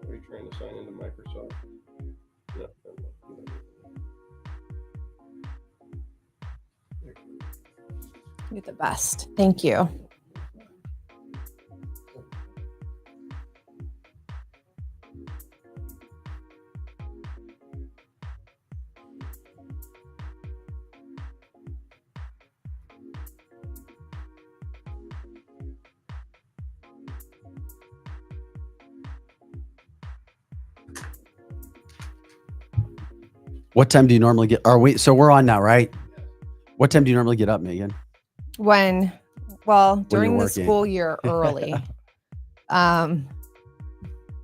Are you trying to sign into Microsoft? No. You're the best. Thank you. What time do you normally get? So we're on now, right? What time do you normally get up, Megan? During the school year early.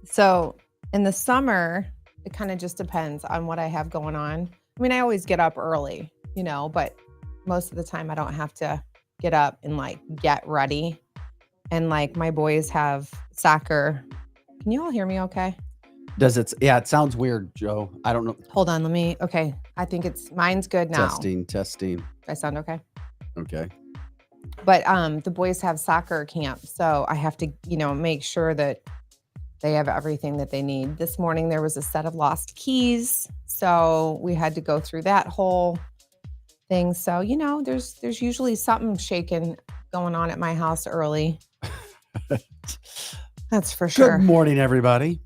So in the summer, it kind of just depends on what I have going on. I mean, I always get up early, but most of the time I don't have to get up and get ready. And my boys have soccer. Can you all hear me okay? Does it? Yeah, it sounds weird, Joe. I don't know. Hold on, okay. I think mine's good now. Testing. I sound okay? Okay. But the boys have soccer camp, so I have to, make sure that they have everything that they need. This morning there was a set of lost keys, so we had to go through that whole thing. So, there's usually something shaking going on at my house early. That's for sure. Good morning, everybody.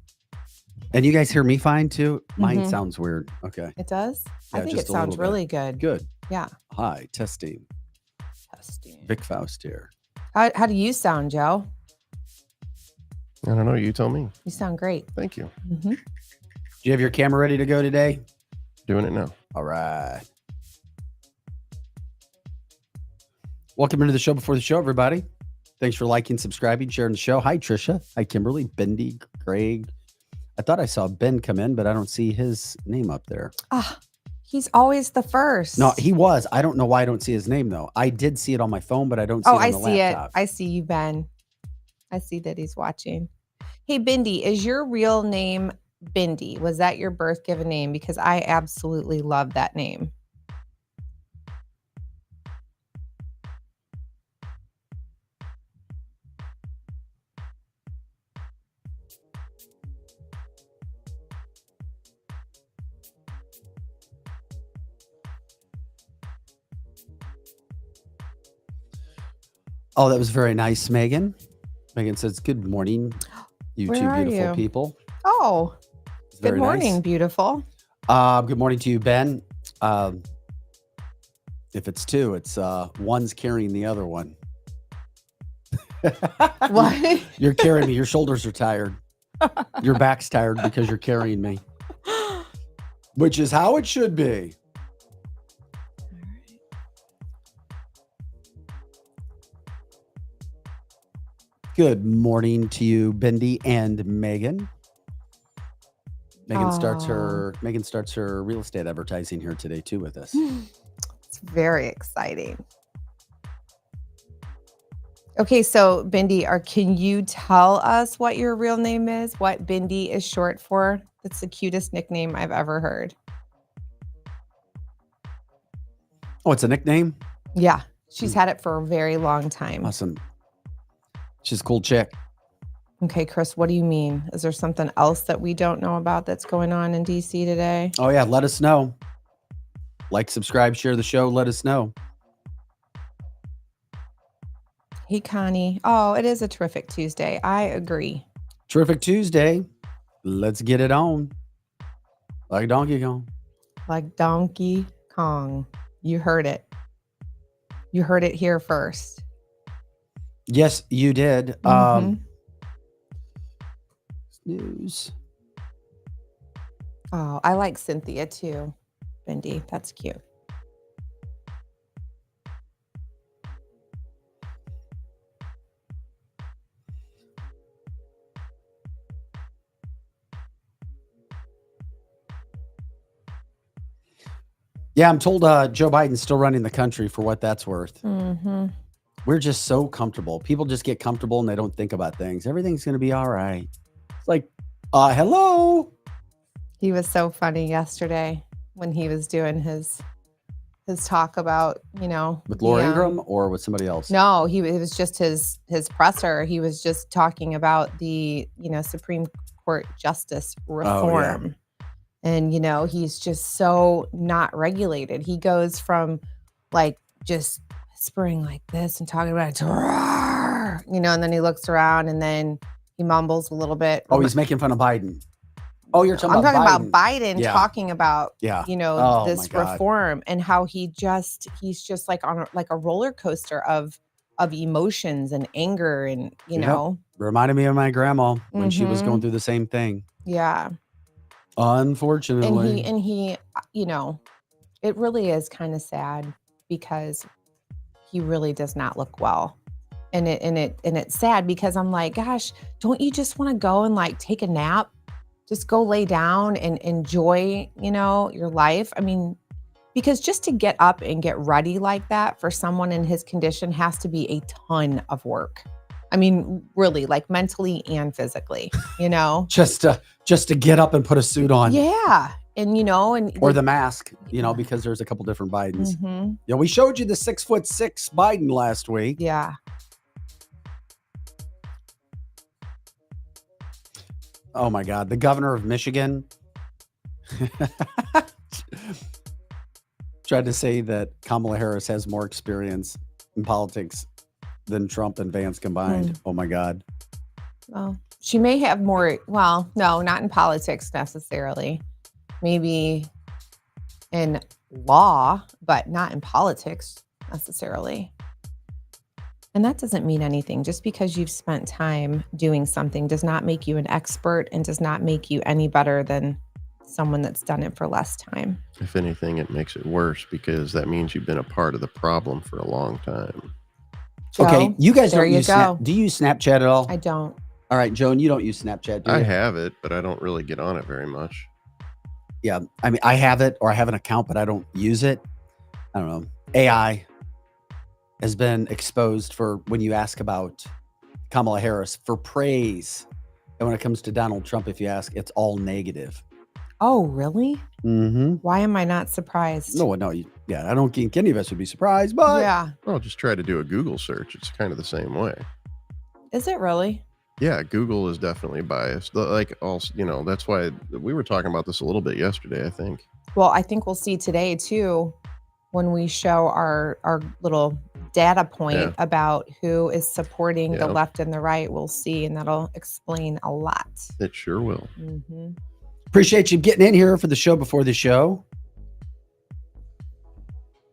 And you guys hear me fine too? Mine sounds weird. Okay. It does? Yeah, I think it sounds really good. Good. Yeah. Hi, testing. Vic Faust here. How do you sound, Joe? I don't know. You tell me. You sound great. Thank you. Mm-hmm. Do you have your camera ready to go today? Doing it now. All right. Welcome into the show before the show, everybody. Thanks for liking, subscribing, sharing the show. Hi, Trisha. Hi, Kimberly, Bendy, Craig. I thought I saw Ben come in, but I don't see his name up there. He's always the first. No, he was. I don't know why I don't see his name, though. I did see it on my phone, but I don't see it on the laptop. I see you, Ben. I see that he's watching. Hey, Bindi, is your real name Bindi? Was that your birth given name? Because I absolutely love that name. Oh, that was very nice, Megan. Megan says, good morning, you two beautiful people. Oh, good morning, nice. Beautiful. Good morning to you, Ben. If it's two, it's one's carrying the other one. What? You're carrying me. Your shoulders are tired. Your back's tired because you're carrying me. Which is how it should be. Good morning to you, Bendy and Megan. Megan starts her real estate advertising here today too with us. It's very exciting. Okay, so Bindi, can you tell us what your real name is? What Bindi is short for? That's the cutest nickname I've ever heard. Oh, it's a nickname? Yeah, she's had it for a very long time. Awesome. She's a cool chick. Okay, Chris, what do you mean? Is there something else that we don't know about that's going on in DC today? Oh, yeah. Let us know. Like, subscribe, share the show. Let us know. Hey, Connie. Oh, it is a terrific Tuesday. I agree. Terrific Tuesday. Let's get it on. Like Donkey Kong. Like Donkey Kong. You heard it. You heard it here first. Yes, you did. News. Oh, I like Cynthia too, Bindi. That's cute. Yeah, I'm told Joe Biden's still running the country for what that's worth. Mm-hmm. We're just so comfortable. People just get comfortable and they don't think about things. Everything's going to be all right. It's like, hello. He was so funny yesterday when he was doing his talk about, With Laura the, Ingraham or with somebody else? No, it was just his presser. He was just talking about the, Supreme Court justice reform. And, he's just so not regulated. He goes from like just whispering like this and talking about it, and then he looks around and then he mumbles a little bit. Oh, he's making fun of Biden. Oh, you're talking I'm about talking Biden. about Biden talking about, Oh, this my God. reform and how he's just like on a roller coaster of emotions and anger and, Yep. Reminded me of my grandma when she was Mhm. going through the same thing. Yeah. Unfortunately. And he, it really is kind of sad because he really does not look well. And it's sad because I'm like, gosh, don't you just want to go and like take a nap? Just go lay down and enjoy, your life. I mean, because just to get up and get ready like that for someone in his condition has to be a ton of work. I mean, really, like mentally and physically, just to get up and put a suit on. Yeah. And, or the mask, because there's a couple different Bidens. Mhm. We showed you the 6'6" Biden last week. Yeah. Oh my God. The governor of Michigan tried to say that Kamala Harris has more experience in politics than Trump and Vance combined. Oh my God. Well, she may have more. Well, no, not in politics necessarily. Maybe in law, but not in politics necessarily. And that doesn't mean anything. Just because you've spent time doing something does not make you an expert and does not make you any better than someone that's done it for less time. If anything, it makes it worse because that means you've been a part of the problem for a long time. Joe, okay, you guys there don't you use go. Do you use Snapchat at all? I don't. All right, Joan, you don't use Snapchat, do you? I have it, but I don't really get on it very much. Yeah, I mean, I have it, or I have an account, but I don't use it. I don't know. AI has been exposed for when you ask about Kamala Harris for praise. And when it comes to Donald Trump, if you ask, it's all negative. Oh, really? Mm-hmm. Why am I not surprised? No, I don't think any of us would be surprised, but yeah. Well, just try to do a Google search. It's kind of the same way. Is it really? Yeah, Google is definitely biased. Like, also, that's why we were talking about this a little bit yesterday, I think. Well, I think we'll see today too, when we show our little data point about who is supporting the left and the right. We'll see, and that'll explain a lot. It sure will. Mm-hmm. Appreciate you getting in here for the show before the show.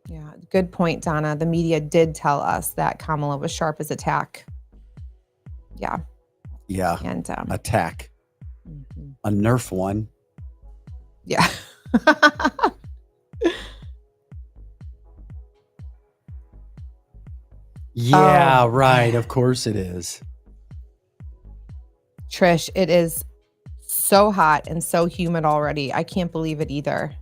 Yeah, good point, Donna. The media did tell us that Kamala was sharp as a tack. Yeah. Yeah. And attack. A Nerf one. Yeah. Yeah, right. Of course it is. Trish, it is so hot and so humid already. I can't believe it either.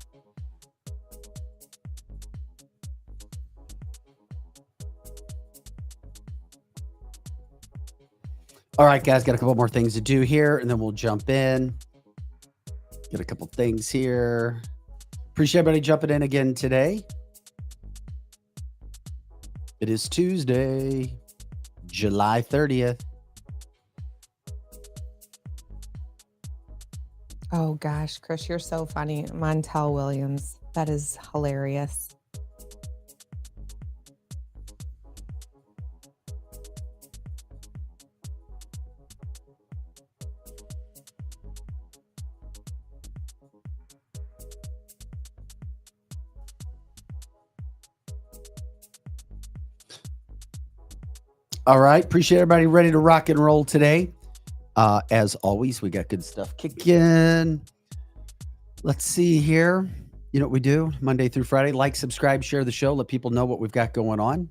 All right, guys, got a couple more things to do here, and then we'll jump in. Get a couple things here. Appreciate everybody jumping in again today. It is Tuesday, July 30th. Oh, gosh, Chris, you're so funny. Montel Williams. That is hilarious. All right. Appreciate everybody ready to rock and roll today. As always, we got good stuff kicking. Let's see here. You know what we do Monday through Friday? Like, subscribe, share the show. Let people know what we've got going on.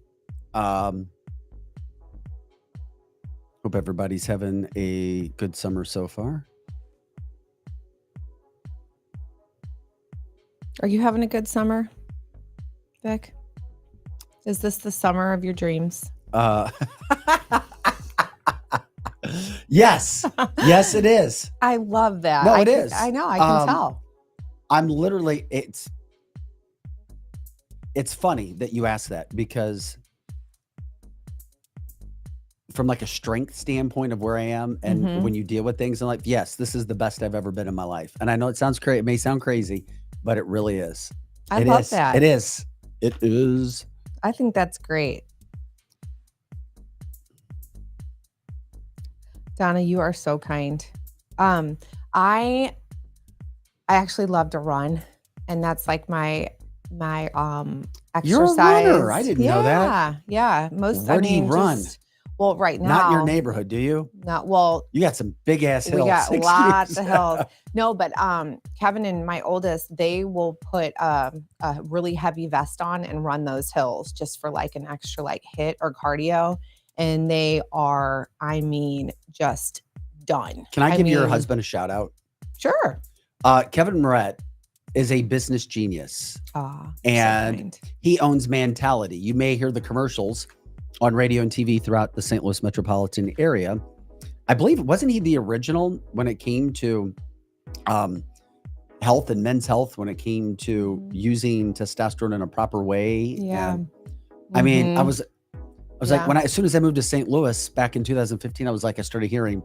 Hope everybody's having a good summer so far. Are you having a good summer? Vic? Is this the summer of your dreams? Yes. Yes, it is. I love that. No, it is. I know. I can tell. I'm literally, it's funny that you ask that, because from like a strength standpoint of where I am, and when you deal with things in life, yes, this is the best I've ever been in my life. And I know it sounds crazy. It may sound crazy, but it really is. I love that. It is. It is. I think that's great. Donna, you are so kind. I actually love to run, and that's like my exercise. You're a runner. I didn't know that. Yeah. Where do you run? Well, right now. Not in your neighborhood, do you? Not well. You got some big ass hills. We got lots of hills. No, but Kevin and my oldest, they will put a really heavy vest on and run those hills just for like an extra like hit or cardio. And they are, I mean, just done. Can I give your husband a shout out? Sure. Kevin Moret is a business genius. And so he owns Mentality. You may hear the commercials on radio and TV throughout the St. Louis metropolitan area. I believe, wasn't he the original when it came to health and men's health, when it came to using testosterone in a proper way? Yeah. And, I mean, I was like, as soon as I moved to St. Louis back in 2015, I started hearing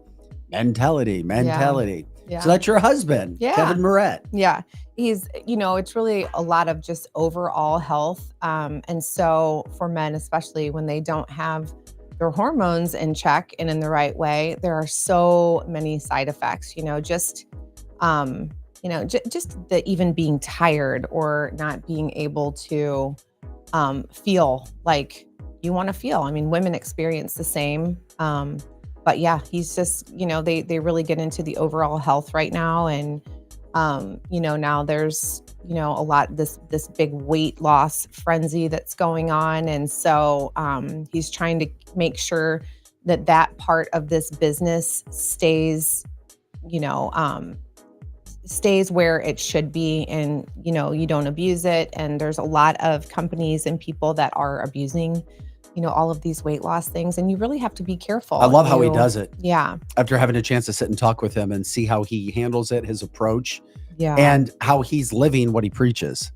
mentality. Yeah. So that's your husband, Kevin Moret. Yeah. He's, it's really a lot of just overall health. And so for men, especially when they don't have their hormones in check and in the right way, there are so many side effects, just the even being tired or not being able to feel like you want to feel. I mean, women experience the same. But yeah, he's just, they really get into the overall health right now. And, now there's, a lot, this big weight loss frenzy that's going on. And so he's trying to make sure that part of this business stays, stays where it should be, and, you don't abuse it. And there's a lot of companies and people that are abusing all of these weight loss things, and you really have to be careful. I love how he does it. Yeah. After having a chance to sit and talk with him and see how he handles it, his approach, and how he's living what he preaches.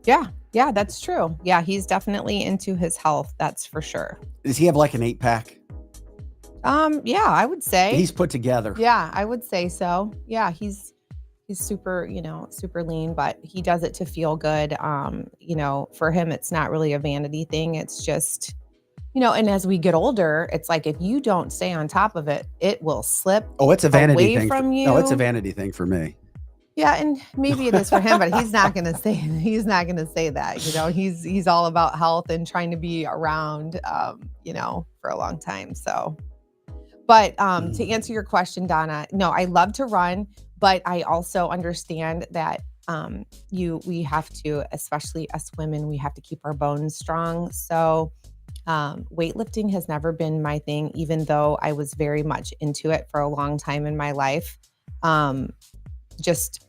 Yeah, that's true. Yeah, he's definitely into his health. That's for sure. Does he have like an 8-pack? Yeah, I would say he's put together. Yeah, I would say so. Yeah, he's super, super lean, but he does it to feel good. For him, it's not really a vanity thing. It's just, and as we get older, it's like, if you don't stay on top of it, it will slip. Oh, it's a vanity thing from you. No, it's a vanity thing for me. Yeah, and maybe it is for him, but he's not going to say that. He's all about health and trying to be around, for a long time. So, but to answer your question, Donna, no, I love to run, but I also understand that we have to, especially us women, we have to keep our bones strong. So weightlifting has never been my thing, even though I was very much into it for a long time in my life. Just,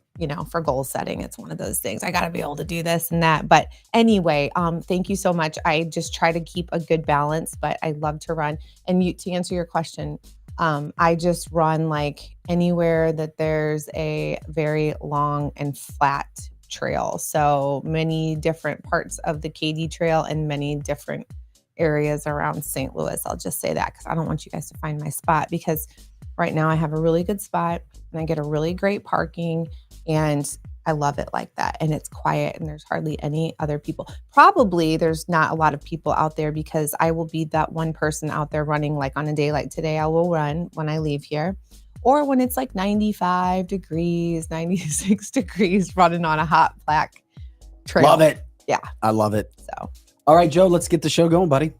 for goal setting, it's one of those things. I got to be able to do this and that. But anyway, thank you so much. I just try to keep a good balance, but I love to run. And to answer your question, I just run like anywhere that there's a very long and flat trail. So many different parts of the Katy Trail and many different areas around St. Louis. I'll just say that because I don't want you guys to find my spot, because right now I have a really good spot and I get a really great parking, and I love it like that. And it's quiet and there's hardly any other people. Probably there's not a lot of people out there because I will be that one person out there running. Like on a day like today, I will run when I leave here, or when it's like 95 degrees, 96 degrees, running on a hot black trail. Love it. Yeah. I love it. So, all right, Joe, let's get the show going, buddy.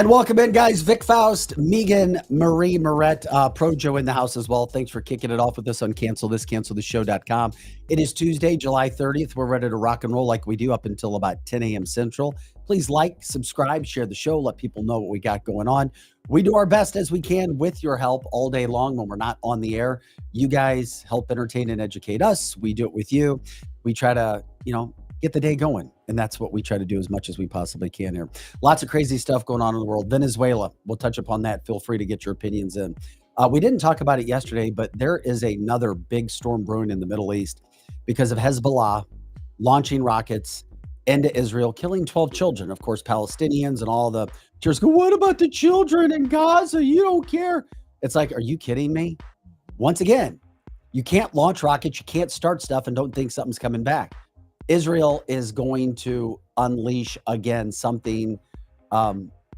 And welcome in, guys. Vic Faust, Megan Marie Moret, Projo in the house as well. Thanks for kicking it off with us on cancelthisshow.com. It is Tuesday, July 30th. We're ready to rock and roll like we do up until about 10 a.m. Central. Please like, subscribe, share the show, let people know what we got going on. We do our best as we can with your help all day long when we're not on the air. You guys help entertain and educate us. We do it with you. We try to, get the day going. And that's what we try to do as much as we possibly can here. Lots of crazy stuff going on in the world. Venezuela, we'll touch upon that. Feel free to get your opinions in. We didn't talk about it yesterday, but there is another big storm brewing in the Middle East because of Hezbollah launching rockets into Israel, killing 12 children. Of course, Palestinians and all the cheers go, what about the children in Gaza? You don't care. It's like, are you kidding me? Once again, you can't launch rockets. You can't start stuff and don't think something's coming back. Israel is going to unleash again something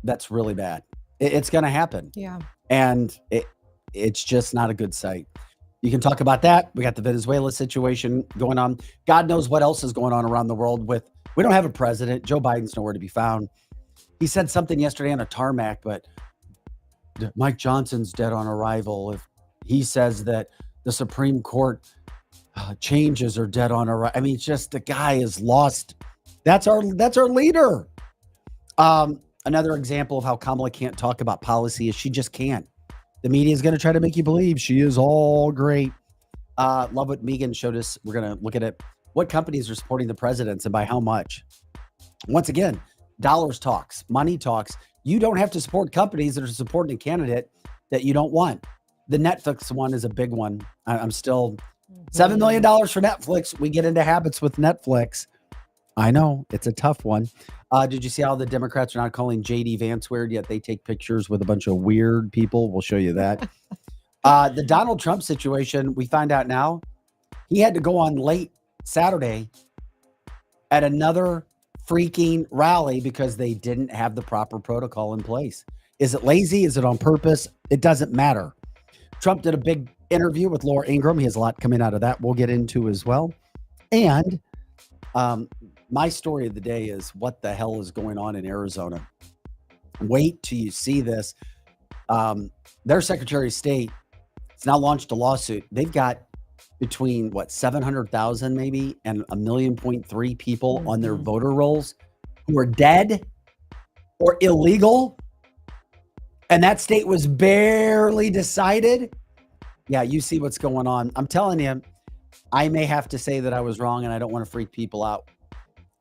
that's really bad. It's going to happen. Yeah. And it's just not a good sight. You can talk about that. We got the Venezuela situation going on. God knows what else is going on around the world we don't have a president. Joe Biden's nowhere to be found. He said something yesterday on a tarmac, but Mike Johnson's dead on arrival. If he says that the Supreme Court changes are dead on arrival. I mean, just the guy is lost. That's our leader. Another example of how Kamala can't talk about policy is she just can't. The media is going to try to make you believe she is all great. Love what Megan showed us. We're going to look at it. What companies are supporting the presidents and by how much? Once again, dollars talks, money talks. You don't have to support companies that are supporting a candidate that you don't want. The Netflix one is a big one. I'm still $7 million for Netflix. We get into habits with Netflix. I know it's a tough one. Did you see how the Democrats are not calling JD Vance weird, yet they take pictures with a bunch of weird people? We'll show you that. The Donald Trump situation, we find out now, he had to go on late Saturday at another freaking rally because they didn't have the proper protocol in place. Is it lazy? Is it on purpose? It doesn't matter. Trump did a big interview with Laura Ingraham. He has a lot coming out of that we'll get into as well. And my story of the day is what the hell is going on in Arizona. Wait till you see this. Their Secretary of State has now launched a lawsuit. They've got between 700,000 maybe and 1.3 million people on their voter rolls who are dead or illegal. And that state was barely decided. Yeah, you see what's going on. I'm telling you, I may have to say that I was wrong and I don't want to freak people out.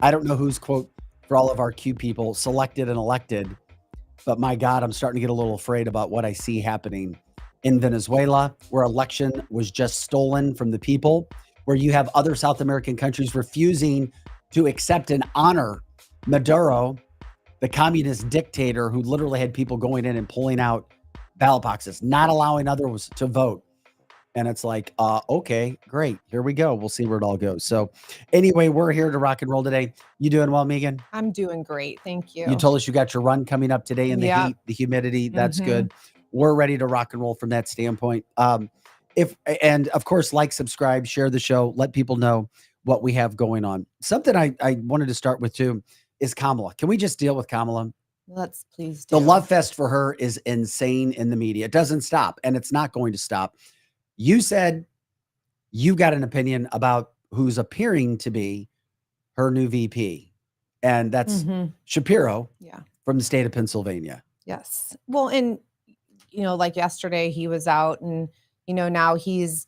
I don't know who's, quote, for all of our Q people, selected and elected. But my God, I'm starting to get a little afraid about what I see happening in Venezuela, where election was just stolen from the people, where you have other South American countries refusing to accept and honor Maduro, the communist dictator who literally had people going in and pulling out ballot boxes, not allowing others to vote. And it's like, okay, great. Here we go. We'll see where it all goes. So anyway, we're here to rock and roll today. You doing well, Megan? I'm doing great. Thank you. You told us you got your run coming up today in the heat, the humidity. That's good. We're ready to rock and roll from that standpoint. And of course, like, subscribe, share the show, let people know what we have going on. Something I wanted to start with too is Kamala. Can we just deal with Kamala? Let's please do. The love fest for her is insane in the media. It doesn't stop, and it's not going to stop. You said you got an opinion about who's appearing to be her new VP, and that's Shapiro from the state of Pennsylvania. Yes. Well, and, like yesterday, he was out and, now he's,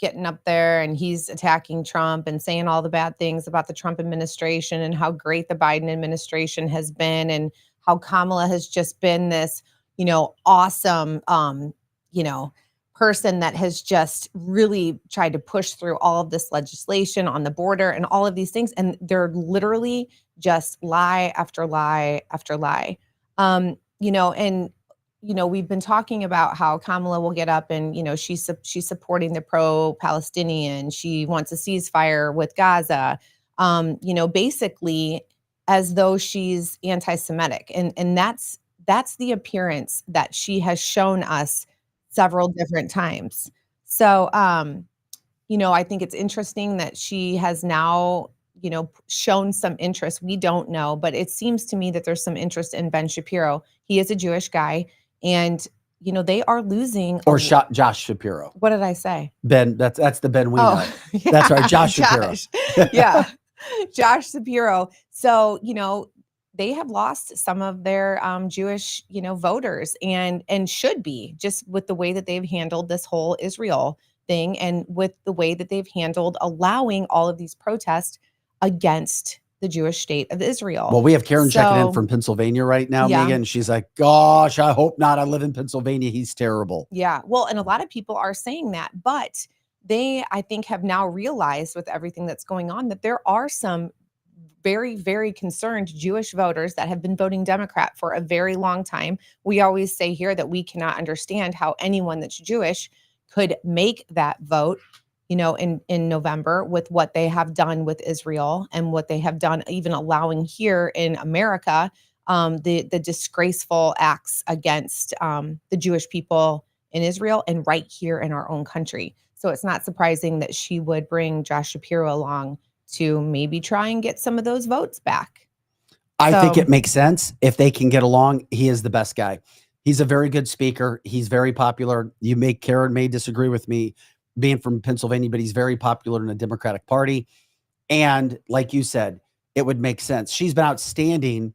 getting up there and he's attacking Trump and saying all the bad things about the Trump administration and how great the Biden administration has been and how Kamala has just been this, awesome, person that has just really tried to push through all of this legislation on the border and all of these things. And they're literally just lie after lie after lie. We've been talking about how Kamala will get up and, she's supporting the pro-Palestinian. She wants a ceasefire with Gaza, basically as though she's anti-Semitic. And that's the appearance that she has shown us several different times. So, I think it's interesting that she has now, shown some interest. We don't know, but it seems to me that there's some interest in Ben Shapiro. He is a Jewish guy, and they are losing. Or Josh Shapiro. What did I say? Ben, that's the Ben we know. Yeah, that's right, Josh Shapiro. Yeah, Josh Shapiro. So, they have lost some of their Jewish, voters and should be, just with the way that they've handled this whole Israel thing and with the way that they've handled allowing all of these protests against the Jewish state of Israel. Well, we have Karen checking in from Pennsylvania right now, yeah. Megan. She's like, gosh, I hope not. I live in Pennsylvania. He's terrible. Yeah. Well, and a lot of people are saying that, but they, I think, have now realized with everything that's going on that there are some very, very concerned Jewish voters that have been voting Democrat for a very long time. We always say here that we cannot understand how anyone that's Jewish could make that vote, in November with what they have done with Israel and what they have done, even allowing here in America, the disgraceful acts against the Jewish people in Israel and right here in our own country. So it's not surprising that she would bring Josh Shapiro along to maybe try and get some of those votes back. I think it makes sense if they can get along. He is the best guy. He's a very good speaker. He's very popular. Karen may disagree with me being from Pennsylvania, but he's very popular in the Democratic Party. And like you said, it would make sense. She's been outstanding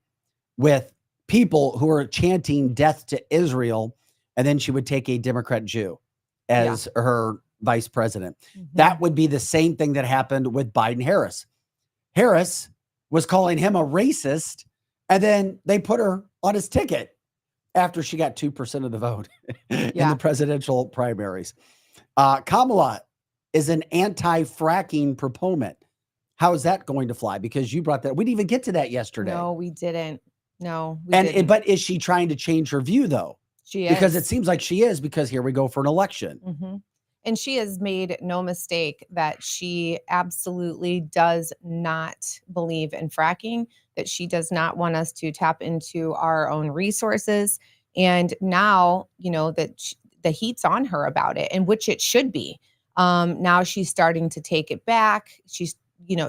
with people who are chanting death to Israel. And then she would take a Democrat Jew as her vice president. Mm-hmm. That would be the same thing that happened with Biden Harris. Harris was calling him a racist, and then they put her on his ticket after she got 2% of the vote in the presidential primaries. Kamala is an anti-fracking proponent. How is that going to fly? Because you brought that. We didn't even get to that yesterday. No, we didn't. No, we didn't. But is she trying to change her view, though? She is. Because it seems like she is, because here we go for an election. Mm-hmm. And she has made no mistake that she absolutely does not believe in fracking, that she does not want us to tap into our own resources. And now, that the heat's on her about it, and which it should be. Now she's starting to take it back. She's,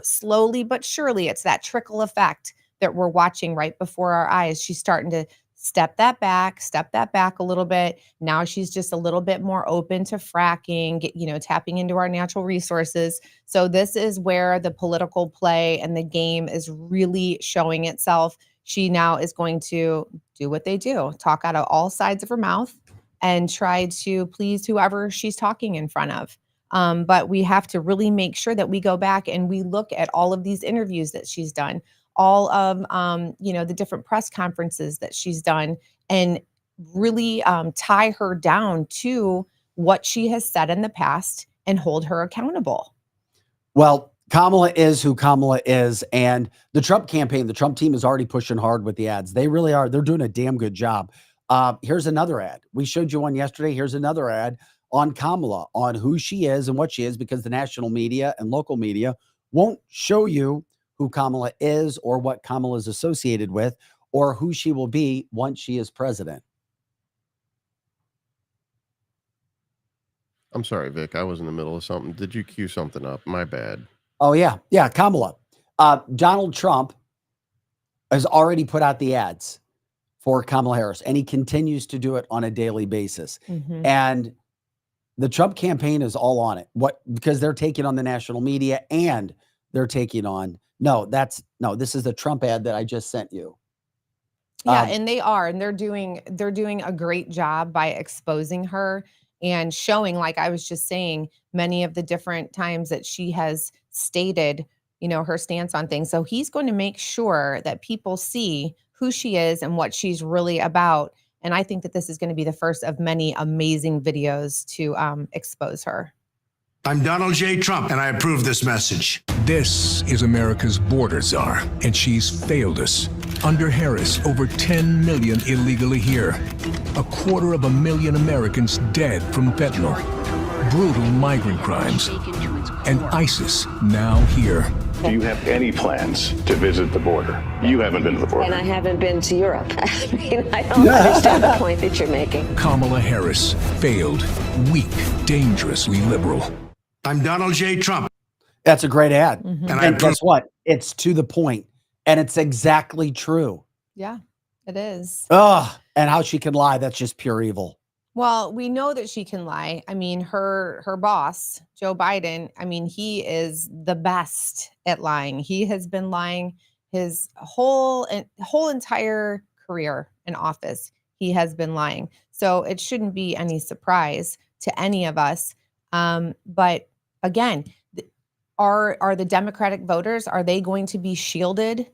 slowly but surely, it's that trickle effect that we're watching right before our eyes. She's starting to step that back a little bit. Now she's just a little bit more open to fracking, tapping into our natural resources. So this is where the political play and the game is really showing itself. She now is going to do what they do, talk out of all sides of her mouth and try to please whoever she's talking in front of. But we have to really make sure that we go back and we look at all of these interviews that she's done, all of, the different press conferences that she's done, and really tie her down to what she has said in the past and hold her accountable. Well, Kamala is who Kamala is. And the Trump campaign, the Trump team is already pushing hard with the ads. They really are. They're doing a damn good job. Here's another ad. We showed you one yesterday. Here's another ad on Kamala, on who she is and what she is, because the national media and local media won't show you who Kamala is or what Kamala is associated with or who she will be once she is president. I'm sorry, Vic. I was in the middle of something. Did you cue something up? My bad. Oh, yeah. Yeah, Kamala. Donald Trump has already put out the ads for Kamala Harris, and he continues to do it on a daily basis. Mm-hmm. And the Trump campaign is all on it. Because they're taking on the national media and they're taking on this is the Trump ad that I just sent you. Yeah, and they are, and they're doing a great job by exposing her and showing, like I was just saying, many of the different times that she has stated, her stance on things. So he's going to make sure that people see who she is and what she's really about. And I think that this is going to be the first of many amazing videos to expose her. I'm Donald J. Trump, and I approve this message. This is America's border czar, and she's failed us. Under Harris, over 10 million illegally here. 250,000 Americans dead from fentanyl. Brutal migrant crimes. And ISIS now here. Do you have any plans to visit the border? You haven't been to the border. And I haven't been to Europe. I mean, I don't understand the point that you're making. Kamala Harris, failed, weak, dangerously liberal. I'm Donald J. Trump. That's a great ad. Mhm. And I And approve. guess what? It's to the point, and it's exactly true. Yeah, it is. Ugh, and how she can lie, that's just pure evil. Well, we know that she can lie. I mean, her boss, Joe Biden, I mean, he is the best at lying. He has been lying his whole entire career in office. He has been lying. So it shouldn't be any surprise to any of us. But again, are the Democratic voters, are they going to be shielded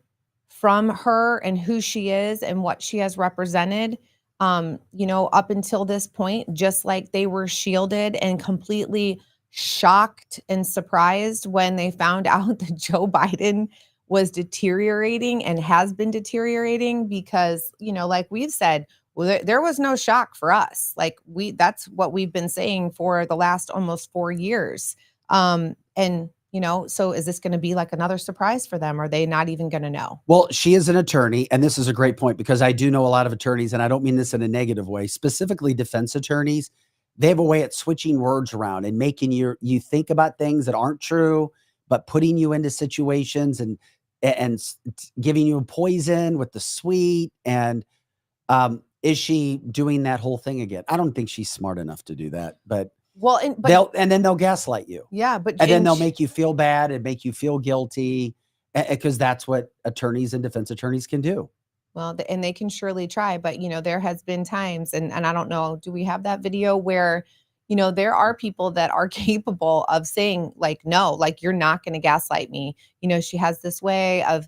from her and who she is and what she has represented? Up until this point, just like they were shielded and completely shocked and surprised when they found out that Joe Biden was deteriorating and has been deteriorating, because, like we've said, well, there was no shock for us. Like that's what we've been saying for the last almost 4 years. And so is this going to be like another surprise for them? Are they not even going to know? Well, she is an attorney, and this is a great point because I do know a lot of attorneys, and I don't mean this in a negative way, specifically defense attorneys. They have a way at switching words around and making you think about things that aren't true, but putting you into situations and giving you poison with the sweet. And is she doing that whole thing again? I don't think she's smart enough to do that, but Well, then they'll gaslight you. Yeah, but And then they'll make you feel bad and make you feel guilty, because that's what attorneys and defense attorneys can do. Well, and they can surely try, but there has been times, and I don't know, do we have that video where, there are people that are capable of saying like, no, like you're not going to gaslight me. She has this way of,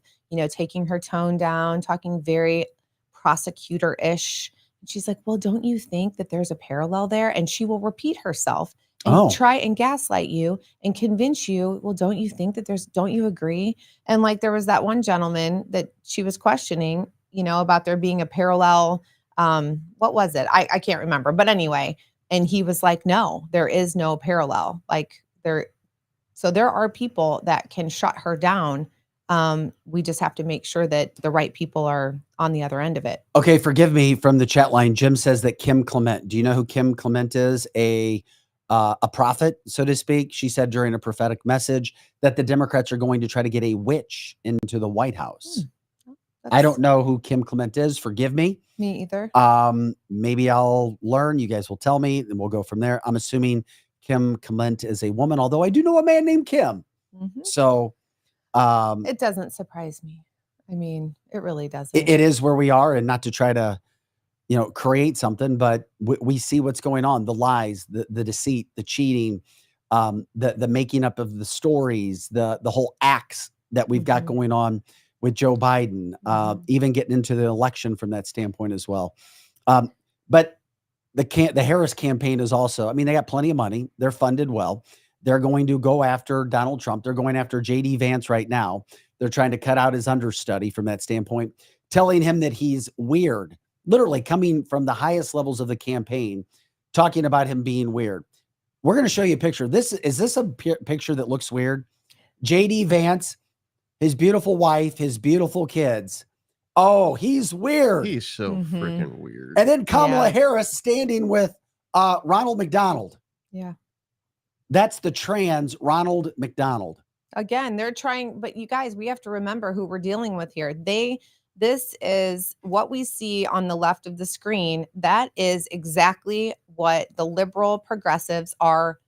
taking her tone down, talking very prosecutor-ish. She's like, well, don't you think that there's a parallel there? And she will repeat herself and try and gaslight you and convince you, well, don't you think that don't you agree? And like, there was that one gentleman that she was questioning, about there being a parallel, what was it? I can't remember, but anyway, and he was like, no, there is no parallel. So there are people that can shut her down. We just have to make sure that the right people are on the other end of it. Okay, forgive me, from the chat line, Jim says that Kim Clement. Do you know who Kim Clement is? A prophet, so to speak. She said during a prophetic message that the Democrats are going to try to get a witch into the White House. I don't know who Kim Clement is. Forgive me. Me either. Maybe I'll learn. You guys will tell me, and we'll go from there. I'm assuming Kim Clement is a woman, although I do know a man named Kim. Mm-hmm. So it doesn't surprise me. I mean, it really doesn't. It is where we are, and not to try to, create something, but we see what's going on, the lies, the deceit, the cheating, the making up of the stories, the whole acts that we've got going on with Joe Biden, even getting into the election from that standpoint as well. But the Harris campaign is also, I mean, they got plenty of money. They're funded well. They're going to go after Donald Trump. They're going after J.D. Vance right now. They're trying to cut out his understudy from that standpoint, telling him that he's weird, literally coming from the highest levels of the campaign, talking about him being weird. We're going to show you a picture. Is this a picture that looks weird? J.D. Vance, his beautiful wife, his beautiful kids. Oh, he's weird. He's so freaking weird. And then Kamala Harris standing with Ronald McDonald. Yeah. That's the trans Ronald McDonald. Again, they're trying, but you guys, we have to remember who we're dealing with here. This is what we see on the left of the screen. That is exactly what the liberal progressives are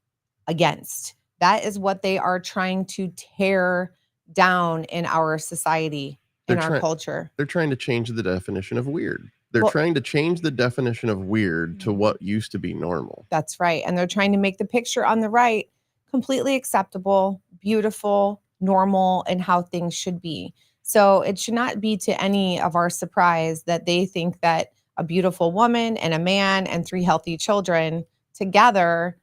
against. That is what they are trying to tear down in our society, in our culture. They're trying to change the definition of weird. They're trying to change the definition of weird to what used to be normal. That's right. And they're trying to make the picture on the right completely acceptable, beautiful, normal, and how things should be. So it should not be to any of our surprise that they think that a beautiful woman and a man and 3 healthy children together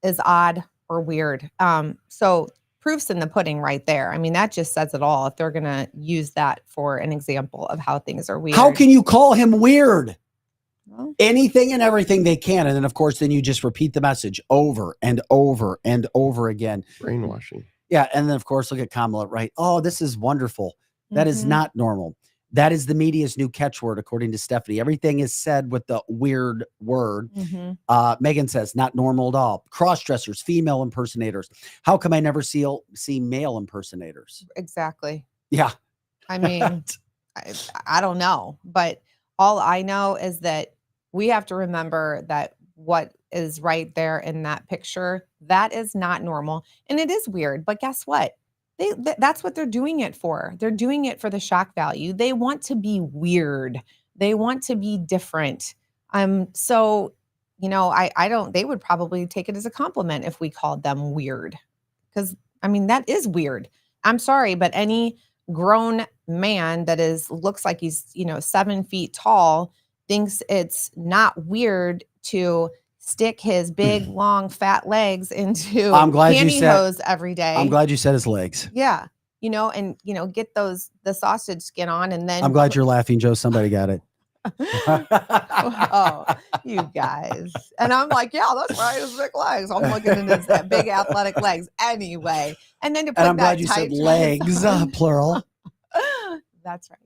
is odd or weird. So proof's in the pudding right there. I mean, that just says it all if they're going to use that for an example of how things are weird. How can you call him weird? Well, anything and everything they can. And then, of course, then you just repeat the message over and over and over again. Brainwashing. Yeah. And then, of course, look at Kamala, right? Oh, this is wonderful. That is not normal. That is the media's new catchword, according to Stephanie. Everything is said with the weird word. Megan says, not normal at all. Cross-dressers, female impersonators. How come I never see male impersonators? Exactly. Yeah. I mean, I don't know, but all I know is that we have to remember that what is right there in that picture, that is not normal. And it is weird, but guess what? That's what they're doing it for. They're doing it for the shock value. They want to be weird. They want to be different. So, I don't, they would probably take it as a compliment if we called them weird. Because I mean, that is weird. I'm sorry, but any grown man that looks like he's 7 feet tall thinks it's not weird to stick his big long fat legs into pantyhose every day. I'm glad you said his legs. Yeah, and get the sausage skin on, and then I'm glad you're laughing, Joe. Somebody got it. Oh, you guys. And I'm like, yeah, that's right, his big legs. I'm looking at his big athletic legs anyway. And then to put And I'm glad you said legs, plural. That's right.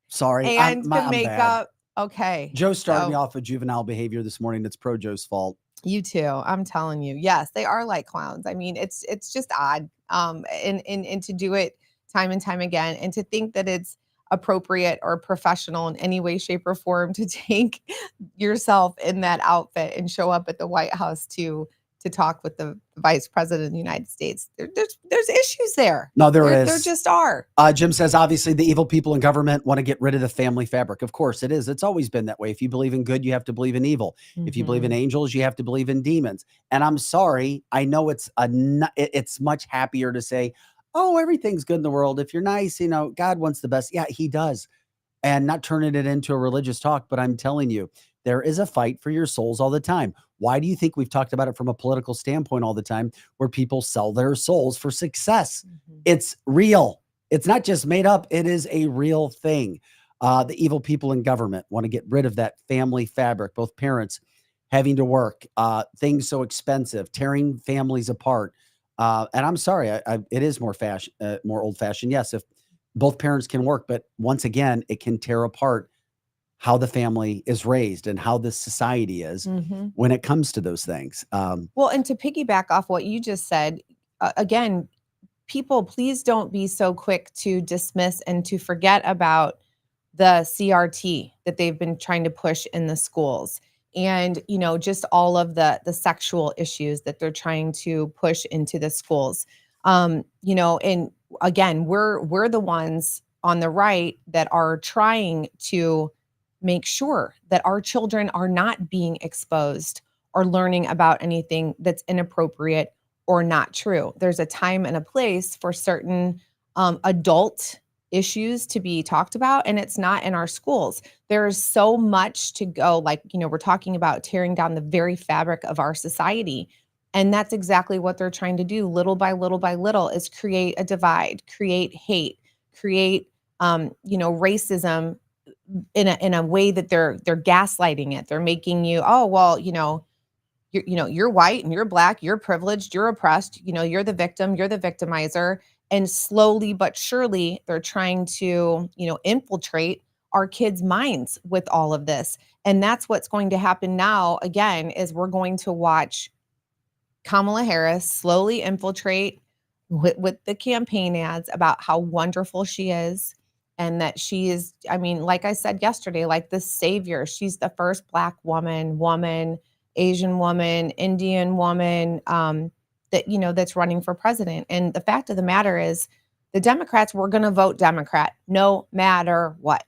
Sorry. And I'm the makeup. Okay. Joe started me off with juvenile behavior this morning. It's pro Joe's fault. You too. I'm telling you. Yes, they are like clowns. I mean, it's just odd. And to do it time and time again, and to think that it's appropriate or professional in any way, shape, or form to take yourself in that outfit and show up at the White House to talk with the Vice President of the United States. There's issues there. No, there is. There just are. Jim says, obviously, the evil people in government want to get rid of the family fabric. Of course, it is. It's always been that way. If you believe in good, you have to believe in evil. If you believe in angels, you have to believe in demons. And I'm sorry, I know it's much happier to say, oh, everything's good in the world. If you're nice, God wants the best. Yeah, he does. And not turning it into a religious talk, but I'm telling you, there is a fight for your souls all the time. Why do you think we've talked about it from a political standpoint all the time, where people sell their souls for success? It's real. It's not just made up. It is a real thing. The evil people in government want to get rid of that family fabric, both parents having to work, things so expensive, tearing families apart. And I'm sorry, it is more old fashioned. Yes, if both parents can work, but once again, it can tear apart how the family is raised and how the society is when it comes to those things. Well, and to piggyback off what you just said, again, people, please don't be so quick to dismiss and to forget about the CRT that they've been trying to push in the schools. And, just all of the sexual issues that they're trying to push into the schools. And again, we're the ones on the right that are trying to make sure that our children are not being exposed or learning about anything that's inappropriate or not true. There's a time and a place for certain adult issues to be talked about, and it's not in our schools. There is so much to go, like, we're talking about tearing down the very fabric of our society. And that's exactly what they're trying to do, little by little by little, is create a divide, create hate, create racism in a way that they're gaslighting it. They're making you, oh, well, you're white and you're black, you're privileged, you're oppressed, you're the victim, you're the victimizer. And slowly but surely, they're trying to, infiltrate our kids' minds with all of this. And that's what's going to happen now, again, is we're going to watch Kamala Harris slowly infiltrate with the campaign ads about how wonderful she is. And that she is, I mean, like I said yesterday, like the savior. She's the first Black woman, Asian woman, Indian woman, that's running for president. And the fact of the matter is, the Democrats were going to vote Democrat no matter what.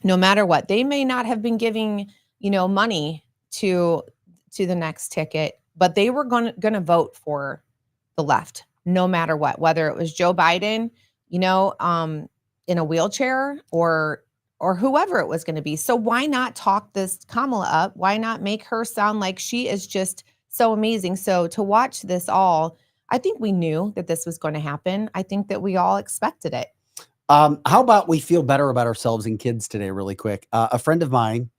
No matter what. They may not have been giving, money to the next ticket, but they were going to vote for the left no matter what, whether it was Joe Biden, in a wheelchair or whoever it was going to be. So why not talk this Kamala up? Why not make her sound like she is just so amazing? So to watch this all, I think we knew that this was going to happen. I think that we all expected it. How about we feel better about ourselves and kids today, really quick? A friend of mine,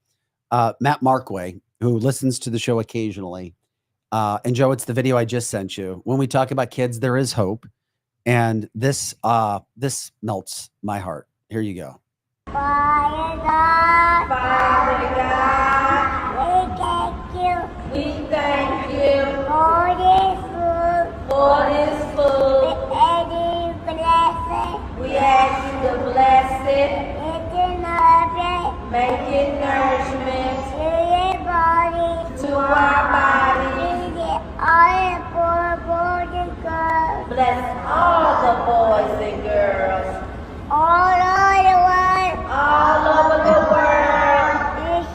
Matt Markway, who listens to the show occasionally, and Joe, it's the video I just sent you. When we talk about kids, there is hope. And this melts my heart. Here you go. Father God, we thank you for this food. We ask you to bless it. Make it nourishment to our body. Bless all the boys and girls all over the world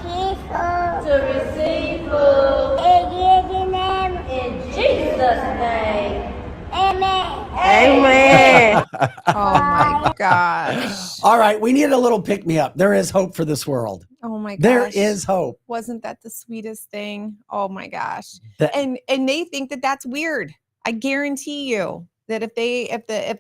to receive food in Jesus' name. Amen. Oh my gosh. All right, we need a little pick me up. There is hope for this world. Oh my gosh. There is hope. Wasn't that the sweetest thing? Oh my gosh. That- And they think that that's weird. I guarantee you that if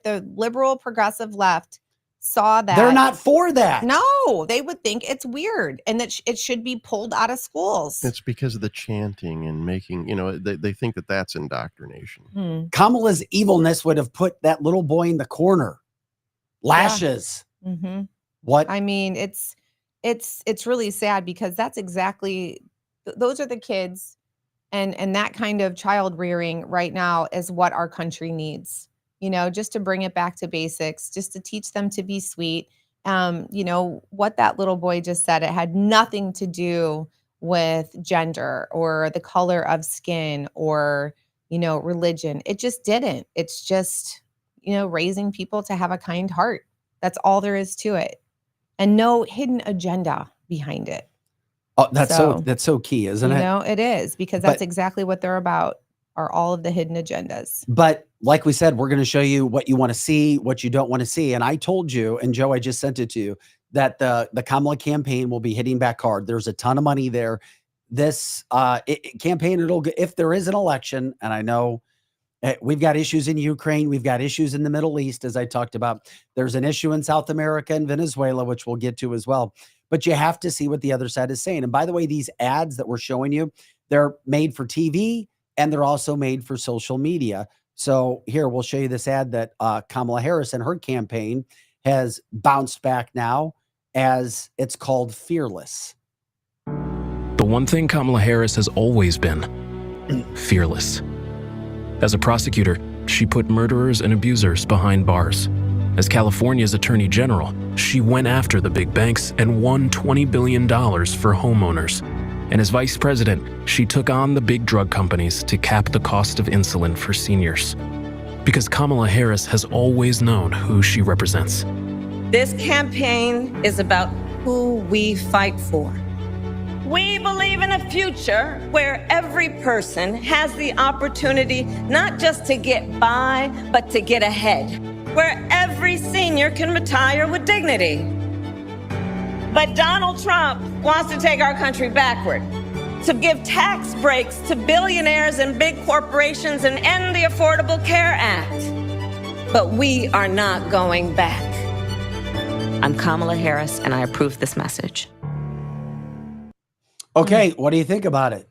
the liberal progressive left saw that, They're not for that. No, they would think it's weird and that it should be pulled out of schools. It's because of the chanting and making, they think that that's indoctrination. Kamala's evilness would have put that little boy in the corner. Lashes. Mm-hmm. What? I mean, it's really sad because that's exactly those are the kids and that kind of child rearing right now is what our country needs. Just to bring it back to basics, just to teach them to be sweet. What that little boy just said, it had nothing to do with gender or the color of skin or, religion. It just didn't. It's just, raising people to have a kind heart. That's all there is to it. And no hidden agenda behind it. Oh, that's so key, isn't it? It is, because that's exactly what they're about, are all of the hidden agendas. But like we said, we're going to show you what you want to see, what you don't want to see. And I told you, and Joe, I just sent it to you, that the Kamala campaign will be hitting back hard. There's a ton of money there. This campaign, if there is an election, and I know we've got issues in Ukraine, we've got issues in the Middle East, as I talked about. There's an issue in South America and Venezuela, which we'll get to as well. But you have to see what the other side is saying. And by the way, these ads that we're showing you, they're made for TV and they're also made for social media. So here, we'll show you this ad that Kamala Harris and her campaign has bounced back now, as it's called Fearless. The one thing Kamala Harris has always been, fearless. As a prosecutor, she put murderers and abusers behind bars. As California's Attorney General, she went after the big banks and won $20 billion for homeowners. And as vice president, she took on the big drug companies to cap the cost of insulin for seniors. Because Kamala Harris has always known who she represents. This campaign is about who we fight for. We believe in a future where every person has the opportunity not just to get by, but to get ahead. Where every senior can retire with dignity. But Donald Trump wants to take our country backward, to give tax breaks to billionaires and big corporations and end the Affordable Care Act. But we are not going back. I'm Kamala Harris, and I approve this message. Okay, what do you think about it?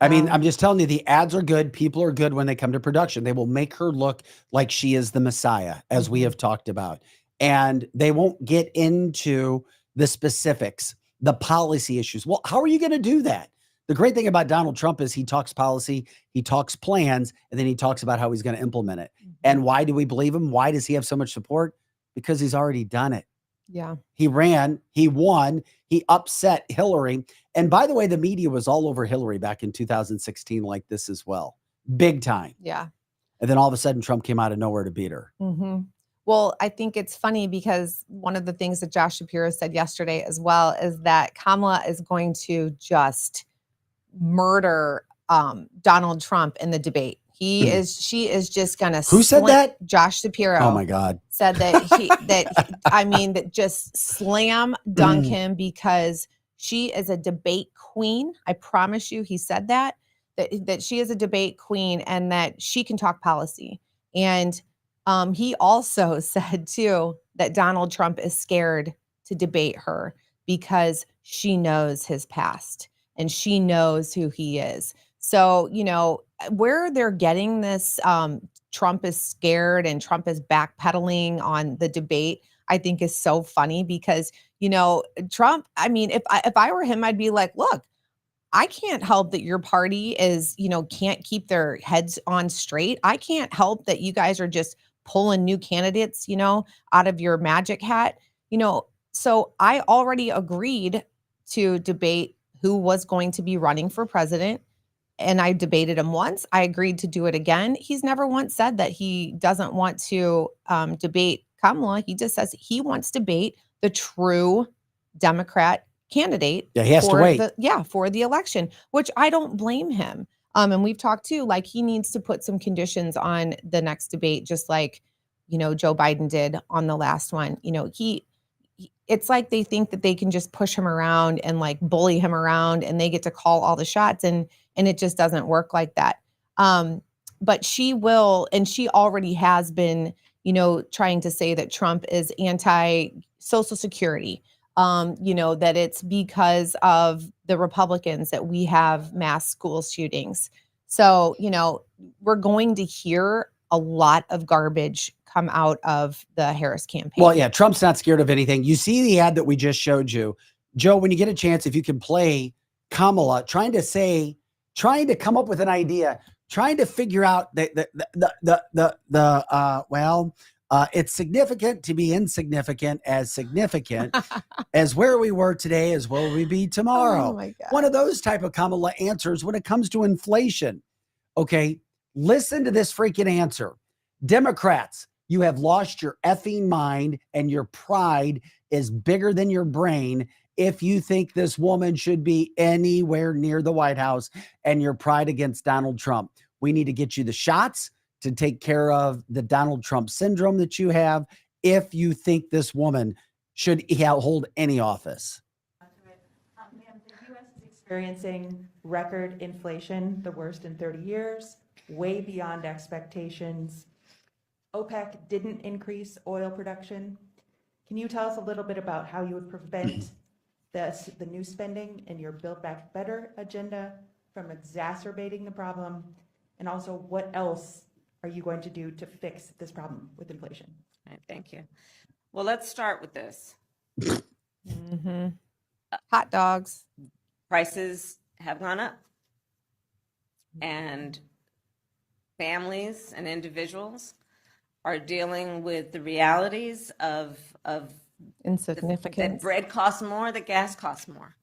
I mean, I'm just telling you, the ads are good. People are good when they come to production. They will make her look like she is the Messiah, as we have talked about. And they won't get into the specifics, the policy issues. Well, how are you going to do that? The great thing about Donald Trump is he talks policy, he talks plans, and then he talks about how he's going to implement it. And why do we believe him? Why does he have so much support? Because he's already done it. Yeah. He ran, he won, he upset Hillary. And by the way, the media was all over Hillary back in 2016 like this as well. Big time. Yeah. And then all of a sudden, Trump came out of nowhere to beat her. Mm-hmm. Well, I think it's funny because one of the things that Josh Shapiro said yesterday as well is that Kamala is going to just murder Donald Trump in the debate. She is just going to. Who said that? Josh Shapiro. Oh my God. Said that that just slam dunk him because she is a debate queen. I promise you, he said that she is a debate queen and that she can talk policy. And he also said too that Donald Trump is scared to debate her because she knows his past and she knows who he is. So, where they're getting this Trump is scared and Trump is backpedaling on the debate, I think is so funny because, Trump, I mean, if I were him, I'd be like, look, I can't help that your party is, can't keep their heads on straight. I can't help that you guys are just pulling new candidates, out of your magic hat, So I already agreed to debate who was going to be running for president. And I debated him once. I agreed to do it again. He's never once said that he doesn't want to debate Kamala. He just says he wants to debate the true Democrat candidate. Yeah, he has to wait. For the election, which I don't blame him. And we've talked too, like he needs to put some conditions on the next debate, just like, Joe Biden did on the last one. It's like they think that they can just push him around and like bully him around and they get to call all the shots and it just doesn't work like that. But she will, and she already has been, trying to say that Trump is anti-Social Security, that it's because of the Republicans that we have mass school shootings. So, we're going to hear a lot of garbage come out of the Harris campaign. Well, yeah, Trump's not scared of anything. You see the ad that we just showed you. Joe, when you get a chance, if you can play Kamala trying to come up with an idea, trying to figure out it's significant to be insignificant as as where we were today as where we be tomorrow. Oh my God. One of those type of Kamala answers when it comes to inflation. Okay, listen to this freaking answer. Democrats, you have lost your effing mind and your pride is bigger than your brain if you think this woman should be anywhere near the White House and your pride against Donald Trump. We need to get you the shots to take care of the Donald Trump syndrome that you have if you think this woman should hold any office. Ma'am, the U.S. is experiencing record inflation, the worst in 30 years, way beyond expectations. OPEC didn't increase oil production. Can you tell us a little bit about how you would prevent the new spending in your Build Back Better agenda from exacerbating the problem? And also, what else are you going to do to fix this problem with inflation? All right, thank you. Well, let's start with this. Hot dogs. Prices have gone up. And families and individuals are dealing with the realities of Insignificance. that bread costs more, that gas costs more.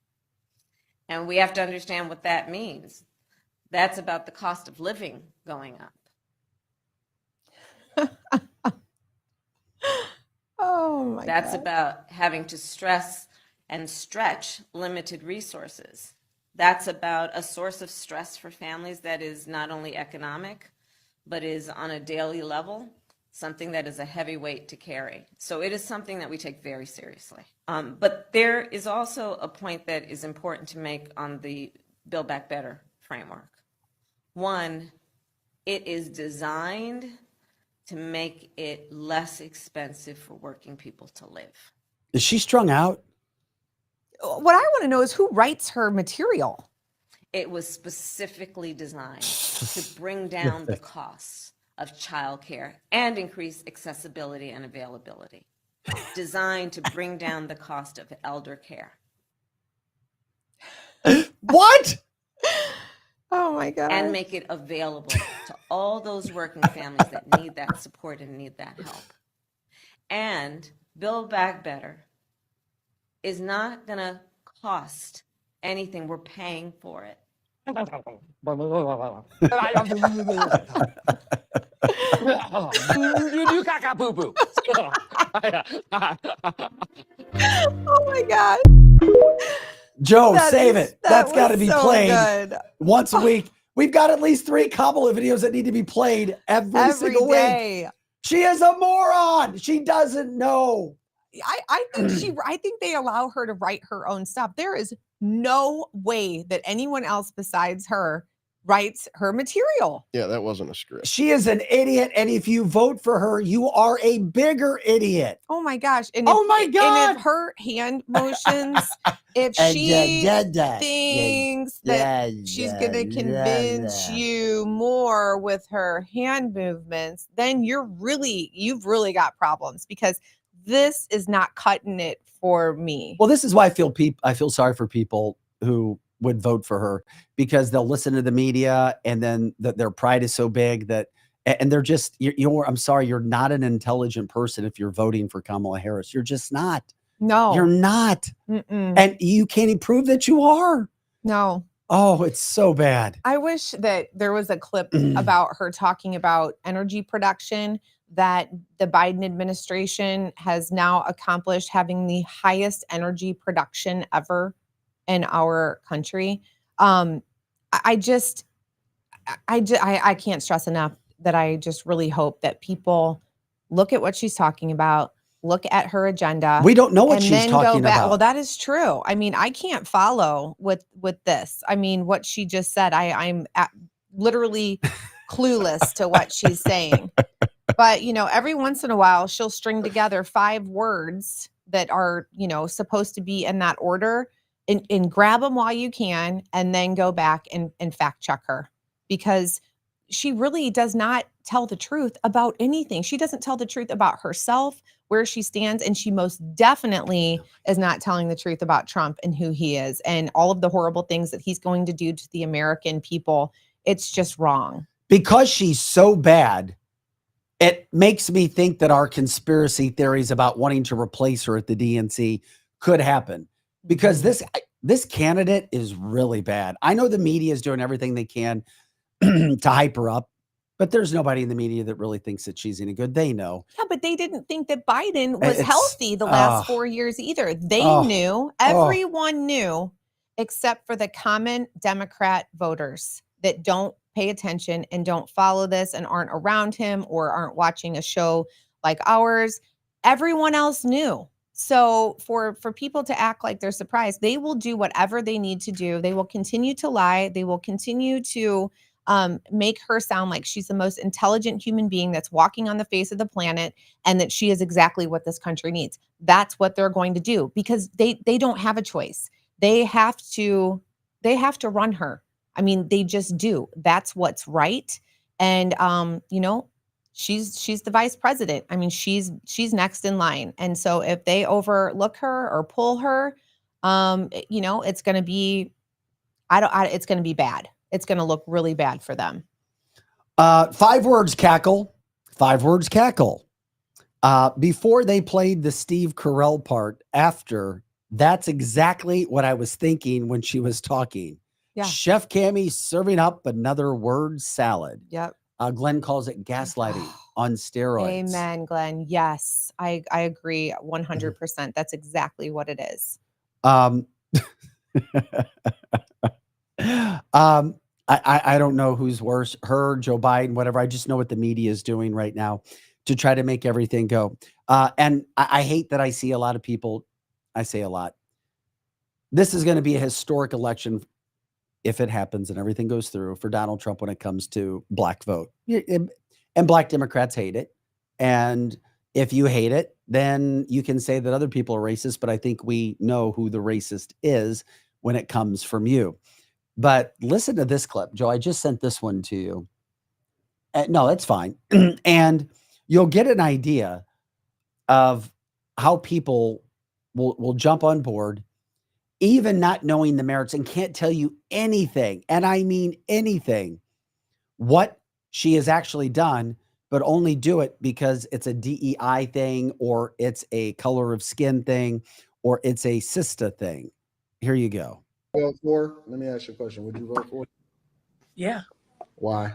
And we have to understand what that means. That's about the cost of living going up. Oh my That's God. about having to stress and stretch limited resources. That's about a source of stress for families that is not only economic, but is on a daily level, something that is a heavy weight to carry. So it is something that we take very seriously. But there is also a point that is important to make on the Build Back Better framework. One, it is designed to make it less expensive for working people to live. Is she strung out? What I want to know is who writes her material. It was specifically designed to bring down the costs of childcare and increase accessibility and availability. Designed to bring down the cost of elder care. What? Oh my God. And make it available to all those working families that need that support and need that help. And Build Back Better is not going to cost anything. We're paying for it. Oh my God. Joe, save it. That's got to be so played good. once a week. We've got at least 3 Kamala videos that need to be played every single day. week. She is a moron. She doesn't know. I think they allow her to write her own stuff. There is no way that anyone else besides her writes her material. Yeah, that wasn't a script. She is an idiot, and if you vote for her, you are a bigger idiot. Oh my gosh. And Oh my God. And if her hand motions, if And she thinks that she's going to convince you more with her hand movements, then you've really got problems, because this is not cutting it for me. Well, this is why I feel sorry for people who would vote for her, because they'll listen to the media, and then their pride is so big that, and they're just, I'm sorry, you're not an intelligent person if you're voting for Kamala Harris. You're just not. No, you're not. And you can't even prove that you are. No. Oh, it's so bad. I wish that there was a clip about her talking about energy production, that the Biden administration has now accomplished having the highest energy production ever in our country. I can't stress enough that I just really hope that people look at what she's talking about, look at her agenda. We don't know what and she's then talking go back. about. Well, that is true. I mean, I can't follow with this. I mean, what she just said, I'm literally clueless to what she's saying. But, every once in a while, she'll string together 5 words that are, supposed to be in that order, and grab them while you can, and then go back and fact check her, because she really does not tell the truth about anything. She doesn't tell the truth about herself, where she stands, and she most definitely is not telling the truth about Trump and who he is and all of the horrible things that he's going to do to the American people. It's just wrong. Because she's so bad, it makes me think that our conspiracy theories about wanting to replace her at the DNC could happen, because this candidate is really bad. I know the media is doing everything they can to hype her up, but there's nobody in the media that really thinks that she's any good. They know. Yeah, but they didn't think that Biden was healthy the last 4 years either. They knew. Everyone knew, except for the common Democrat voters that don't pay attention and don't follow this and aren't around him or aren't watching a show like ours. Everyone else knew. So for people to act like they're surprised, they will do whatever they need to do. They will continue to lie. They will continue to make her sound like she's the most intelligent human being that's walking on the face of the planet, and that she is exactly what this country needs. That's what they're going to do, because they don't have a choice. They have to run her. I mean, they just do. That's what's right. And she's the vice president. I mean, she's next in line. And so if they overlook her or pull her, it's going to be, it's going to be bad. It's going to look really bad for them. 5 words, cackle. 5 words, cackle. Before they played the Steve Carell part, after, that's exactly what I was thinking when she was talking. Yeah. Chef Cammie serving up another word salad. Yep. Glenn calls it gaslighting on steroids. Amen, Glenn. Yes, I agree 100%. That's exactly what it is. I don't know who's worse, her, Joe Biden, whatever. I just know what the media is doing right now to try to make everything go. And I hate that I see a lot of people. I say a lot. This is going to be a historic election if it happens and everything goes through for Donald Trump when it comes to black vote. And black Democrats hate it. And if you hate it, then you can say that other people are racist. But I think we know who the racist is when it comes from you. But listen to this clip, Joe. I just sent this one to you. No, that's fine. And you'll get an idea of how people will jump on board, even not knowing the merits, and can't tell you anything, and I mean anything, what she has actually done, but only do it because it's a DEI thing, or it's a color of skin thing, or it's a SISTA thing. Here you go. Vote for? Let me ask you a question. Would you vote for? Yeah. Why?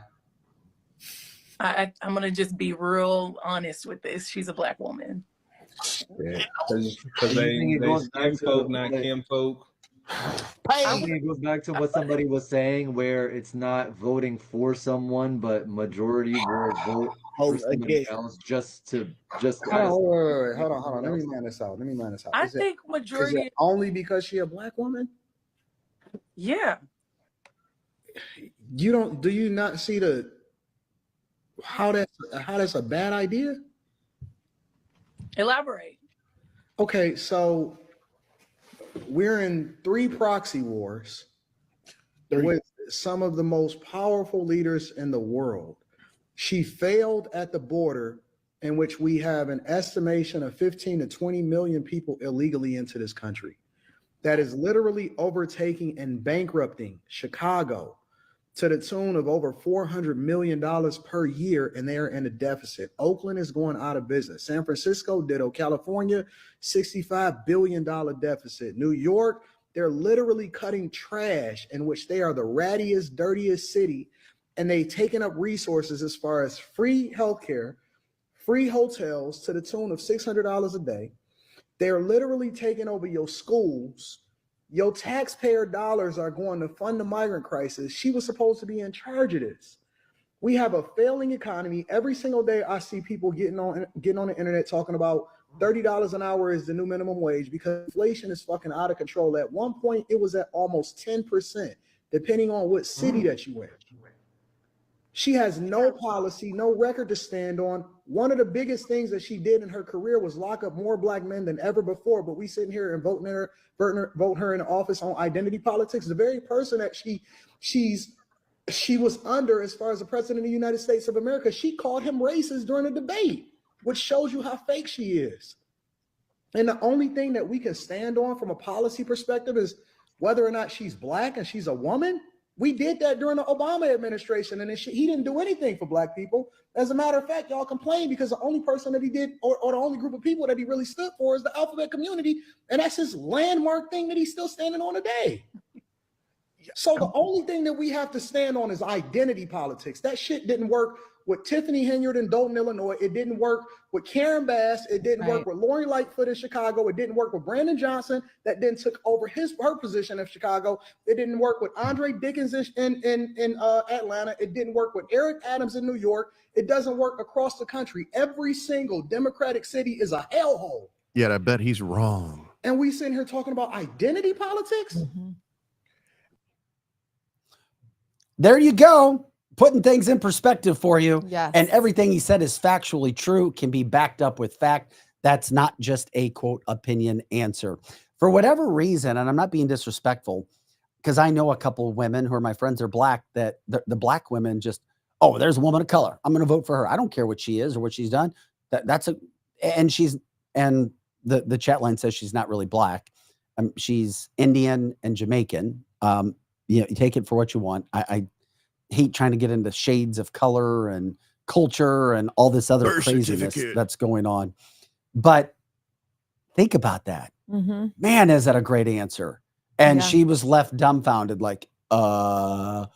I'm going to just be real honest with this. She's a black woman. Yeah. Because they skin folk, not Kim folk. I think it goes back to what somebody was saying, where it's not voting for someone, but majority will vote for somebody else just Hold on. Let me line this out. I think majority. Is it only because she a black woman? Yeah. do you not see how that's a bad idea? Elaborate. Okay, so we're in 3 proxy wars with some of the most powerful leaders in the world. She failed at the border, in which we have an estimation of 15 to 20 million people illegally into this country. That is literally overtaking and bankrupting Chicago to the tune of over $400 million per year, and they are in a deficit. Oakland is going out of business. San Francisco, ditto. California, $65 billion deficit. New York, they're literally cutting trash, in which they are the rattiest, dirtiest city, and they've taken up resources as far as free healthcare, free hotels to the tune of $600 a day. They're literally taking over your schools. Your taxpayer dollars are going to fund the migrant crisis. She was supposed to be in charge of this. We have a failing economy. Every single day I see people getting on the internet talking about $30 an hour is the new minimum wage, because inflation is fucking out of control. At one point, it was at almost 10%, depending on what city that you in. She has no policy, no record to stand on. One of the biggest things that she did in her career was lock up more black men than ever before. But we sitting here and vote her in office on identity politics. The very person that she was under as far as the president of the United States of America, she called him racist during a debate, which shows you how fake she is. And the only thing that we can stand on from a policy perspective is whether or not she's black and she's a woman. We did that during the Obama administration, and he didn't do anything for black people. As a matter of fact, y'all complain because the only person that he did, or the only group of people that he really stood for, is the alphabet community, and that's his landmark thing that he's still standing on today. So the only thing that we have to stand on is identity politics. That shit didn't work with Tiffany Henyard in Dolton, Illinois. It didn't work with Karen Bass. It didn't work with Lori Lightfoot in Chicago. It didn't work with Brandon Johnson, that then took over her position in Chicago. It didn't work with Andre Dickens in Atlanta. It didn't work with Eric Adams in New York. It doesn't work across the country. Every single Democratic city is a hellhole. Yet I bet he's wrong. And we sitting here talking about identity politics? Mm-hmm. There you go. Putting things in perspective for you. Yes. And everything he said is factually true, can be backed up with fact. That's not just a quote opinion answer. For whatever reason, and I'm not being disrespectful, because I know a couple of women who are my friends are black, that the black women just, oh, there's a woman of color, I'm going to vote for her. I don't care what she is or what she's done. And the chat line says she's not really black. She's Indian and Jamaican. You take it for what you want. I hate trying to get into shades of color and culture and all this other craziness that's going on. But think about that. Mm-hmm. Man, is that a great answer? And she was left dumbfounded, like, well,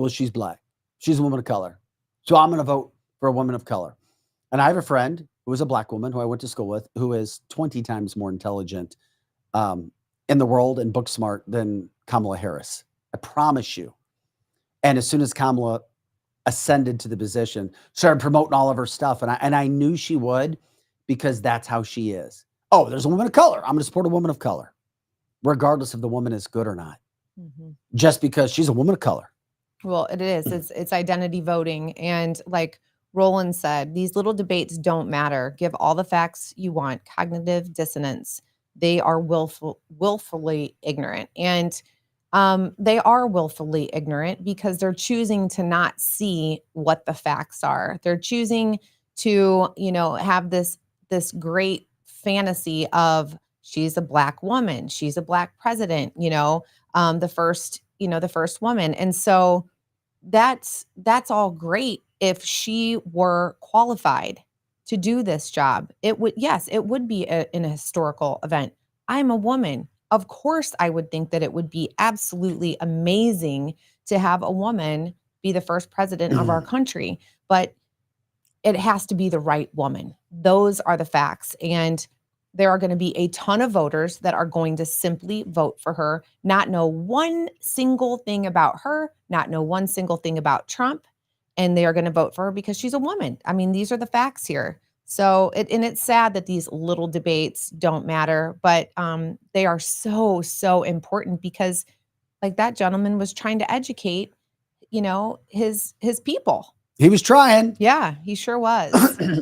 she's black. She's a woman of color. So I'm going to vote for a woman of color. And I have a friend who is a black woman who I went to school with, who is 20 times more intelligent in the world and book smart than Kamala Harris. I promise you. And as soon as Kamala ascended to the position, started promoting all of her stuff. And I knew she would, because that's how she is. Oh, there's a woman of color. I'm going to support a woman of color, regardless if the woman is good or not, just because she's a woman of color. Well, it is. It's identity voting. And like Roland said, these little debates don't matter. Give all the facts you want. Cognitive dissonance. They are willfully ignorant. And they are willfully ignorant because they're choosing to not see what the facts are. They're choosing to, have this great fantasy of she's a black woman, she's a black president, the first woman. And so that's all great if she were qualified to do this job. It would be an historical event. I'm a woman. Of course, I would think that it would be absolutely amazing to have a woman be the first president of our country, but it has to be the right woman. Those are the facts. And there are going to be a ton of voters that are going to simply vote for her, not know one single thing about her, not know one single thing about Trump, and they are going to vote for her because she's a woman. I mean, these are the facts here. So it's sad that these little debates don't matter, but they are so, so important because like that gentleman was trying to educate his people. He was trying. Yeah, he sure was.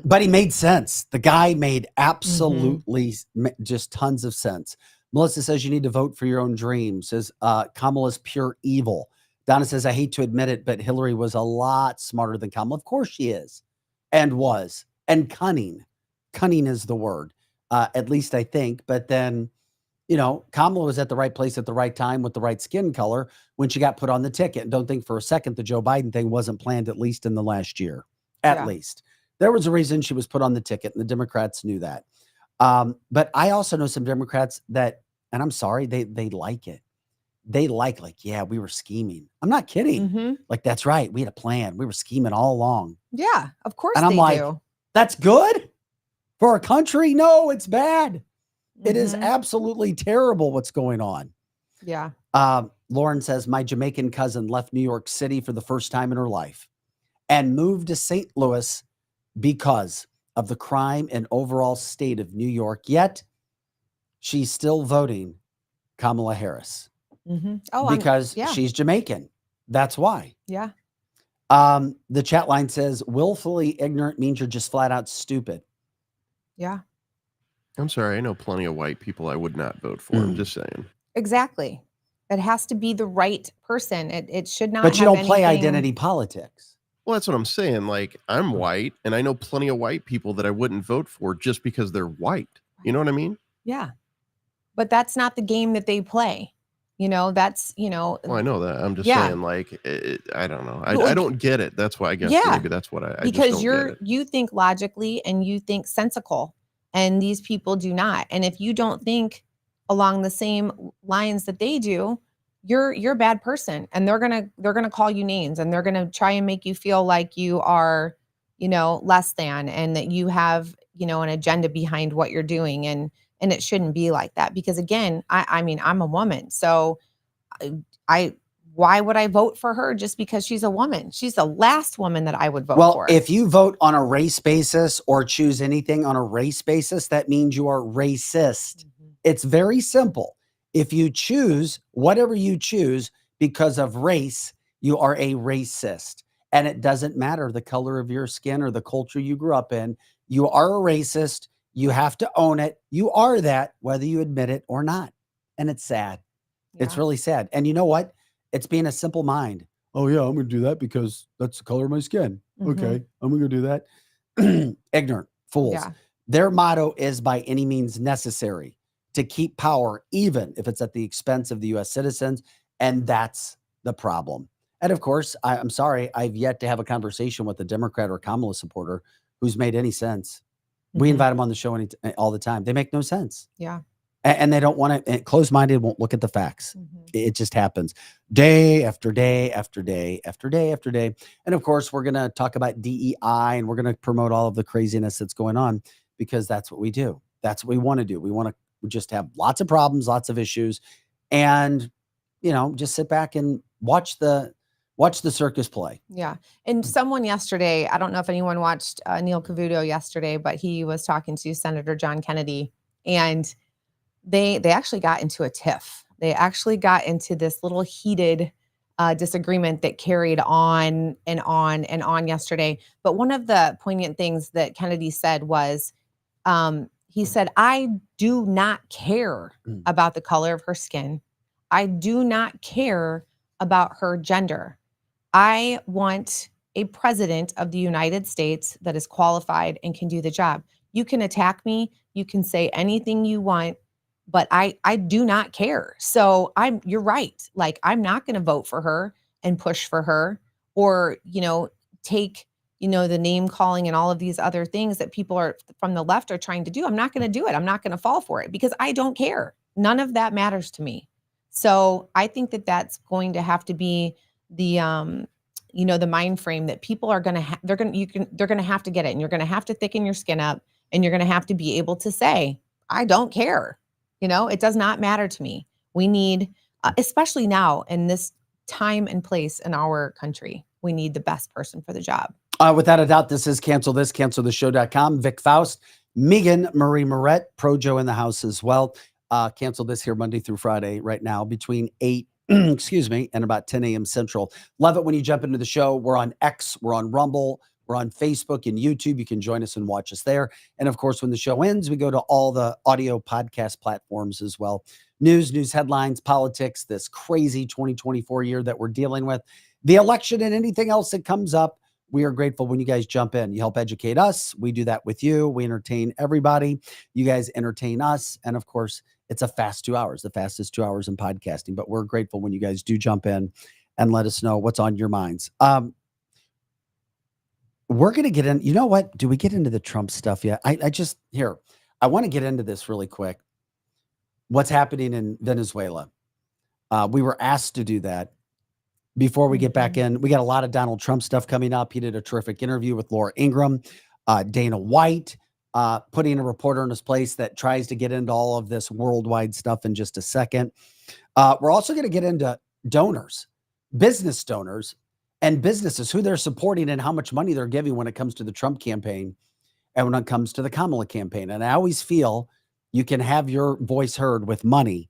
But he made sense. The guy made absolutely just tons of sense. Melissa says you need to vote for your own dreams. Says Kamala's pure evil. Donna says, I hate to admit it, but Hillary was a lot smarter than Kamala. Of course she is and was. And cunning. Cunning is the word, at least I think. But then, Kamala was at the right place at the right time with the right skin color when she got put on the ticket. And don't think for a second the Joe Biden thing wasn't planned, at least in the last year. At least. There was a reason she was put on the ticket, and the Democrats knew that. But I also know some Democrats that, and I'm sorry, they like it. They like, yeah, we were scheming. I'm not kidding. Like, that's right. We had a plan. We were scheming all along. Yeah, of course and I'm like, do. That's good for our country? No, it's bad. It is absolutely terrible what's going on. Yeah. Lauren says, my Jamaican cousin left New York City for the first time in her life and moved to St. Louis because of the crime and overall state of New York. Yet she's still voting Kamala Harris because she's Jamaican. That's why. Yeah. The chat line says willfully ignorant means you're just flat out stupid. Yeah. I'm sorry. I know plenty of white people I would not vote for. I'm just saying. Exactly. It has to be the right person. It should not. But you don't play identity politics. Well, that's what I'm saying. Like, I'm white, and I know plenty of white people that I wouldn't vote for just because they're white. You know what I mean? Yeah. But that's not the game that they play. That's, Well, I know that. I'm just saying, like, I don't know. I don't get it. That's why I guess maybe that's what I because just don't get it. you think logically and you think sensical, and these people do not. And if you don't think along the same lines that they do, you're a bad person, and they're gonna call you names, and they're gonna try and make you feel like you are, less than, and that you have, an agenda behind what you're doing, and it shouldn't be like that. Because again, I mean, I'm a woman, so why would I vote for her just because she's a woman? She's the last woman that I would vote for. Well, if you vote on a race basis or choose anything on a race basis, that means you are racist. It's very simple. If you choose whatever you choose because of race, you are a racist. And it doesn't matter the color of your skin or the culture you grew up in. You are a racist. You have to own it. You are that, whether you admit it or not. And it's sad. Yeah. It's really sad. And you know what? It's being a simple mind. Oh, yeah, I'm going to do that because that's the color of my skin. Okay, I'm going to do that. Ignorant fools. Yeah. Their motto is by any means necessary to keep power, even if it's at the expense of the U.S. citizens. And that's the problem. And of course, I'm sorry, I've yet to have a conversation with a Democrat or Kamala supporter who's made any sense. We invite them on the show all the time. They make no sense. Yeah. And they don't want to, closed-minded won't look at the facts. It just happens day after day after day after day after day. And of course, we're going to talk about DEI, and we're going to promote all of the craziness that's going on because that's what we do. That's what we want to do. We want to just have lots of problems, lots of issues, and, just sit back and watch the circus play. Yeah. And someone yesterday, I don't know if anyone watched Neil Cavuto yesterday, but he was talking to Senator John Kennedy, and they actually got into a tiff. They actually got into this little heated disagreement that carried on and on and on yesterday. But one of the poignant things that Kennedy said was, he said, I do not care about the color of her skin. I do not care about her gender. I want a president of the United States that is qualified and can do the job. You can attack me. You can say anything you want, but I do not care. So you're right. Like, I'm not going to vote for her and push for her, or, take, the name calling and all of these other things that people are from the left are trying to do. I'm not going to do it. I'm not going to fall for it because I don't care. None of that matters to me. So I think that that's going to have to be the, the mind frame that people are going to, they're going to have to get it, and you're going to have to thicken your skin up, and you're going to have to be able to say, I don't care. It does not matter to me. We need, especially now in this time and place in our country, we need the best person for the job. Without a doubt, this is cancelthisshow.com. Vic Faust, Megan Marie Moret, Projo in the house as well. Cancel This here Monday through Friday right now between 8 excuse me, and about 10 a.m. Central. Love it when you jump into the show. We're on X, we're on Rumble, we're on Facebook and YouTube. You can join us and watch us there. And of course, when the show ends, we go to all the audio podcast platforms as well. News headlines, politics, this crazy 2024 year that we're dealing with, the election, and anything else that comes up. We are grateful when you guys jump in. You help educate us. We do that with you. We entertain everybody. You guys entertain us. And of course, it's a fast 2 hours, the fastest 2 hours in podcasting. But we're grateful when you guys do jump in and let us know what's on your minds. We're going to get in. You know what? Do we get into the Trump stuff yet? I want to get into this really quick. What's happening in Venezuela? We were asked to do that before we get back in. We got a lot of Donald Trump stuff coming up. He did a terrific interview with Laura Ingraham, Dana White, putting a reporter in his place that tries to get into all of this worldwide stuff in just a second. We're also going to get into donors, business donors, and businesses, who they're supporting and how much money they're giving when it comes to the Trump campaign and when it comes to the Kamala campaign. And I always feel you can have your voice heard with money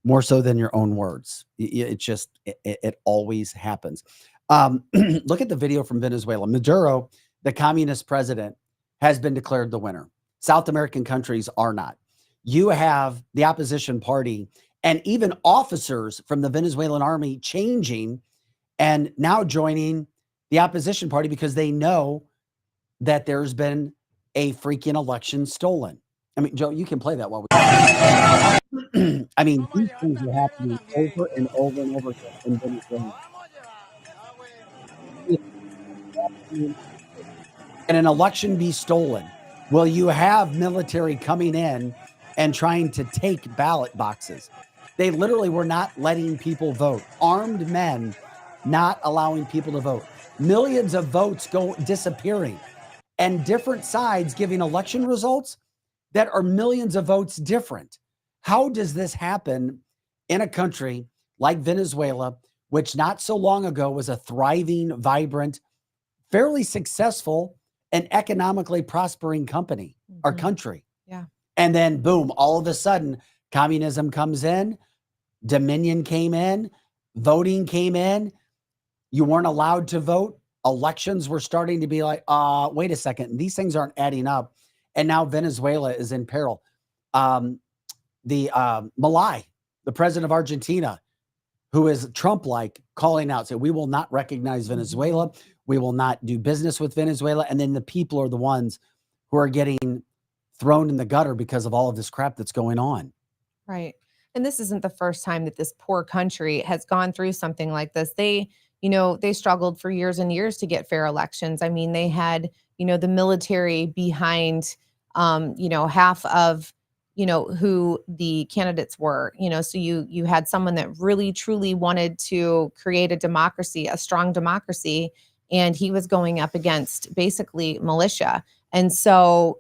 more so than your own words. It always happens. Look at the video from Venezuela. Maduro, the communist president, has been declared the winner. South American countries are not. You have the opposition party and even officers from the Venezuelan army changing and now joining the opposition party because they know that there's been a freaking election stolen. I mean, Joe, you can play that while we. I mean, these things are happening over and over and over again in Venezuela. Can an election be stolen? Will you have military coming in and trying to take ballot boxes? They literally were not letting people vote. Armed men not allowing people to vote. Millions of votes disappearing, and different sides giving election results that are millions of votes different. How does this happen in a country like Venezuela, which not so long ago was a thriving, vibrant, fairly successful, and economically prospering company or country? Yeah. And then boom, all of a sudden, communism comes in, dominion came in, voting came in. You weren't allowed to vote. Elections were starting to be like, wait a second, these things aren't adding up. And now Venezuela is in peril. Milei, the president of Argentina, who is Trump-like, calling out, saying, we will not recognize Venezuela. We will not do business with Venezuela. And then the people are the ones who are getting thrown in the gutter because of all of this crap that's going on. Right. And this isn't the first time that this poor country has gone through something like this. They struggled for years and years to get fair elections. I mean, they had, the military behind, half of, who the candidates were, so you had someone that really, truly wanted to create a democracy, a strong democracy. And he was going up against basically militia. And so,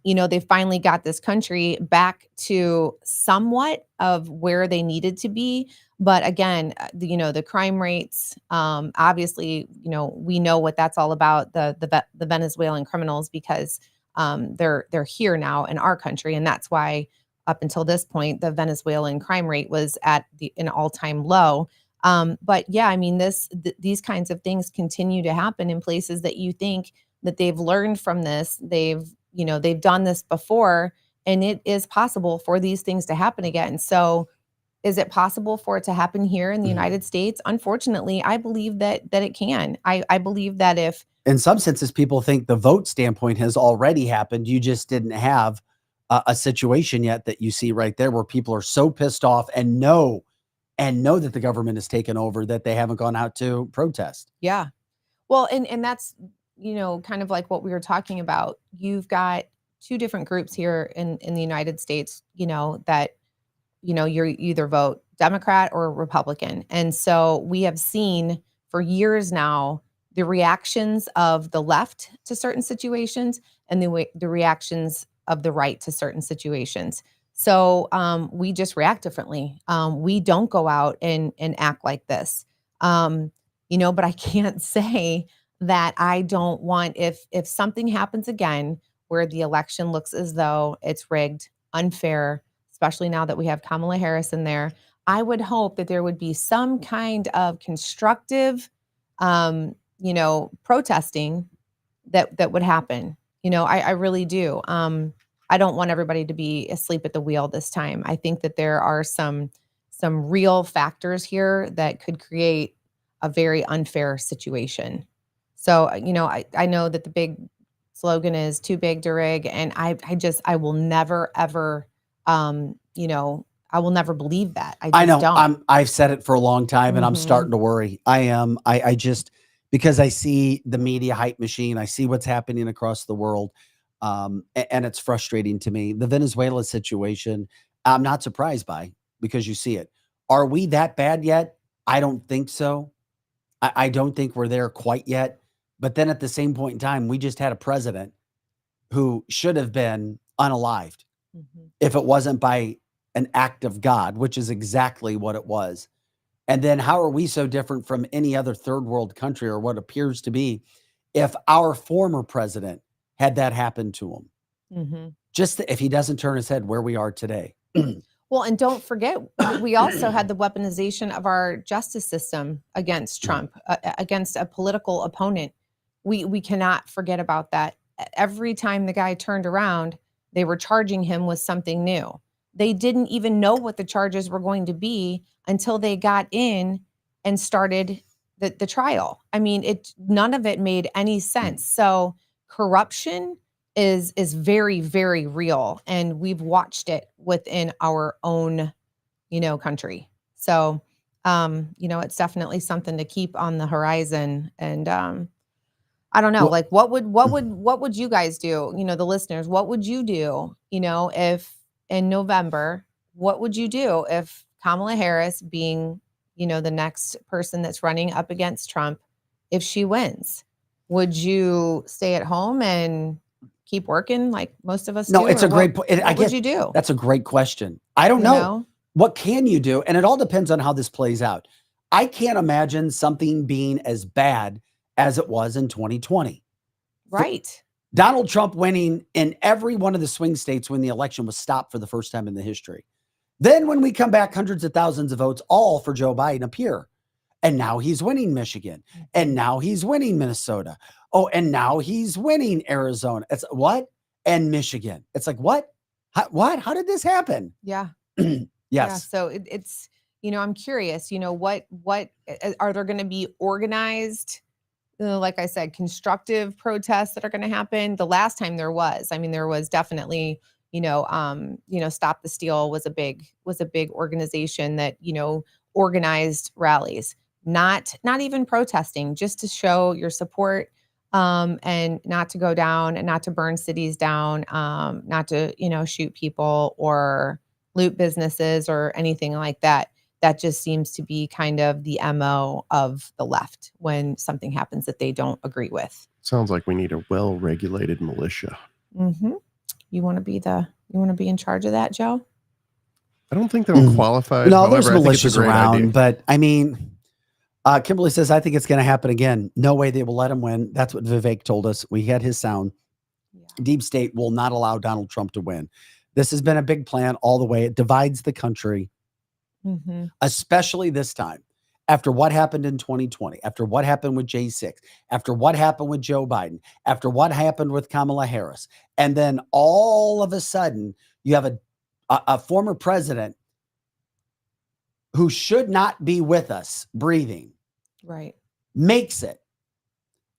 they finally got this country back to somewhat of where they needed to be. But again, the crime rates, obviously, we know what that's all about, the Venezuelan criminals, because they're here now in our country. And that's why up until this point, the Venezuelan crime rate was at an all-time low. But yeah, I mean, these kinds of things continue to happen in places that you think that they've learned from this. They've done this before, and it is possible for these things to happen again. So is it possible for it to happen here in the United States? Unfortunately, I believe that it can. I believe that if, in some senses, people think the vote standpoint has already happened. You just didn't have a situation yet that you see right there where people are so pissed off and know that the government has taken over that they haven't gone out to protest. Yeah. Well, and that's, kind of like what we were talking about. You've got two different groups here in the United States, that, you either vote Democrat or Republican. And so we have seen for years now the reactions of the left to certain situations and the reactions of the right to certain situations. So we just react differently. We don't go out and act like this, but I can't say that I don't want, if something happens again where the election looks as though it's rigged, unfair, especially now that we have Kamala Harris in there, I would hope that there would be some kind of constructive, protesting that would happen. I really do. I don't want everybody to be asleep at the wheel this time. I think that there are some real factors here that could create a very unfair situation. So, I know that the big slogan is too big to rig, and I will never ever, I will never believe that. I I just know. don't. I've said it for a long time, and I'm Mhm. starting to worry. I am. I just, because I see the media hype machine. I see what's happening across the world, and it's frustrating to me. The Venezuela situation, I'm not surprised by, because you see it. Are we that bad yet? I don't think so. I don't think we're there quite yet. But then at the same point in time, we just had a president who should have been unalived if it wasn't by an act of God, which is exactly what it was. And then how are we so different from any other third world country, or what appears to be, if our former president had that happen to him? Mhm. Just if he doesn't turn his head where we are today. Well, and don't forget, we also had the weaponization of our justice system against Trump, against a political opponent. We cannot forget about that. Every time the guy turned around, they were charging him with something new. They didn't even know what the charges were going to be until they got in and started the trial. I mean, none of it made any sense. So corruption is very, very real, and we've watched it within our own country. So it's definitely something to keep on the horizon. And I don't know, Well, like what would you guys do, the listeners? What would you do, if in November, what would you do if Kamala Harris, being the next person that's running up against Trump, if she wins? Would you stay at home and keep working like most of us no, do? it's Or a great what, point. I what would guess you do? that's a great question. I don't You know. know? What can you do? And it all depends on how this plays out. I can't imagine something being as bad as it was in 2020. Right. Donald Trump winning in every one of the swing states when the election was stopped for the first time in the history. Then when we come back, hundreds of thousands of votes, all for Joe Biden appear. And now he's winning Michigan. And now he's winning Minnesota. Oh, and now he's winning Arizona. It's what? And Michigan. It's like, what? What? How did this happen? Yeah. Yes. Yeah. So it's, I'm curious, what are there going to be organized, like I said, constructive protests that are going to happen? The last time there was, there was definitely, Stop the Steal was a big organization that, organized rallies, not even protesting, just to show your support, and not to go down and not to burn cities down, not to, shoot people or loot businesses or anything like that. That just seems to be kind of the MO of the left when something happens that they don't agree with. Sounds like we need a well-regulated militia. Mm-hmm. You want to be in charge of that, Joe? I don't think they're qualified. No, However, there's I think it's a militias great around, idea. but Kimberly says, I think it's going to happen again. No way they will let him win. That's what Vivek told us. We had his sound. Yeah. Deep State will not allow Donald Trump to win. This has been a big plan all the way. It divides the country, especially this time. After what happened in 2020, after what happened with J6, after what happened with Joe Biden, after what happened with Kamala Harris. And then all of a sudden, you have a former president who should not be with us breathing. Right. Makes it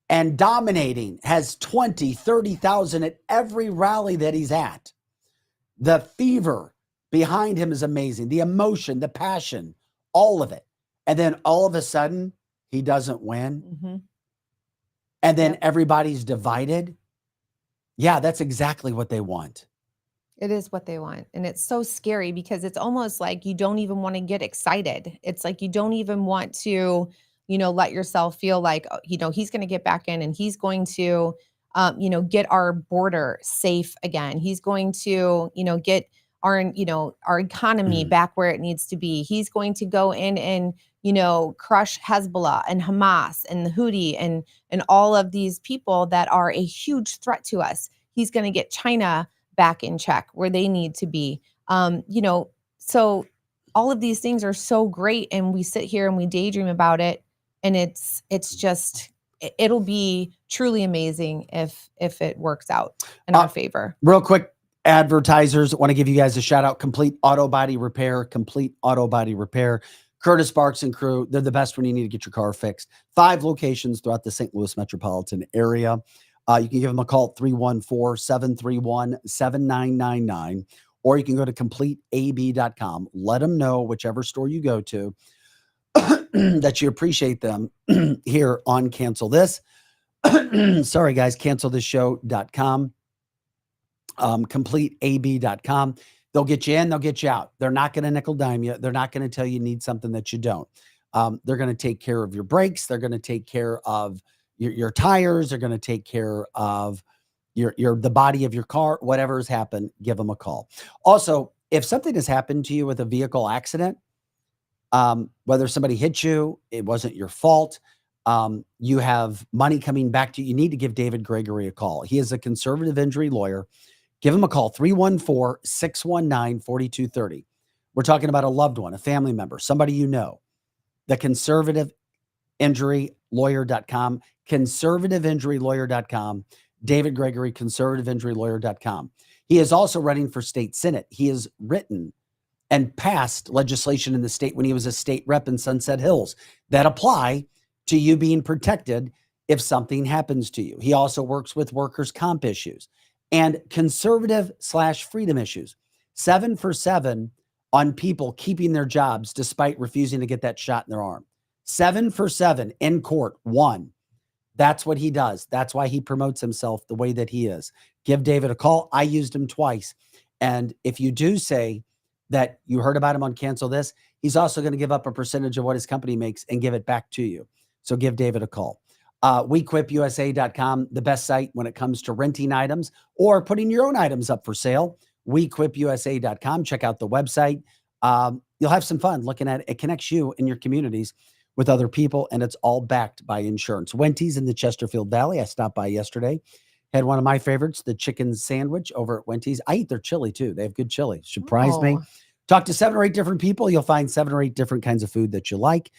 and dominating, has 20, 30,000 at every rally that he's at. The fever behind him is amazing. The emotion, the passion, all of it. And then all of a sudden, he doesn't win. And then everybody's divided. Yeah, that's exactly what they want. It is what they want. And it's so scary because it's almost like you don't even want to get excited. It's like you don't even want to, let yourself feel like, he's going to get back in and he's going to, get our border safe again. He's going to, get our economy back where it needs to be. He's going to go in and, crush Hezbollah and Hamas and the Houthi and all of these people that are a huge threat to us. He's going to get China back in check where they need to be. So all of these things are so great, and we sit here and we daydream about it, and it'll be truly amazing if it works out in our favor. Real quick, advertisers, want to give you guys a shout out. Complete Auto Body Repair. Curtis Sparks and crew, they're the best when you need to get your car fixed. 5 locations throughout the St. Louis metropolitan area. You can give them a call at 314-731-7999, or you can go to CompleteAB.com. Let them know, whichever store you go to, that you appreciate them here on Cancel This. Sorry, guys, cancelthisshow.com. CompleteAB.com. They'll get you in, they'll get you out. They're not going to nickel dime you. They're not going to tell you need something that you don't. They're going to take care of your brakes. They're going to take care of your tires. They're going to take care of the body of your car. Whatever has happened, give them a call. Also, if something has happened to you with a vehicle accident, whether somebody hit you, it wasn't your fault, you have money coming back to you, you need to give David Gregory a call. He is a conservative injury lawyer. Give him a call, 314-619-4230. We're talking about a loved one, a family member, somebody you know. The conservativeinjurylawyer.com, conservativeinjurylawyer.com, David Gregory, conservativeinjurylawyer.com. He is also running for state senate. He has written and passed legislation in the state when he was a state rep in Sunset Hills that apply to you being protected if something happens to you. He also works with workers' comp issues and conservative/freedom issues. 7 for 7 on people keeping their jobs despite refusing to get that shot in their arm. 7 for 7 in court, 1. That's what he does. That's why he promotes himself the way that he is. Give David a call. I used him twice. And if you do say that you heard about him on Cancel This, he's also going to give up a percentage of what his company makes and give it back to you. So give David a call. WeQuipUSA.com, the best site when it comes to renting items or putting your own items up for sale. WeQuipUSA.com. Check out the website. You'll have some fun looking at it. It connects you and your communities with other people, and it's all backed by insurance. Wenty's in the Chesterfield Valley. I stopped by yesterday. Had one of my favorites, the chicken sandwich over at Wenty's. I eat their chili too. They have good chili. Surprised me. Talk to 7 or 8 different people. You'll find 7 or 8 different kinds of food that you like.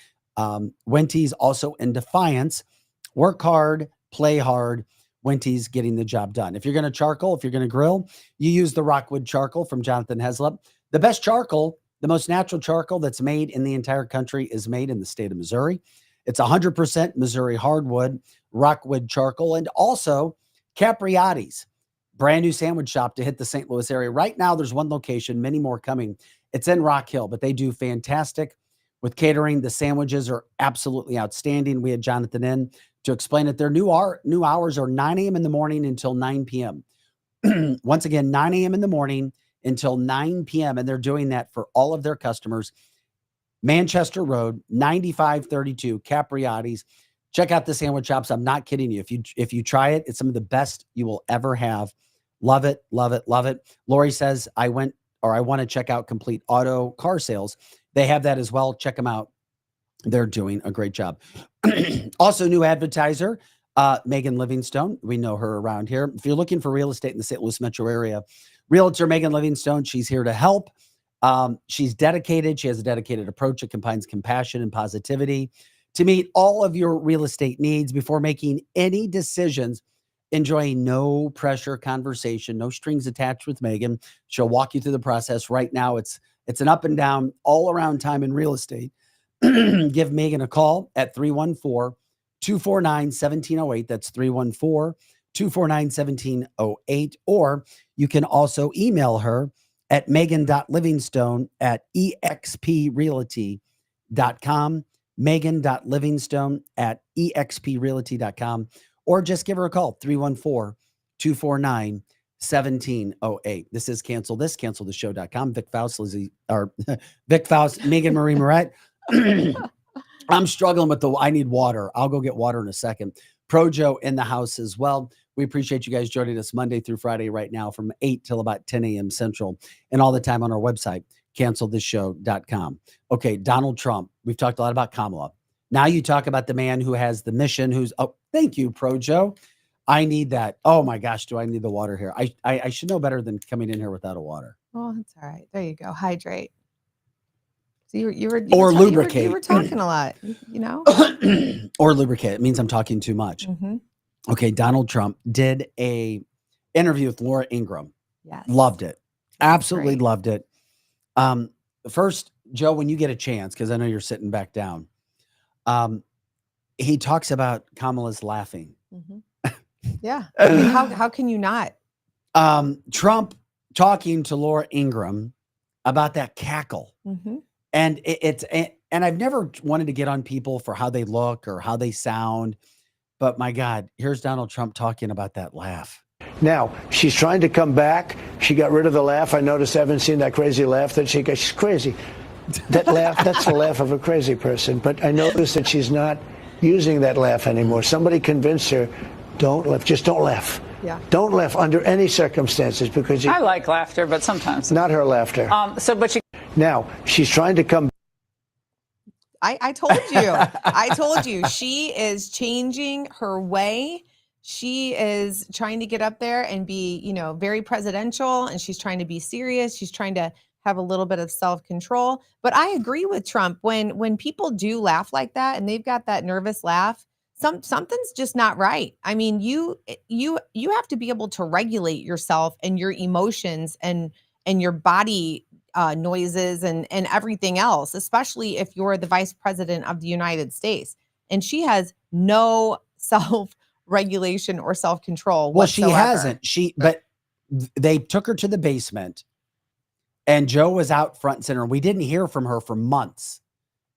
Wenty's also in Defiance. Work hard, play hard. Wenty's getting the job done. If you're going to charcoal, if you're going to grill, you use the Rockwood charcoal from Jonathan Heslop. The best charcoal, the most natural charcoal that's made in the entire country is made in the state of Missouri. It's 100% Missouri hardwood, Rockwood charcoal, and also Capriati's, brand new sandwich shop to hit the St. Louis area. Right now, there's one location, many more coming. It's in Rock Hill, but they do fantastic with catering. The sandwiches are absolutely outstanding. We had Jonathan in to explain it. Their new hours are 9 a.m. in the morning until 9 p.m. Once again, 9 a.m. in the morning until 9 p.m. And they're doing that for all of their customers. Manchester Road, 9532 Capriati's. Check out the sandwich shops. I'm not kidding you. If you try it, it's some of the best you will ever have. Love it, love it, love it. Lori says, I want to check out Complete Auto Car Sales. They have that as well. Check them out. They're doing a great job. Also, new advertiser, Megan Livingstone. We know her around here. If you're looking for real estate in the St. Louis metro area, realtor Megan Livingstone, she's here to help. She's dedicated. She has a dedicated approach that combines compassion and positivity to meet all of your real estate needs before making any decisions. Enjoy no pressure conversation, no strings attached with Megan. She'll walk you through the process. Right now, it's an up and down all around time in real estate. Give Megan a call at 314-249-1708. That's 314-249-1708. Or you can also email her at megan.livingstone@exprealty.com. megan.livingstone@exprealty.com, or just give her a call, 314-249-1708. This is Cancel This, canceltheshow.com. Vic Faust, Vic Faust, Megan Marie Moret. I'm struggling with I need water. I'll go get water in a second. Projo in the house as well. We appreciate you guys joining us Monday through Friday right now from 8 till about 10 a.m. Central, and all the time on our website, cancelthisshow.com. Okay, Donald Trump. We've talked a lot about Kamala. Now you talk about the man who has the mission, thank you, Projo. I need that. Oh my gosh, do I need the water here? I should know better than coming in here without a water. Oh, that's all right. There you go. Hydrate. So you were lubricate. You were talking a lot, you know? Or lubricate. It means I'm talking too much. Mm-hmm. Okay, Donald Trump did a interview with Laura Ingraham. Yes. Loved it. Absolutely great. loved it. First, Joe, when you get a chance, because I know you're sitting back down, he talks about Kamala's laughing. Mm-hmm. Yeah. I mean, how can you not? Trump talking to Laura Ingraham about that cackle. Mm-hmm. And and I've never wanted to get on people for how they look or how they sound. But my God, here's Donald Trump talking about that laugh. Now, she's trying to come back. She got rid of the laugh. I noticed I haven't seen that crazy laugh that she got. She's crazy. That laugh, that's the laugh of a crazy person. But I noticed that she's not using that laugh anymore. Somebody convinced her, don't laugh. Just don't laugh. Yeah. Don't laugh under any circumstances because I like laughter, but sometimes. Not her laughter. Now, she's trying to come. I told you. I told you. She is changing her way. She is trying to get up there and be, very presidential, and she's trying to be serious. She's trying to have a little bit of self-control. But I agree with Trump. When people do laugh like that and they've got that nervous laugh, something's just not right. I mean, you have to be able to regulate yourself and your emotions and your body noises and everything else, especially if you're the vice president of the United States. And she has no self-regulation or self-control whatsoever. Well, she hasn't. But they took her to the basement and Joe was out front and center. We didn't hear from her for months.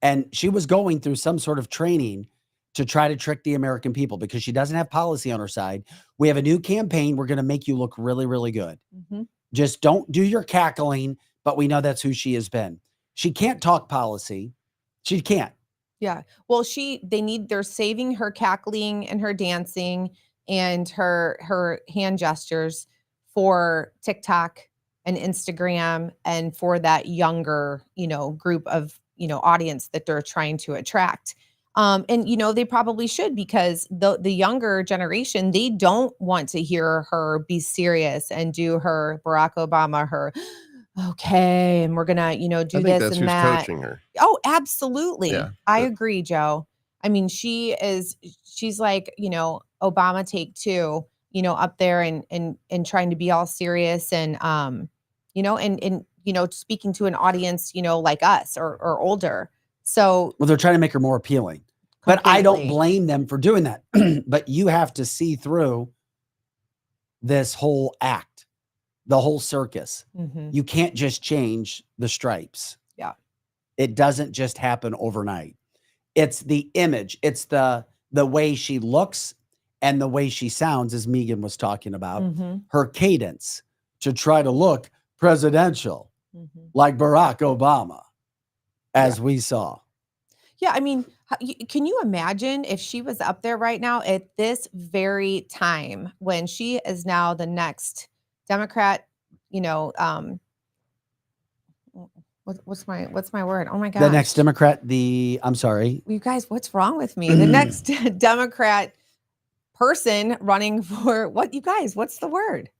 And she was going through some sort of training to try to trick the American people because she doesn't have policy on her side. We have a new campaign. We're going to make you look really, really good. Mm-hmm. Just don't do your cackling, but we know that's who she has been. She can't talk policy. She can't. Yeah. Well, they're saving her cackling and her dancing and her hand gestures for TikTok and Instagram and for that younger, group of, audience that they're trying to attract. And, they probably should because the younger generation, they don't want to hear her be serious and do her Barack Obama, her, okay, and we're going to, do I think this that's and who's that. coaching her. Oh, absolutely. Yeah, I agree, Joe. I mean, she's like, Obama take two, up there and trying to be all serious and, speaking to an audience, like us or older. So, well, they're trying to make her more appealing, but I don't blame them for doing that. But you have to see through this whole act, the whole circus. Mm-hmm. You can't just change the stripes. Yeah. It doesn't just happen overnight. It's the image. It's the way she looks and the way she sounds, as Megan was talking about, mm-hmm. her cadence to try to look presidential, mm-hmm. like Barack Obama, as we saw. Yeah. I mean, can you imagine if she was up there right now at this very time when she is now the next Democrat, what's my word? Oh my God. The next Democrat, I'm sorry. You guys, what's wrong with me? The next Democrat person running for what's the word?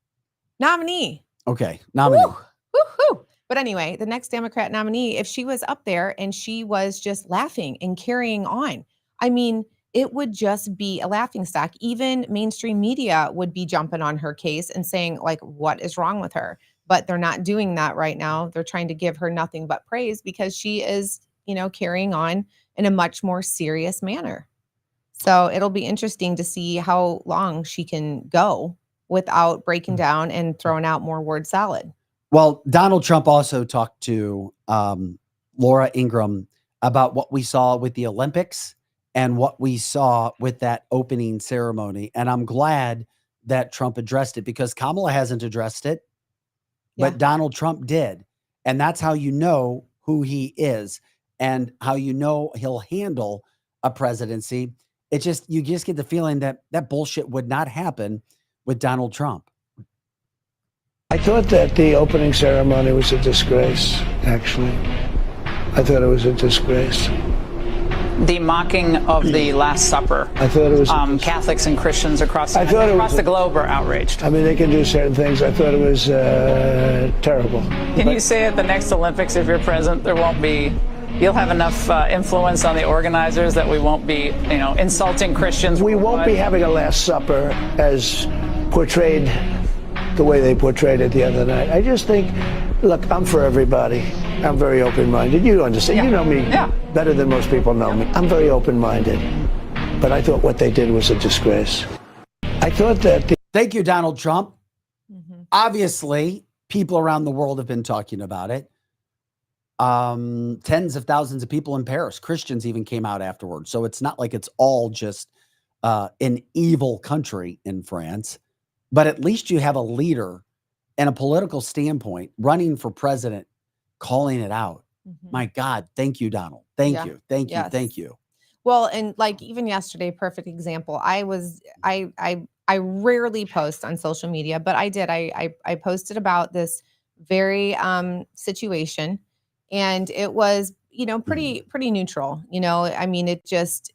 Nominee. Okay. Nominee. Woo-hoo. But anyway, the next Democrat nominee, if she was up there and she was just laughing and carrying on, I mean, it would just be a laughingstock. Even mainstream media would be jumping on her case and saying, like, what is wrong with her? But they're not doing that right now. They're trying to give her nothing but praise because she is, carrying on in a much more serious manner. So it'll be interesting to see how long she can go without breaking down and throwing out more word salad. Well, Donald Trump also talked to Laura Ingraham about what we saw with the Olympics and what we saw with that opening ceremony. And I'm glad that Trump addressed it because Kamala hasn't addressed it, but Donald Trump did. And that's how you know who he is and how you know he'll handle a presidency. You just get the feeling that that bullshit would not happen with Donald Trump. I thought that the opening ceremony was a disgrace, actually. I thought it was a disgrace. The mocking of the Last Supper. I thought it was Catholics and Christians across the globe are outraged. I mean, they can do certain things. I thought it was terrible. Can you say at the next Olympics, if you're present, there won't be You'll have enough influence on the organizers that we won't be, insulting Christians. We won't be having a Last Supper as portrayed the way they portrayed it the other night. I just think, look, I'm for everybody. I'm very open-minded. You understand. Yeah. You know me better than most people know me. I'm very open-minded. But I thought what they did was a disgrace. I thought that... Thank you, Donald Trump. Obviously, people around the world have been talking about it. Tens of thousands of people in Paris, Christians even came out afterwards. So it's not like it's all just an evil country in France, but at least you have a leader and a political standpoint running for president, calling it out. My God, thank you, Donald. Thank you. Thank you. Thank you. Well, and like even yesterday, perfect example. I rarely post on social media, but I did. I posted about this very situation, and it was, pretty neutral. I mean, it just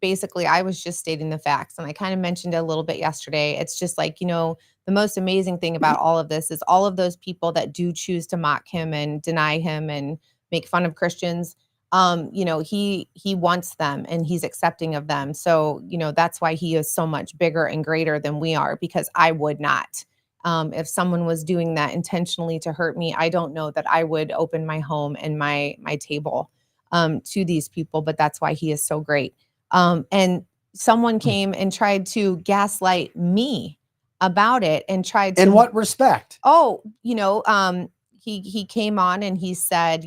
basically I was just stating the facts, and I kind of mentioned it a little bit yesterday. It's just like, the most amazing thing about all of this is all of those people that do choose to mock him and deny him and make fun of Christians. He wants them and he's accepting of them. So, that's why he is so much bigger and greater than we are, because I would not. If someone was doing that intentionally to hurt me, I don't know that I would open my home and my table to these people, but that's why he is so great. And someone came and tried to gaslight me about it and tried to... In what respect? Oh, he came on and he said,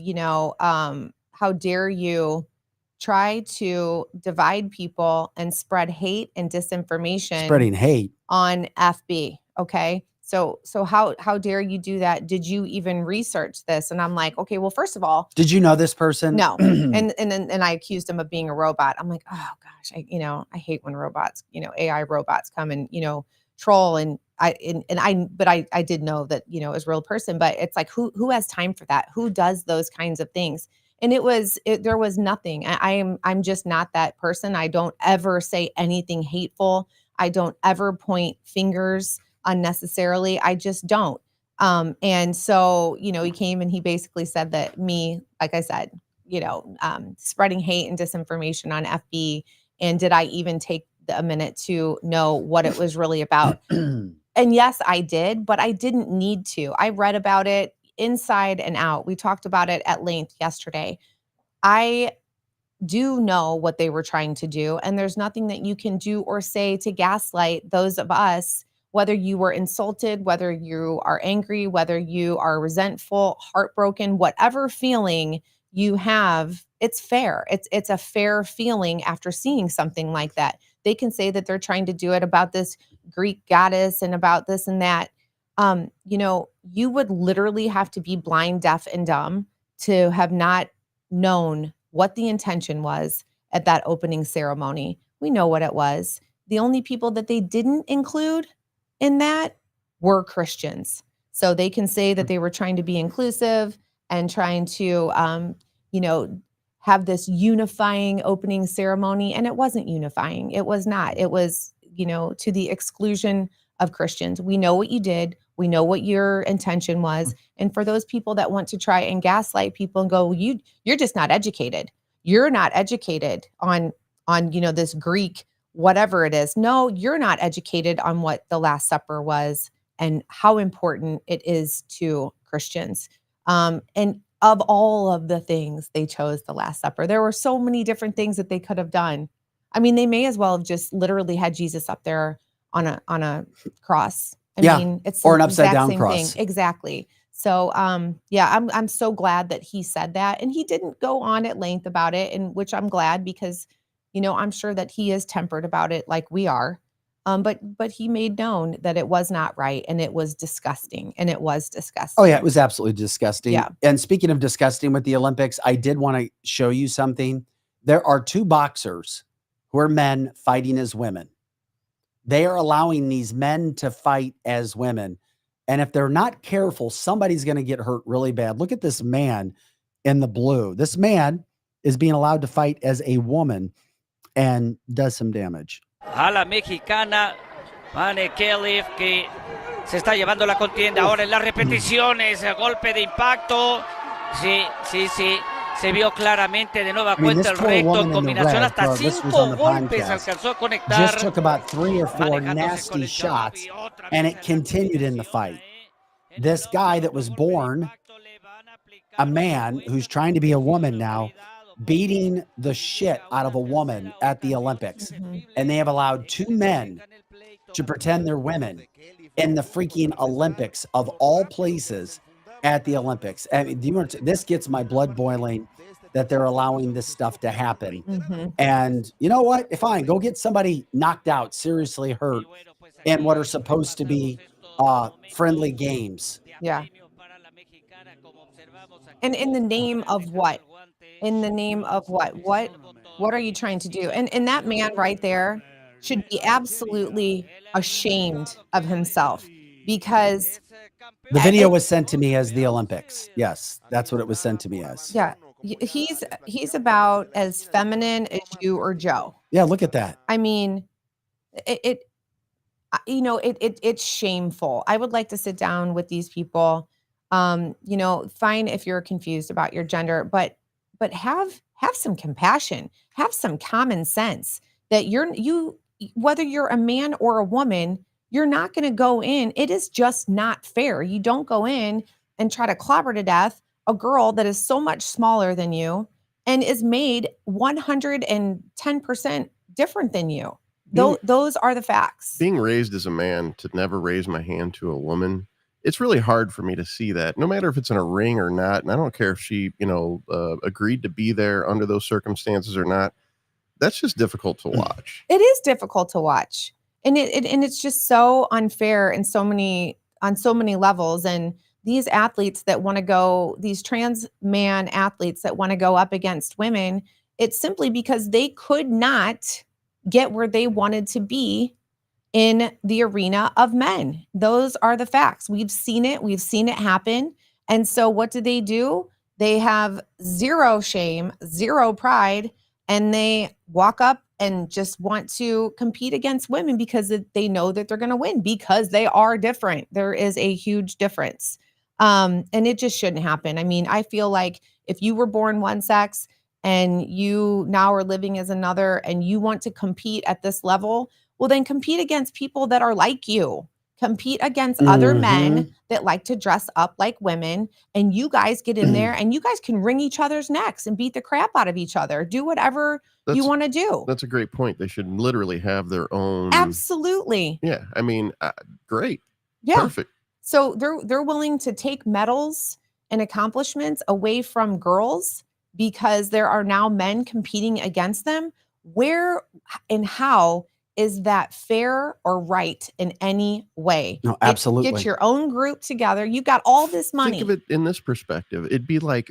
how dare you try to divide people and spread hate and disinformation. Spreading hate on FB. Okay. So how dare you do that? Did you even research this? And I'm like, okay, well, first of all, did you know this person? No. and I accused him of being a robot. I'm like, oh gosh, I hate when robots, AI robots come and, troll. And I did know that, it was a real person, but it's like, who has time for that? Who does those kinds of things? And there was nothing. I'm just not that person. I don't ever say anything hateful. I don't ever point fingers unnecessarily. I just don't. And so, he came and he basically said that me, like I said, spreading hate and disinformation on FB. And did I even take a minute to know what it was really about? And yes, I did, but I didn't need to. I read about it inside and out. We talked about it at length yesterday. I do know what they were trying to do, and there's nothing that you can do or say to gaslight those of us, whether you were insulted, whether you are angry, whether you are resentful, heartbroken, whatever feeling you have, it's fair. It's a fair feeling after seeing something like that. They can say that they're trying to do it about this Greek goddess and about this and that. You would literally have to be blind, deaf, and dumb to have not known what the intention was at that opening ceremony. We know what it was. The only people that they didn't include in that were Christians. So they can say that they were trying to be inclusive and trying to, have this unifying opening ceremony. And it wasn't unifying. It was not. It was, to the exclusion of Christians. We know what you did. We know what your intention was. And for those people that want to try and gaslight people and go, you're just not educated. You're not educated on this Greek, whatever it is. No, you're not educated on what the Last Supper was and how important it is to Christians. And of all of the things, they chose the Last Supper. There were so many different things that they could have done. I mean, they may as well have just literally had Jesus up there on a cross. I mean, it's or an upside down cross. Thing. Exactly. So, I'm so glad that he said that, and he didn't go on at length about it, and which I'm glad because, I'm sure that he is tempered about it like we are. But he made known that it was not right and it was disgusting, and it was disgusting. Oh yeah, it was absolutely disgusting. Yeah. And speaking of disgusting with the Olympics, I did want to show you something. There are two boxers who are men fighting as women. They are allowing these men to fight as women. And if they're not careful, somebody's going to get hurt really bad. Look at this man in the blue. This man is being allowed to fight as a woman and does some damage. A la mexicana, Mane Kelly, que se está llevando la contienda ahora en las repeticiones, golpe de impacto. Sí. Se vio claramente de nueva I mean, cuenta this el poor recto en woman in the combinación red, hasta bro, this was on 5 the golpes podcast, alcanzó a just conectar. took about 3 or 4 Manejándose con nasty el shots, jab y otra and vez it la continued in the fight. En This guy that was born a man who's trying to be a woman now, beating the shit out of a woman at the Olympics. And they have allowed 2 men to pretend they're women in the freaking Olympics of all places at the Olympics. I mean, this gets my blood boiling that they're allowing this stuff to happen. And you know what? Fine, go get somebody knocked out, seriously hurt in what are supposed to be friendly games. Yeah. And in the name of what? In the name of what? What are you trying to do? And that man right there should be absolutely ashamed of himself because The video was sent to me as the Olympics. Yes, that's what it was sent to me as. yeah, he's about as feminine as you or Joe. Yeah, look at that. I mean, it's shameful. I would like to sit down with these people. Fine if you're confused about your gender, but have some compassion, have some common sense that whether you're a man or a woman, you're not going to go in. It is just not fair. You don't go in and try to clobber to death a girl that is so much smaller than you and is made 110% different than you. Those are the facts. Being raised as a man to never raise my hand to a woman, it's really hard for me to see that, no matter if it's in a ring or not. And I don't care if she, agreed to be there under those circumstances or not. That's just difficult to watch. It is difficult to watch. And it's just so unfair on so many levels. And these athletes that want to go, these trans man athletes that want to go up against women, it's simply because they could not get where they wanted to be in the arena of men. Those are the facts. We've seen it happen. And so what do? They have zero shame, zero pride, and they walk up and just want to compete against women because they know that they're going to win because they are different. There is a huge difference. And it just shouldn't happen. I mean, I feel like if you were born one sex and you now are living as another and you want to compete at this level, well, then compete against people that are like you. Compete against other men that like to dress up like women, and you guys get in there and you guys can wring each other's necks and beat the crap out of each other. Do whatever you want to do. That's a great point. They should literally have their own. Absolutely. Yeah. I mean, great. Yeah. Perfect. So they're willing to take medals and accomplishments away from girls because there are now men competing against them. Where and how is that fair or right in any way? No, absolutely. Get your own group together. You got all this money. Think of it in this perspective. It'd be like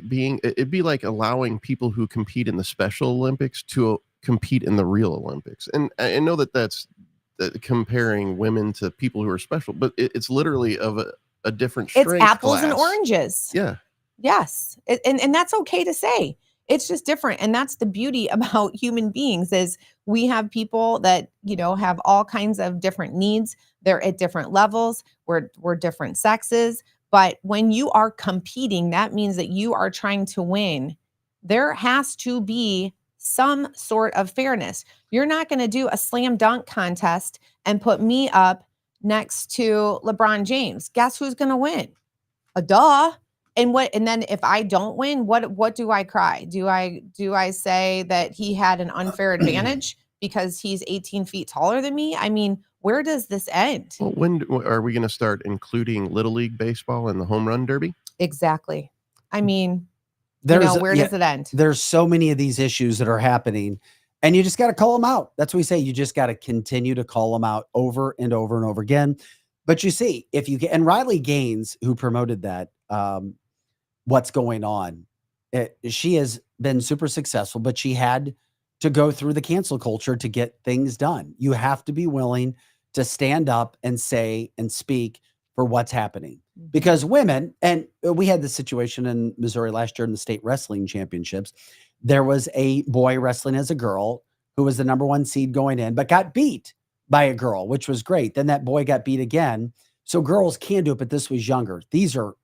allowing people who compete in the Special Olympics to compete in the real Olympics. And I know that's comparing women to people who are special, but it's literally of a different strength It's apples and class. oranges. Yeah. Yes. And that's okay to say. It's just different. And that's the beauty about human beings is we have people that, have all kinds of different needs. They're at different levels. We're different sexes. But when you are competing, that means that you are trying to win. There has to be some sort of fairness. You're not going to do a slam dunk contest and put me up next to LeBron James. Guess who's going to win? Duh. And then if I don't win, what do I cry? Do I say that he had an unfair advantage because he's 18 feet taller than me? I mean, where does this end? Well, when are we going to start including Little League baseball in the home run derby? Exactly. I mean, where does it end? There's so many of these issues that are happening, and you just got to call them out. That's what we say. You just got to continue to call them out over and over and over again. But you see, if you get, and Riley Gaines, who promoted that, what's going on, she has been super successful, but she had to go through the cancel culture to get things done. You have to be willing to stand up and say and speak for what's happening, because women, and we had this situation in Missouri last year in the state wrestling championships. There was a boy wrestling as a girl who was the number 1 seed going in, but got beat by a girl, which was great. Then that boy got beat again. So girls can do it, but this was younger. These are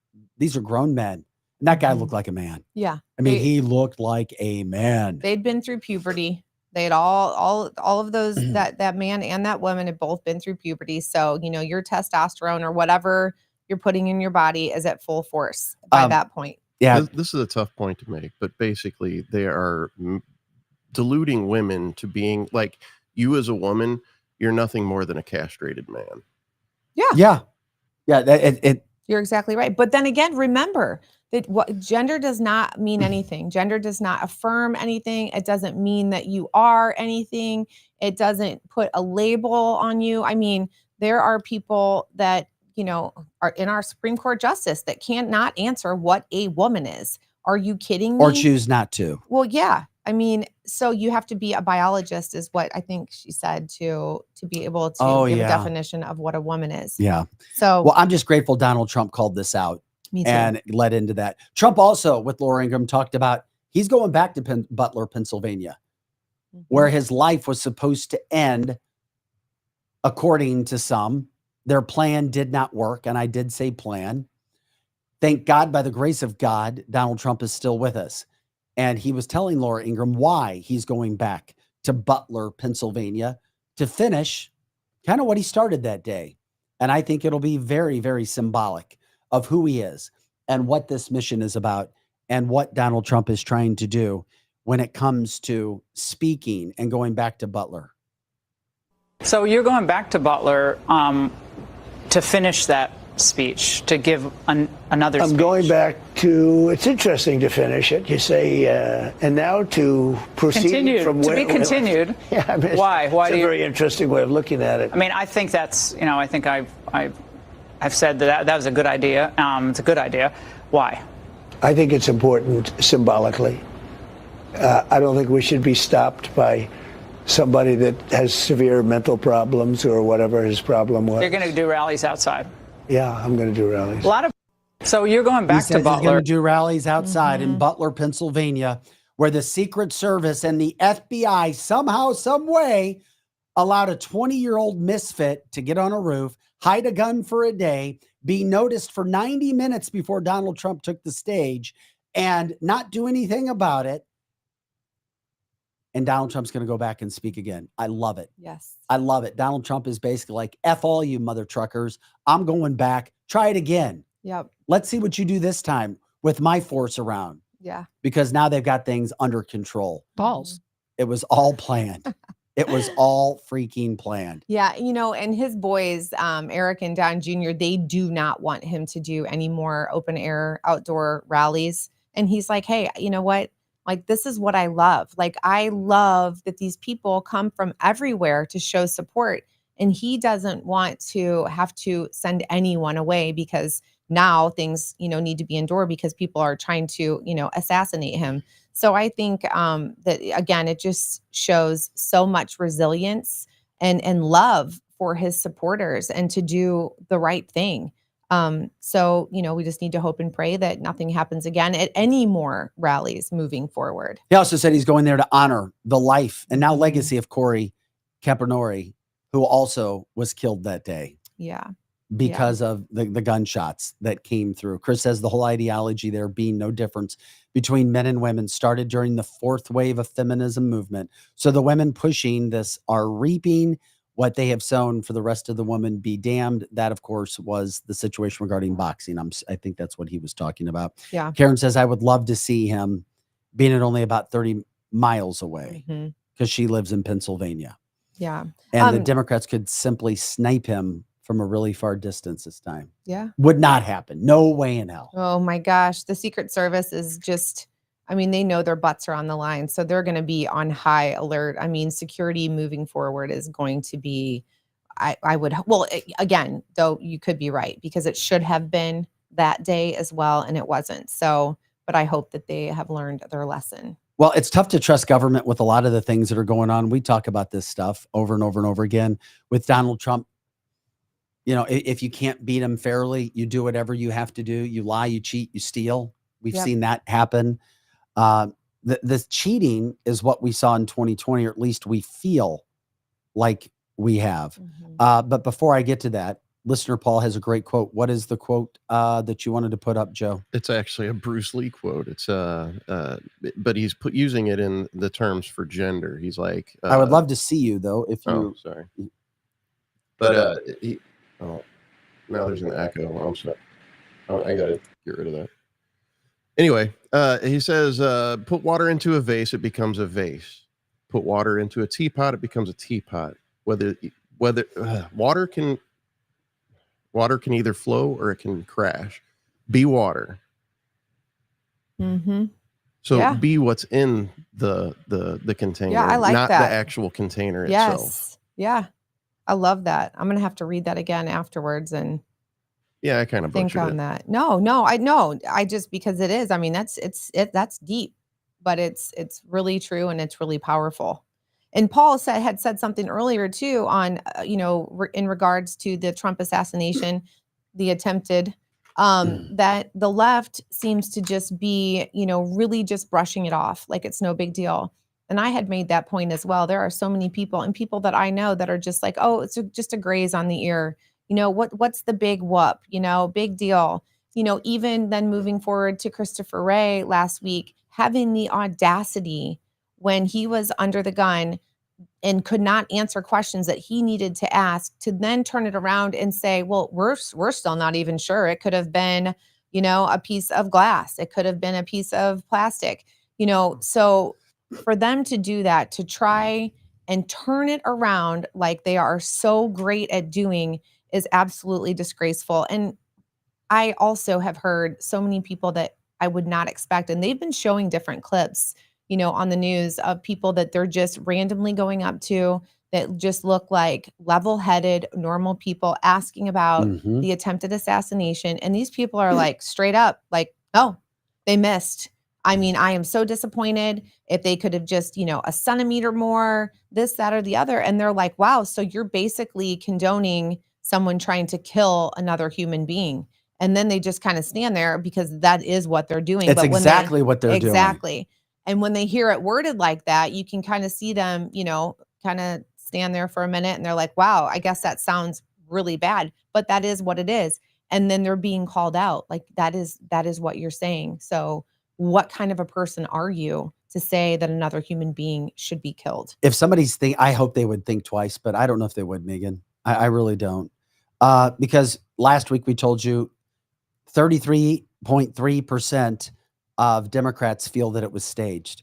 grown men And that guy looked like a man. Yeah. I mean, he looked like a man. They'd been through puberty. They had all of those that man and that woman had both been through puberty. So, your testosterone or whatever you're putting in your body is at full force by that point. Yeah. This is a tough point to make, but basically they are deluding women to being like, you as a woman, you're nothing more than a castrated man. Yeah. You're exactly right. But then again, remember that what gender does not mean anything. Gender does not affirm anything. It doesn't mean that you are anything. It doesn't put a label on you. I mean, there are people that, are in our Supreme Court justice that cannot answer what a woman is. Are you kidding me? Or choose not to. Well, yeah. I mean, so you have to be a biologist is what I think she said to be able to give a definition of what a woman is. Yeah. So, well, I'm just grateful Donald Trump called this out and led into that. Trump also, with Laura Ingraham, talked about he's going back to Butler, Pennsylvania, where his life was supposed to end, according to some. Their plan did not work, and I did say plan. Thank God, by the grace of God, Donald Trump is still with us. And he was telling Laura Ingraham why he's going back to Butler, Pennsylvania, to finish kind of what he started that day. And I think it'll be very, very symbolic of who he is and what this mission is about and what Donald Trump is trying to do when it comes to speaking and going back to Butler. So you're going back to Butler to finish that speech, to give another speech. I'm going back to, it's interesting to finish it. You say, and now to proceed continued, from to where. be continued. Yeah, I mean, Why? Why it's do a you? Very interesting way of looking at it. I mean, I think that's, I think I've said that was a good idea. It's a good idea. Why? I think it's important symbolically. I don't think we should be stopped by somebody that has severe mental problems or whatever his problem was. You're going to do rallies outside. Yeah, I'm going to do rallies. A lot of. So you're going back to Butler. He's going to do rallies outside in Butler, Pennsylvania, where the Secret Service and the FBI somehow, some way, allowed a 20-year-old misfit to get on a roof, hide a gun for a day, be noticed for 90 minutes before Donald Trump took the stage, and not do anything about it. And Donald Trump's going to go back and speak again. I love it. Yes. I love it. Donald Trump is basically like, F all you mother truckers. I'm going back. Try it again. Yep. Let's see what you do this time with my force around. Yeah. Because now they've got things under control. Balls. It was all planned. It was all freaking planned. Yeah. And his boys, Eric and Don Jr., they do not want him to do any more open air outdoor rallies. And he's like, hey, you know what? Like, this is what I love. Like, I love that these people come from everywhere to show support. And he doesn't want to have to send anyone away because now things, need to be indoor because people are trying to, assassinate him. So I think that, again, it just shows so much resilience and love for his supporters and to do the right thing. So, we just need to hope and pray that nothing happens again at any more rallies moving forward. He also said he's going there to honor the life and now legacy of Corey Capernori, who also was killed that day. Yeah. Because of the gunshots that came through. Chris says the whole ideology there being no difference between men and women started during the fourth wave of feminism movement. So the women pushing this are reaping what they have sown. For the rest of the women be damned. That, of course, was the situation regarding boxing. I think that's what he was talking about. Yeah. Karen says, I would love to see him being at only about 30 miles away because she lives in Pennsylvania. Yeah. And the Democrats could simply snipe him from a really far distance this time. Yeah. Would not happen. No way in hell. Oh my gosh. The Secret Service is just, they know their butts are on the line. So they're going to be on high alert. Security moving forward is going to be, again, though you could be right because it should have been that day as well. And it wasn't. So, but I hope that they have learned their lesson. Well, it's tough to trust government with a lot of the things that are going on. We talk about this stuff over and over and over again with Donald Trump. If you can't beat him fairly, you do whatever you have to do. You lie, you cheat, you steal. We've seen that happen. The cheating is what we saw in 2020, or at least we feel like we have. But before I get to that, listener Paul has a great quote. What is the quote that you wanted to put up, Joe? It's actually a Bruce Lee quote. It's but he's using it in the terms for gender. He's like, I would love to see you though. If you, sorry, but now there's an echo. I'm sorry. I gotta get rid of that. Anyway, he says, put water into a vase, it becomes a vase. Put water into a teapot, it becomes a teapot. Whether water can either flow or it can crash. Be water. Mm-hmm. So be what's in the container, Yeah, I like not that. the actual container itself. Yeah. I love that. I'm gonna have to read that again afterwards and Yeah, I kind of think butchered on it. that. No, I know. I just because it is. I mean, that's deep, but it's really true and it's really powerful. And Paul had said something earlier too on in regards to the Trump assassination, the attempted that the left seems to just be really just brushing it off like it's no big deal. And I had made that point as well. There are so many people and people that I know that are just like, oh, it's just a graze on the ear. What's the big whoop? Big deal. Even then moving forward to Christopher Wray last week, having the audacity when he was under the gun and could not answer questions that he needed to ask to then turn it around and say, well, we're still not even sure. It could have been, a piece of glass. It could have been a piece of plastic, so for them to do that, to try and turn it around like they are so great at doing is absolutely disgraceful. And I also have heard so many people that I would not expect, and they've been showing different clips, on the news of people that they're just randomly going up to that just look like level-headed, normal people asking about the attempted assassination. And these people are like straight up like, oh, they missed. I mean, I am so disappointed. If they could have just, a centimeter more, this, that, or the other. And they're like, wow, so you're basically condoning someone trying to kill another human being. And then they just kind of stand there because that is what they're doing. It's exactly what they're doing. Exactly. And when they hear it worded like that, you can kind of see them, kind of stand there for a minute and they're like, wow, I guess that sounds really bad, but that is what it is. And then they're being called out. Like that is what you're saying. So what kind of a person are you to say that another human being should be killed? If somebody's I hope they would think twice, but I don't know if they would, Megan. I really don't. Because last week we told you 33.3% of Democrats feel that it was staged.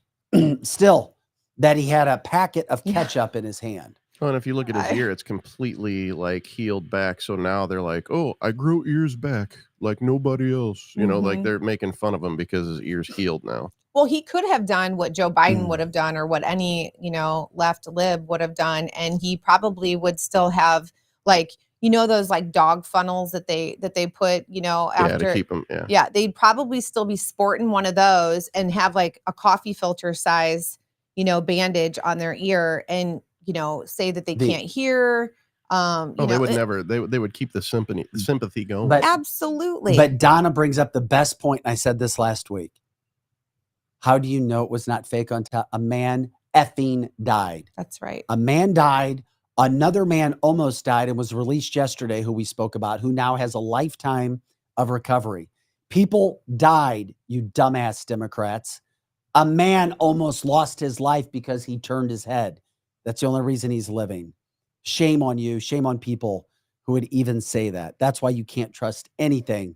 Still, that he had a packet of ketchup in his hand. Well, and if you look at his ear, it's completely like healed back. So now they're like, oh, I grew ears back like nobody else. Like they're making fun of him because his ear's healed now. Well, he could have done what Joe Biden would have done or what any, left lib would have done. And he probably would still have those like dog funnels that they put, after to keep them. Yeah. They'd probably still be sporting one of those and have like a coffee filter size, bandage on their ear and, say that they can't hear. They would never. They would keep the sympathy going. But, absolutely. But Donna brings up the best point. I said this last week. How do you know it was not fake on top? A man effing died. That's right. A man died. Another man almost died and was released yesterday, who we spoke about, who now has a lifetime of recovery. People died, you dumbass Democrats. A man almost lost his life because he turned his head. That's the only reason he's living. Shame on you. Shame on people who would even say that. That's why you can't trust anything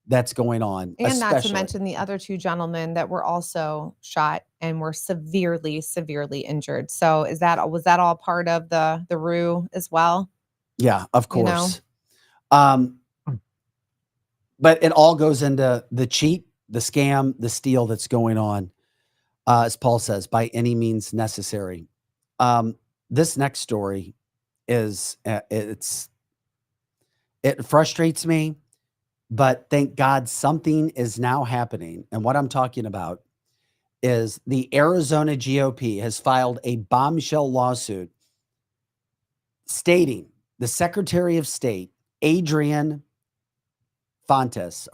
that's going on. And not to mention the other two gentlemen that were also shot and were severely, severely injured. So was that all part of the ruse as well? Yeah, of course. But it all goes into the cheat, the scam, the steal that's going on. As Paul says, by any means necessary. This next story is it frustrates me. But thank God something is now happening. And what I'm talking about is the Arizona GOP has filed a bombshell lawsuit stating the Secretary of State, Adrian Fontes,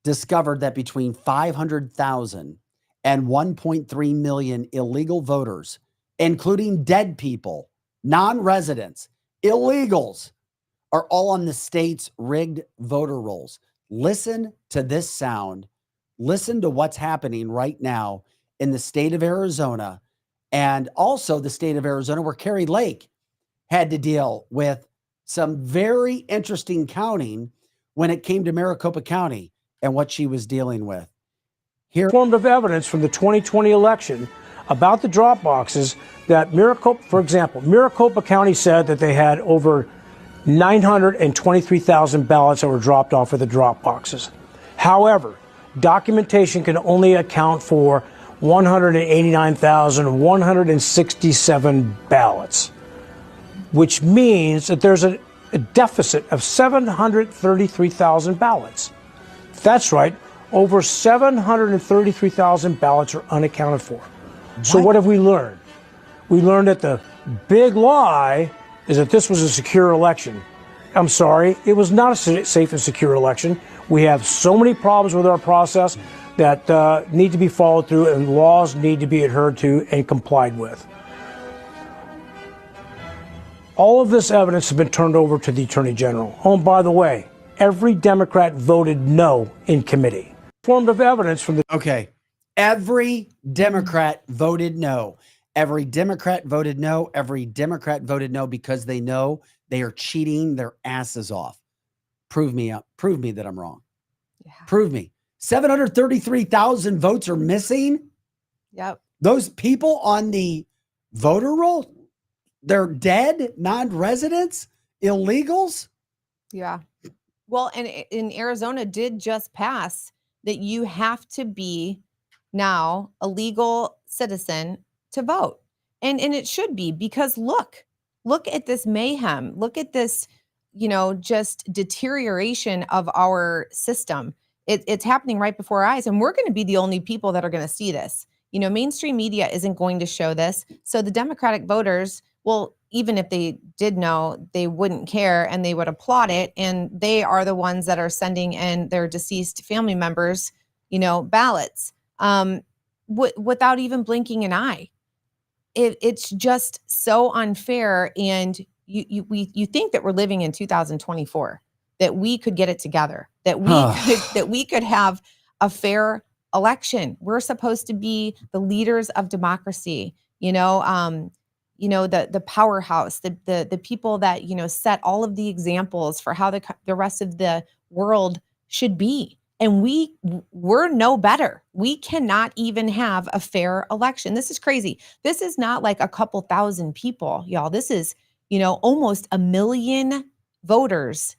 discovered that between 500,000 and 1.3 million illegal voters, including dead people, non-residents, illegals, are all on the state's rigged voter rolls. Listen to this sound. Listen to what's happening right now in the state of Arizona, and also the state of Arizona where Carrie Lake had to deal with some very interesting counting when it came to Maricopa County and what she was dealing with. Here, formed of evidence from the 2020 election about the drop boxes that Maricopa, for example, Maricopa County said that they had over 923,000 ballots that were dropped off of the drop boxes. However, documentation can only account for 189,167 ballots, which means that there's a deficit of 733,000 ballots. That's right. Over 733,000 ballots are unaccounted for. So what have we learned? We learned that the big lie is that this was a secure election. I'm sorry, it was not a safe and secure election. We have so many problems with our process that need to be followed through, and laws need to be adhered to and complied with. All of this evidence has been turned over to the Attorney General. Oh, and by the way, every Democrat voted no in committee. Formed of evidence from the... Okay. Every Democrat voted no. Every Democrat voted no. Every Democrat voted no because they know they are cheating their asses off. Prove me that I'm wrong. Yeah. Prove me. 733,000 votes are missing. Yep. Those people on the voter roll, they're dead, non-residents, illegals. Yeah. Well, and in Arizona did just pass that you have to be now a legal citizen to vote. And it should be, because look at this mayhem. Look at this, just deterioration of our system. It's happening right before our eyes. And we're going to be the only people that are going to see this. Mainstream media isn't going to show this. So the Democratic voters, well, even if they did know, they wouldn't care and they would applaud it. And they are the ones that are sending in their deceased family members, ballots without even blinking an eye. It's just so unfair. And you think that we're living in 2024, that we could get it together, that we could have a fair election. We're supposed to be the leaders of democracy, the powerhouse, the people that, set all of the examples for how the rest of the world should be. And we're no better. We cannot even have a fair election. This is crazy. This is not like a couple thousand people, y'all. This is, almost 1 million voters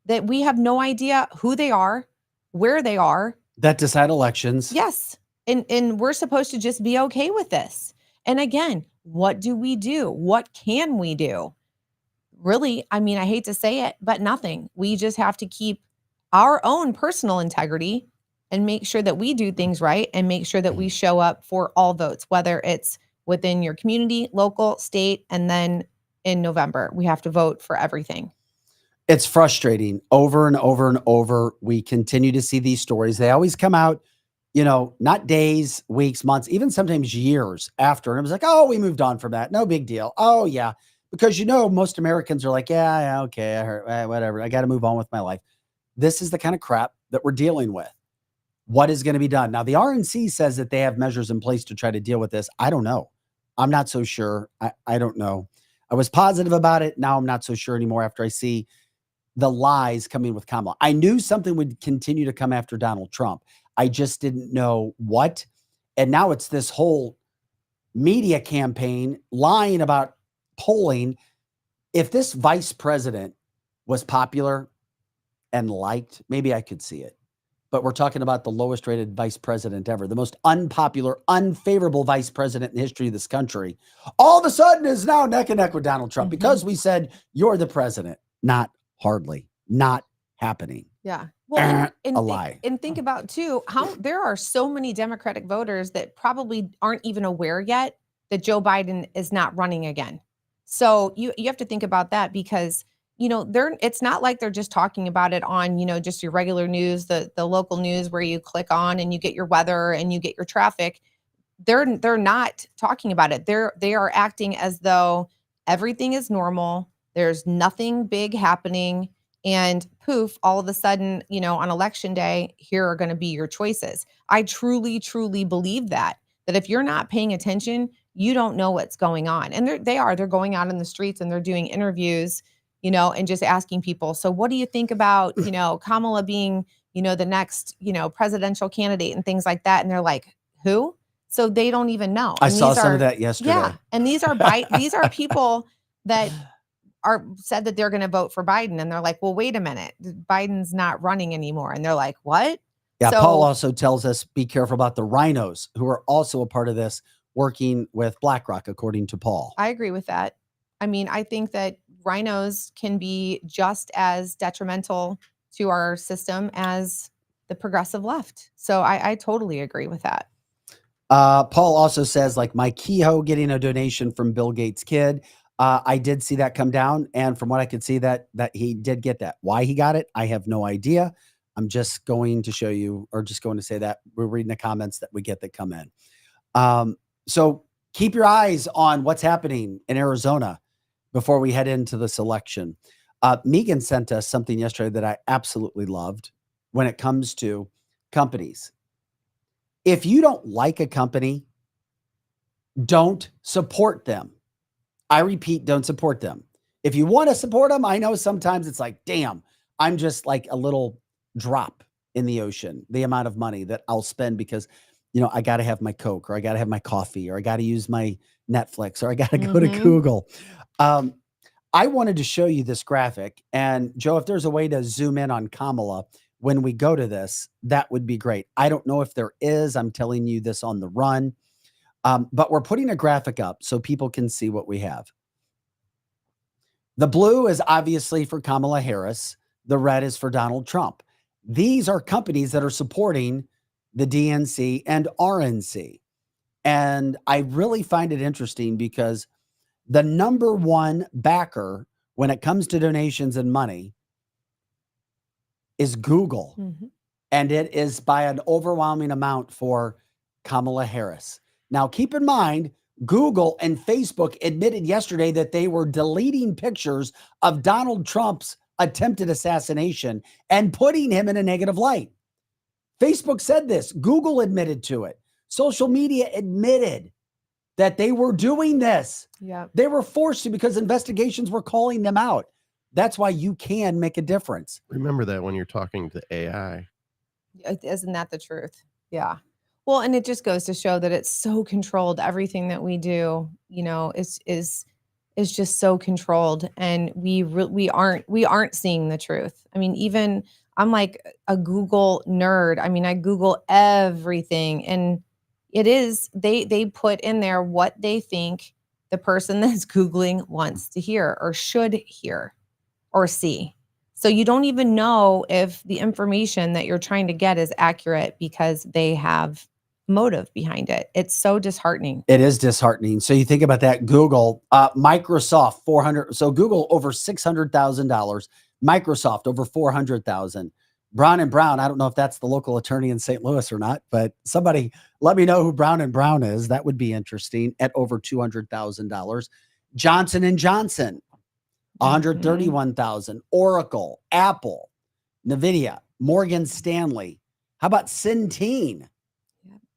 that we have no idea who they are, where they are. That decide elections. Yes. And we're supposed to just be okay with this. And again, what do we do? What can we do? Really, I hate to say it, but nothing. We just have to keep our own personal integrity and make sure that we do things right and make sure that we show up for all votes, whether it's within your community, local, state, and then in November, we have to vote for everything. It's frustrating over and over and over. We continue to see these stories. They always come out, not days, weeks, months, even sometimes years after. And it was like, oh, we moved on from that. No big deal. Oh, yeah. Because, most Americans are like, yeah, okay, I heard, whatever. I got to move on with my life. This is the kind of crap that we're dealing with. What is going to be done? Now, the RNC says that they have measures in place to try to deal with this. I don't know. I'm not so sure. I don't know. I was positive about it. Now I'm not so sure anymore after I see the lies coming with Kamala. I knew something would continue to come after Donald Trump. I just didn't know what. And now it's this whole media campaign lying about polling. If this vice president was popular and liked, maybe I could see it. But we're talking about the lowest rated vice president ever, the most unpopular, unfavorable vice president in the history of this country. All of a sudden is now neck and neck with Donald Trump because we said, you're the president. Not hardly, not happening. Yeah. Well, a lie. And think about too, how there are so many Democratic voters that probably aren't even aware yet that Joe Biden is not running again. So you have to think about that because it's not like they're just talking about it on, just your regular news, the local news where you click on and you get your weather and you get your traffic. They're not talking about it. They are acting as though everything is normal. There's nothing big happening. And poof, all of a sudden, on election day, here are going to be your choices. I truly, truly believe that if you're not paying attention, you don't know what's going on. And they're going out in the streets and they're doing interviews, and just asking people, so what do you think about, Kamala being, the next, presidential candidate and things like that. And they're like, who? So they don't even know. I And saw these some are, of that yesterday. Yeah. And these are these are people that said that they're going to vote for Biden. And they're like, well, wait a minute, Biden's not running anymore. And they're like, what? Yeah. So, Paul also tells us, be careful about the rhinos who are also a part of this, working with BlackRock, according to Paul. I agree with that. I mean, I think that rhinos can be just as detrimental to our system as the progressive left. So I totally agree with that. Paul also says, like Mike Kehoe getting a donation from Bill Gates' kid. I did see that come down. And from what I could see, that he did get that. Why he got it, I have no idea. I'm just going to show you, or just going to say that we're reading the comments that we get that come in. So keep your eyes on what's happening in Arizona before we head into this election. Megan sent us something yesterday that I absolutely loved when it comes to companies. If you don't like a company, don't support them. I repeat, don't support them. If you want to support them, I know sometimes it's like, damn, I'm just like a little drop in the ocean, the amount of money that I'll spend because, I got to have my Coke, or I got to have my coffee, or I got to use my Netflix, or I got to go to Google. I wanted to show you this graphic. And Joe, if there's a way to zoom in on Kamala when we go to this, that would be great. I don't know if there is. I'm telling you this on the run. But we're putting a graphic up so people can see what we have. The blue is obviously for Kamala Harris. The red is for Donald Trump. These are companies that are supporting the DNC and RNC. And I really find it interesting because the number one backer when it comes to donations and money is Google. Mm-hmm. And it is by an overwhelming amount for Kamala Harris. Now, keep in mind, Google and Facebook admitted yesterday that they were deleting pictures of Donald Trump's attempted assassination and putting him in a negative light. Facebook said this. Google admitted to it. Social media admitted that they were doing this. Yeah. They were forced to because investigations were calling them out. That's why you can make a difference. Remember that when you're talking to AI. Isn't that the truth? Yeah. Well, and it just goes to show that it's so controlled. Everything that we do, is just so controlled, and we aren't seeing the truth. I mean, even I'm like a Google nerd. I mean, I Google everything, and it is they put in there what they think the person that's Googling wants to hear or should hear or see. So you don't even know if the information that you're trying to get is accurate because they have motive behind it. It's so disheartening. It is disheartening. So you think about that. Google, Microsoft, 400. So Google over $600,000, Microsoft over 400,000. Brown and Brown. I don't know if that's the local attorney in St. Louis or not, but somebody let me know who Brown and Brown is. That would be interesting. At over $200,000. Johnson and Johnson, 131,000. Oracle, Apple, NVIDIA, Morgan Stanley. How about Centene?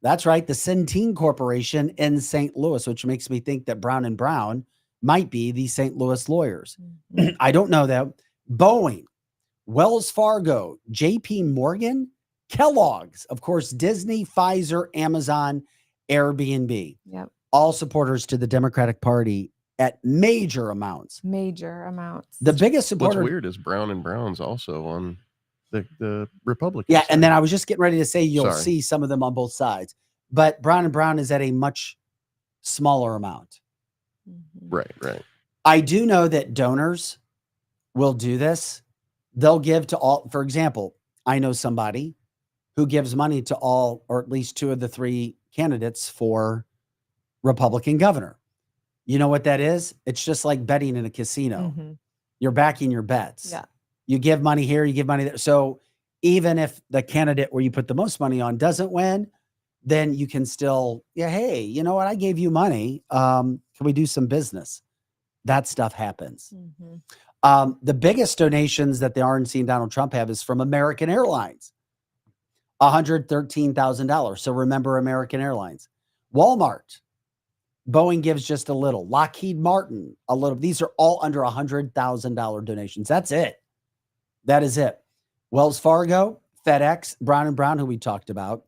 That's right, the Centene Corporation in St. Louis, which makes me think that Brown and Brown might be the St. Louis lawyers. Mm-hmm. I don't know that. Boeing, Wells Fargo, JP Morgan, Kellogg's, of course, Disney, Pfizer, Amazon, Airbnb. Yep. All supporters to the Democratic Party at major amounts. Major amounts. The biggest supporter. What's weird is Brown and Brown's also on the Republican Yeah, side. and then I was just getting ready to say you'll see some of them on both sides. But Brown and Brown is at a much smaller amount. Right. I do know that donors will do this. They'll give to all. For example, I know somebody who gives money to all, or at least two of the three candidates for Republican governor. You know what that is? It's just like betting in a casino. Mm-hmm. You're backing your bets. Yeah. You give money here, you give money there. So even if the candidate where you put the most money on doesn't win, then you can still, hey, you know what? I gave you money. Can we do some business? that stuff happens. Mm-hmm. The biggest donations that the RNC and Donald Trump have is from American Airlines, $113,000. So remember American Airlines. Walmart, Boeing gives just a little. Lockheed Martin, a little. These are all under $100,000 donations. That's it. That is it. Wells Fargo, FedEx, Brown & Brown, who we talked about.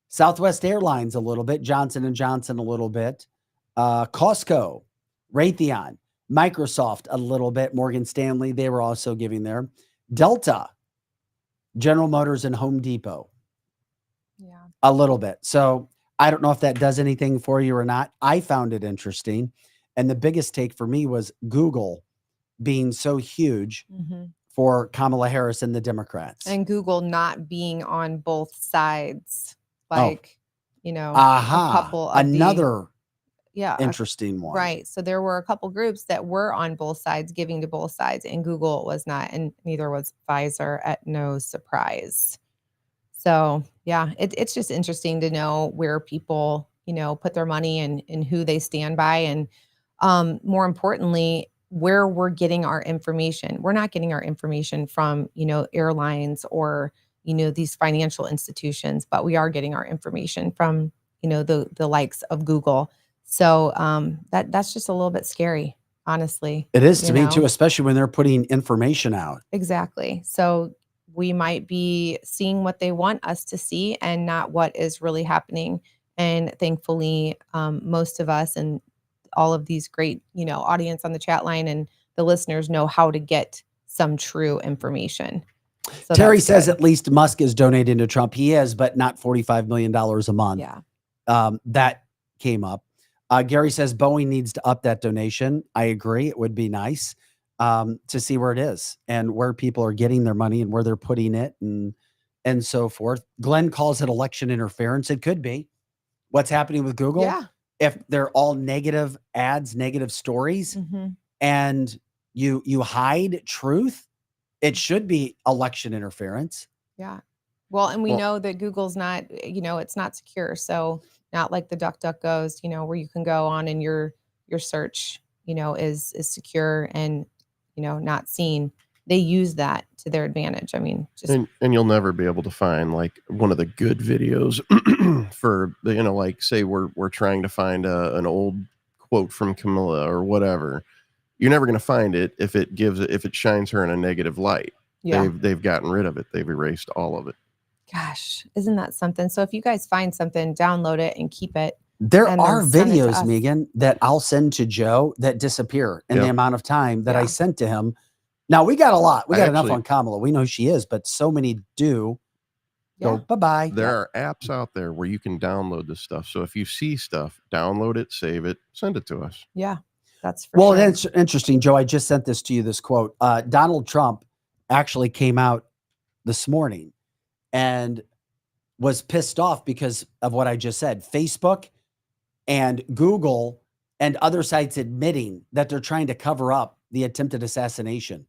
Southwest Airlines a little bit. Johnson & Johnson a little bit. Costco, Raytheon, Microsoft a little bit. Morgan Stanley, they were also giving there. Delta, General Motors, and Home Depot. Yeah. A little bit. So I don't know if that does anything for you or not. I found it interesting. And the biggest take for me was Google being so huge for Kamala Harris and the Democrats. And Google not being on both sides. Like, you know, a couple of another yeah, interesting one. Right. So there were a couple groups that were on both sides, giving to both sides, and Google was not, and neither was Pfizer, at no surprise. So yeah, it's just interesting to know where people, you know, put their money and who they stand by, and more importantly, where we're getting our information. We're not getting our information from, you know, airlines or, you know, these financial institutions, but we are getting our information from, you know, the likes of Google. So that's just a little bit scary, honestly. It is to me too, especially when they're putting information out. Exactly. So we might be seeing what they want us to see and not what is really happening. And thankfully, most of us and all of these great, you know, audience on the chat line and the listeners know how to get some true information. So Terry says at least Musk is donating to Trump. He is, but not $45 million a month. Yeah. That came up. Gary says Boeing needs to up that donation. I agree. It would be nice to see where it is and where people are getting their money and where they're putting it and so forth. Glenn calls it election interference. It could be. What's happening with Google? Yeah. If they're all negative ads, negative stories, and you hide truth, it should be election interference. Yeah. Well, and we know that Google's not, you know, it's not secure. So not like the DuckDuckGo's, you know, where you can go on and your search, you know, is secure and, you know, not seen. They use that to their advantage. I mean, just and you'll never be able to find like one of the good videos for, you know, like say we're trying to find an old quote from Camilla or whatever. You're never going to find it if it shines her in a negative light. Yeah. They've gotten rid of it. They've erased all of it. Gosh, isn't that something? So if you guys find something, download it and keep it. There and are then send it to videos, us. Megan, that I'll send to Joe that disappear in the amount of time that I sent to him. Now we got a lot. We got enough on Kamala. We know who she is, but so many do go bye-bye. There are apps out there where you can download this stuff. So if you see stuff, download it, save it, send it to us. Yeah, that's for Well, sure. it's interesting, Joe. I just sent this to you, this quote. Donald Trump actually came out this morning and was pissed off because of what I just said. Facebook and Google and other sites admitting that they're trying to cover up the attempted assassination.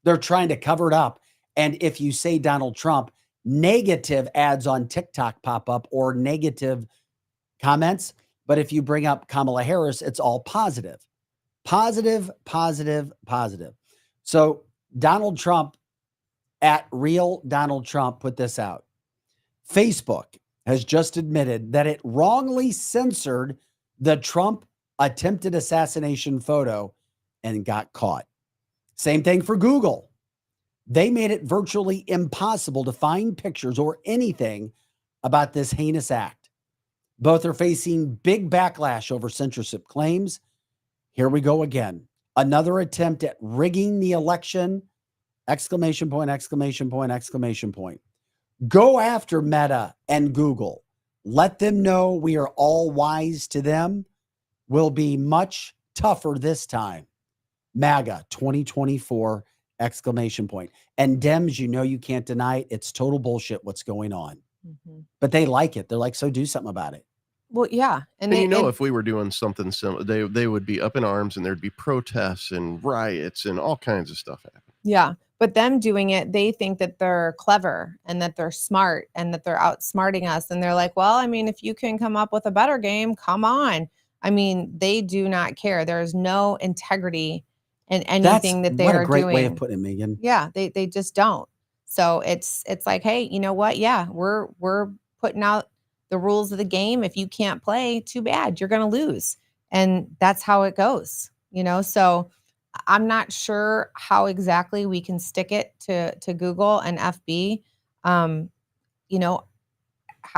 They're trying to cover it up. And if you say Donald Trump, negative ads on TikTok pop up or negative comments. But if you bring up Kamala Harris, it's all positive. Positive, positive, positive. So Donald Trump at Real Donald Trump put this out. Facebook has just admitted that it wrongly censored the Trump attempted assassination photo and got caught. Same thing for Google. They made it virtually impossible to find pictures or anything about this heinous act. Both are facing big backlash over censorship claims. Here we go again. Another attempt at rigging the election. Exclamation point, exclamation point, exclamation point. Go after Meta and Google. Let them know we are all wise to them. Will be much tougher this time. MAGA 2024, exclamation point. And Dems, you know, you can't deny it. It's total bullshit what's going on. But they like it. They're like, so do something about it. Well, yeah. And you know, if we were doing something similar, they would be up in arms and there'd be protests and riots and all kinds of stuff happening. Yeah. But them doing it, they think that they're clever and that they're smart and that they're outsmarting us. And they're like, well, I mean, if you can come up with a better game, come on. I mean, they do not care. There is no integrity in anything that they what are a great doing. way of putting it, Megan. Yeah, they just don't. So it's like, hey, you know what? Yeah, we're putting out the rules of the game. If you can't play, too bad. You're going to lose. And that's how it goes, So I'm not sure how exactly we can stick it to Google and FB. Yeah,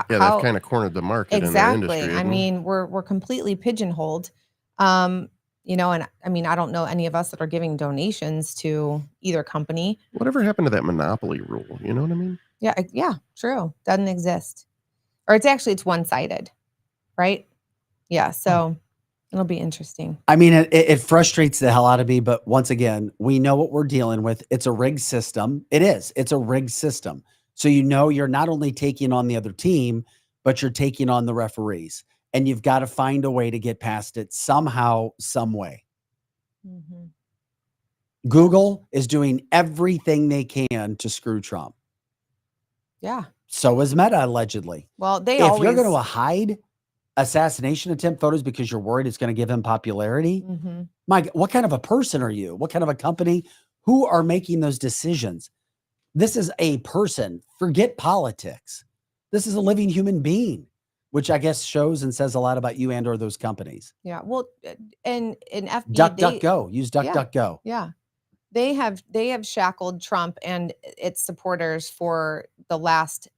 they've kind of cornered the market in their industry. Exactly. I mean, we're completely pigeonholed. And I mean, I don't know any of us that are giving donations to either company. Whatever happened to that monopoly rule? You know what I mean? Yeah, true. Doesn't exist. Or it's one-sided, right? Yeah, so it'll be interesting. I mean, it frustrates the hell out of me, but once again, we know what we're dealing with. It's a rigged system. It is. It's a rigged system. So you're not only taking on the other team, but you're taking on the referees. And you've got to find a way to get past it somehow, some way. Mm-hmm. Google is doing everything they can to screw Trump. Yeah. So is Meta, allegedly. Well, if you're going to hide assassination attempt photos because you're worried it's going to give him popularity, Mm-hmm. Mike, what kind of a person are you? What kind of a company? Who are making those decisions? This is a person. Forget politics. This is a living human being, which I guess shows and says a lot about you and or those companies. Yeah. Well, and in FB, DuckDuckGo. Use DuckDuckGo. Yeah. They have shackled Trump and its supporters for the last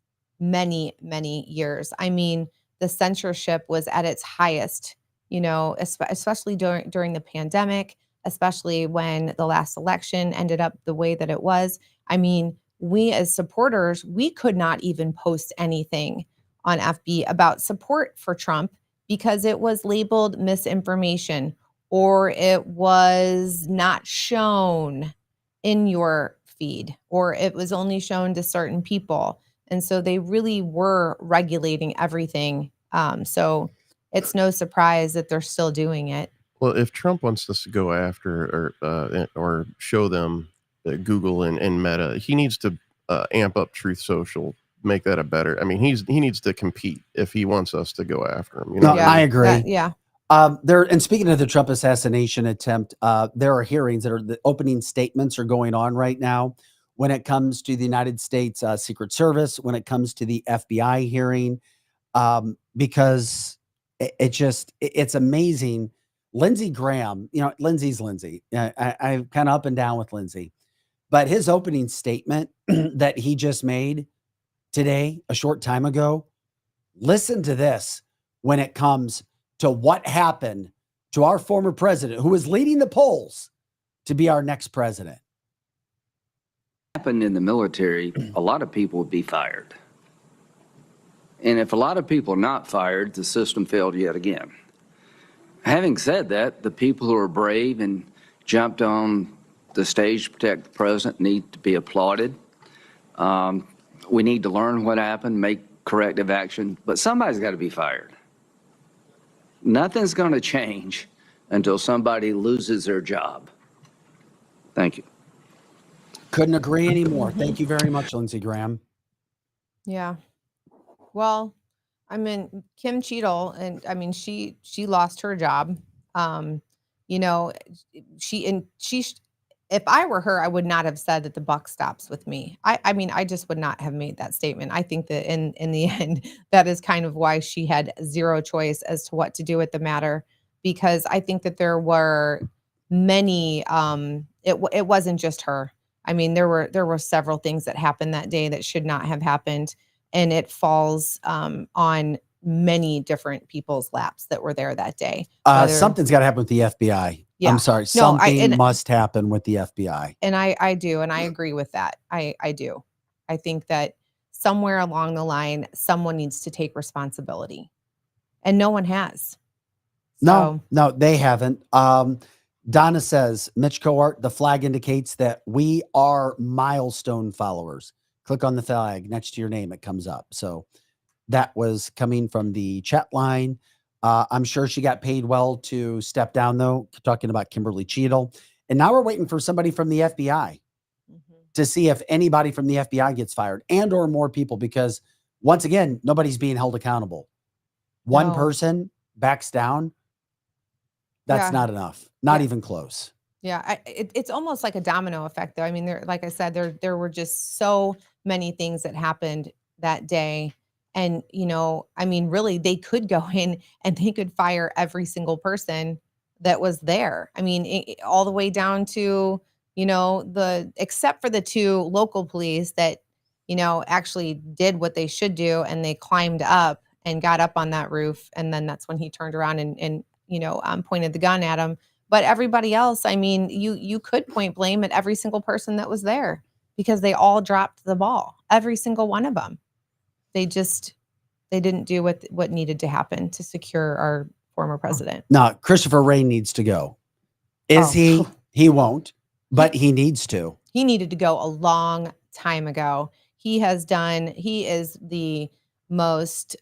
many, many years. I mean, the censorship was at its highest, especially during the pandemic, especially when the last election ended up the way that it was. I mean, we as supporters, we could not even post anything on FB about support for Trump because it was labeled misinformation or it was not shown in your feed or it was only shown to certain people. And so they really were regulating everything. So it's no surprise that they're still doing it. Well, if Trump wants us to go after or show them Google and Meta, he needs to amp up Truth Social, make that a better. I mean, he needs to compete if he wants us to go after him. No, I agree. Yeah. And speaking of the Trump assassination attempt, there are hearings the opening statements are going on right now when it comes to the United States Secret Service, when it comes to the FBI hearing, because it's amazing. Lindsey Graham, Lindsey's Lindsey. I'm kind of up and down with Lindsey, but his opening statement that he just made today, a short time ago, listen to this when it comes to what happened to our former president, who is leading the polls to be our next president. Happened in the military, a lot of people would be fired. And if a lot of people are not fired, the system failed yet again. Having said that, the people who are brave and jumped on the stage to protect the president need to be applauded. We need to learn what happened, make corrective action, but somebody's got to be fired. Nothing's going to change until somebody loses their job. Thank you. Couldn't agree anymore. Thank you very much, Lindsey Graham. Yeah. Well, I mean, Kim Cheadle, and I mean, she lost her job. If I were her, I would not have said that the buck stops with me. I mean, I just would not have made that statement. I think that in the end, that is kind of why she had zero choice as to what to do with the matter, because I think that there were many, it wasn't just her. I mean, there were several things that happened that day that should not have happened. And it falls on many different people's laps that were there that day. Something's got to happen with the FBI. Yeah. I'm sorry. Something must happen with the FBI. And I do. And I agree with that. I do. I think that somewhere along the line, someone needs to take responsibility. And no one has. No, they haven't. Donna says, Mitch Cohart, the flag indicates that we are milestone followers. Click on the flag next to your name. It comes up. So that was coming from the chat line. I'm sure she got paid well to step down, though, talking about Kimberly Cheadle. And now we're waiting for somebody from the FBI to see if anybody from the FBI gets fired and or more people, because once again, nobody's being held accountable. One person backs down. That's Yeah. not enough. Not Yeah. even close. Yeah, it's almost like a domino effect, though. I mean, like I said, there were just so many things that happened that day, and I mean, really, they could go in and they could fire every single person that was there. I mean, all the way down to the except for the 2 local police that actually did what they should do, and they climbed up and got up on that roof, and then that's when he turned around and pointed the gun at him. But everybody else, I mean, you could point blame at every single person that was there because they all dropped the ball. Every single one of them. They didn't do what needed to happen to secure our former president. No, Christopher Wray needs to go. Is he? Oh. He won't, but he needs to. He needed to go a long time ago. He is the most,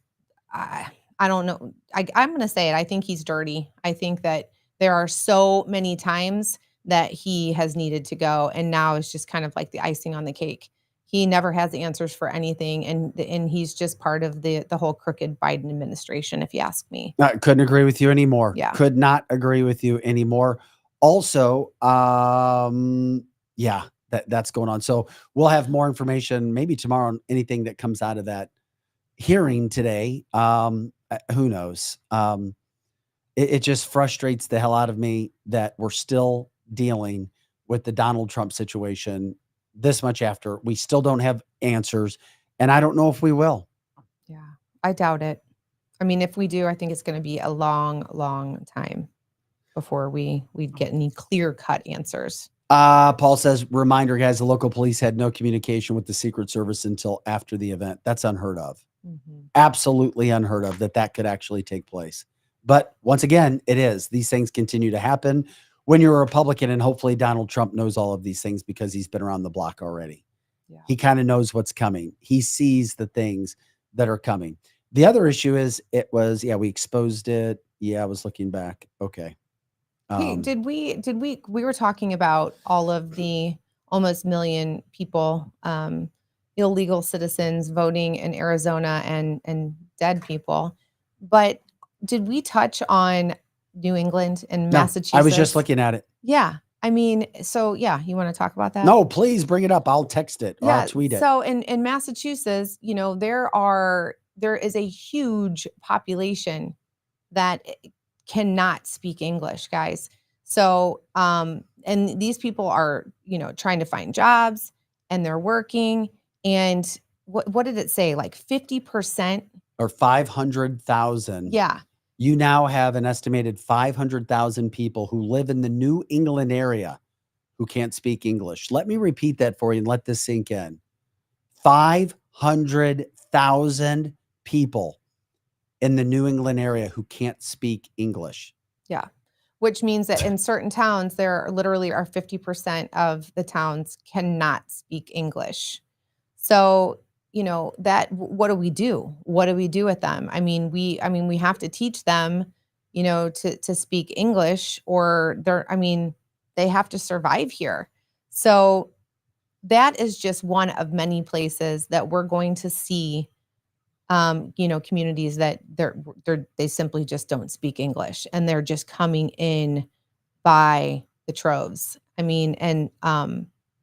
I don't know. I'm going to say it. I think he's dirty. I think that there are so many times that he has needed to go, and now it's just kind of like the icing on the cake. He never has the answers for anything, and he's just part of the whole crooked Biden administration, if you ask me. I couldn't agree with you anymore. Yeah. Could not agree with you anymore. Also, yeah, that's going on. So we'll have more information maybe tomorrow on anything that comes out of that hearing today. Who knows? It just frustrates the hell out of me that we're still dealing with the Donald Trump situation this much after. We still don't have answers, and I don't know if we will. Yeah, I doubt it. I mean, if we do, I think it's going to be a long, long time before we get any clear-cut answers. Paul says, reminder, guys, the local police had no communication with the Secret Service until after the event. That's unheard of. Absolutely unheard of that could actually take place. But once again, it is. These things continue to happen when you're a Republican, and hopefully Donald Trump knows all of these things because he's been around the block already. Yeah. He kind of knows what's coming. He sees the things that are coming. The other issue is we exposed it. Yeah, I was looking back. Okay. Hey, we were talking about all of the almost million people, illegal citizens voting in Arizona and dead people. But did we touch on New England and Massachusetts? I was just looking at it. Yeah. I mean, so yeah, you want to talk about that? No, please bring it up. I'll text it or I'll tweet it. So in Massachusetts, there is a huge population that cannot speak English, guys. So, and these people are, trying to find jobs, and they're working. And what did it say? Like 50% or 500,000. Yeah. You now have an estimated 500,000 people who live in the New England area who can't speak English. Let me repeat that for you and let this sink in. 500,000 people in the New England area who can't speak English. Yeah. Which means that in certain towns, there literally are 50% of the towns cannot speak English. So, what do we do? What do we do with them? I mean, we have to teach them, to speak English, or they have to survive here. So that is just one of many places that we're going to see, communities that they simply just don't speak English, and they're just coming in by the troves. I mean, and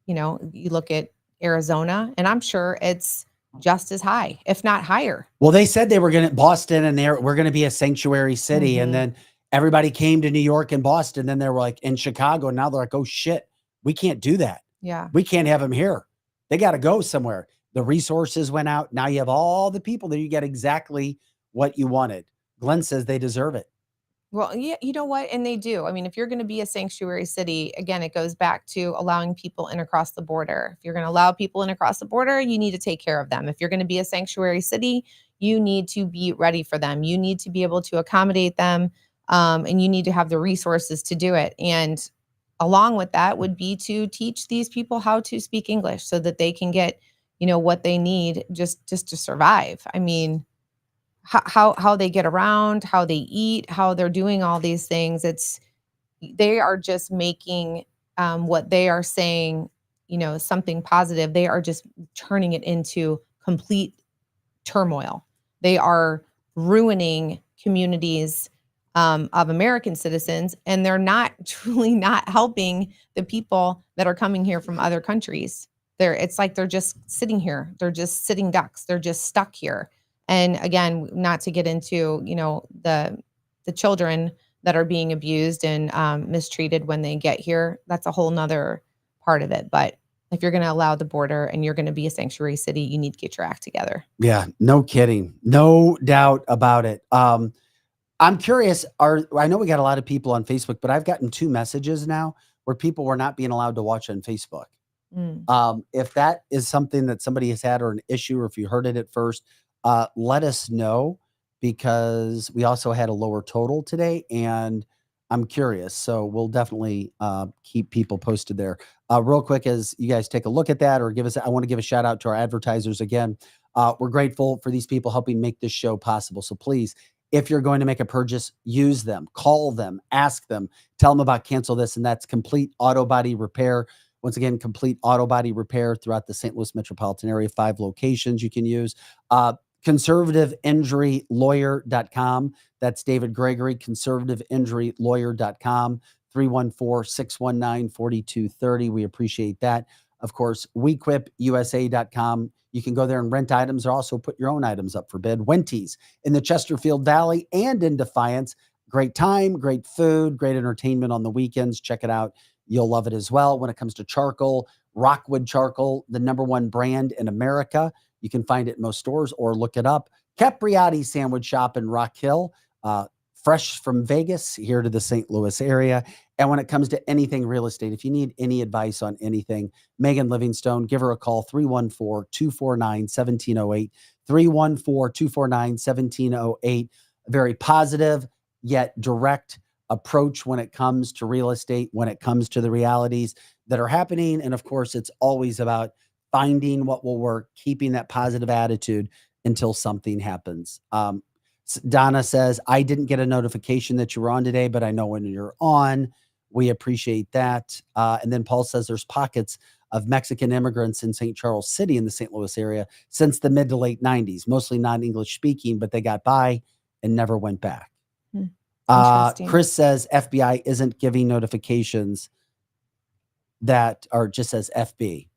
you look at Arizona, and I'm sure it's just as high, if not higher. Well, they said they were going to Boston, and we're going to be a sanctuary city. And then everybody came to New York and Boston. Then they were like in Chicago. And now they're like, oh shit, we can't do that. Yeah. We can't have them here. They got to go somewhere. The resources went out. Now you have all the people there. You get exactly what you wanted. Glenn says they deserve it. Well, yeah, you know what? And they do. I mean, if you're going to be a sanctuary city, again, it goes back to allowing people in across the border. If you're going to allow people in across the border, you need to take care of them. If you're going to be a sanctuary city, you need to be ready for them. You need to be able to accommodate them, and you need to have the resources to do it. And along with that would be to teach these people how to speak English so that they can get, what they need just to survive. I mean, how they get around, how they eat, how they're doing all these things. They are just making what they are saying, something positive. They are just turning it into complete turmoil. They are ruining communities of American citizens, and they're truly not helping the people that are coming here from other countries. It's like they're just sitting here. They're just sitting ducks. They're just stuck here. And again, not to get into, the children that are being abused and mistreated when they get here. That's a whole nother part of it. But if you're going to allow the border and you're going to be a sanctuary city, you need to get your act together. Yeah, no kidding. No doubt about it. I'm curious, I know we got a lot of people on Facebook, but I've gotten 2 messages now where people were not being allowed to watch on Facebook. If that is something that somebody has had or an issue, or if you heard it at first, let us know, because we also had a lower total today and I'm curious. So we'll definitely keep people posted there. Real quick, as you guys take a look at that or I want to give a shout out to our advertisers again. We're grateful for these people helping make this show possible. So please, if you're going to make a purchase, use them, call them, ask them, tell them about Cancel This, and that's Complete Auto Body Repair. Once again, Complete Auto Body Repair throughout the St. Louis metropolitan area, 5 locations you can use. ConservativeInjuryLawyer.com. That's David Gregory, ConservativeInjuryLawyer.com, 314-619-4230. We appreciate that. Of course, WeQuipUSA.com. You can go there and rent items, or also put your own items up for bid. Wenty's in the Chesterfield Valley and in Defiance. Great time, great food, great entertainment on the weekends. Check it out. You'll love it as well. When it comes to charcoal, Rockwood Charcoal, the #1 brand in America. You can find it in most stores or look it up. Capriati Sandwich Shop in Rock Hill, fresh from Vegas here to the St. Louis area. And when it comes to anything real estate, if you need any advice on anything, Megan Livingstone, give her a call, 314-249-1708, 314-249-1708. A very positive yet direct approach when it comes to real estate, when it comes to the realities that are happening. And of course, it's always about finding what will work, keeping that positive attitude until something happens. Donna says, I didn't get a notification that you were on today, but I know when you're on. We appreciate that. And then Paul says there's pockets of Mexican immigrants in St. Charles City in the St. Louis area since the mid to late 90s, mostly non-English speaking, but they got by and never went back. Chris says FBI isn't giving notifications that, or just says FB,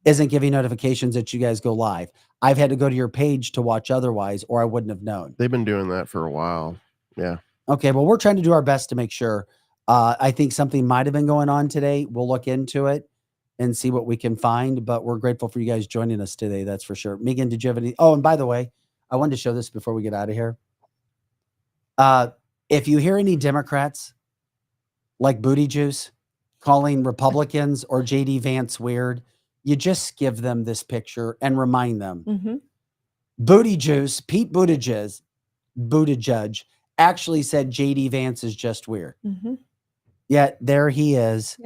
isn't giving notifications that you guys go live. I've had to go to your page to watch otherwise, or I wouldn't have known. They've been doing that for a while. Yeah. Okay. Well, we're trying to do our best to make sure. I think something might have been going on today. We'll look into it and see what we can find, but we're grateful for you guys joining us today. That's for sure. Megan, did you have any? Oh, and by the way, I wanted to show this before we get out of here. If you hear any Democrats like Booty Juice calling Republicans or JD Vance weird, you just give them this picture and remind them. Booty Juice, Pete Buttigieg actually said JD Vance is just weird. Yet there he is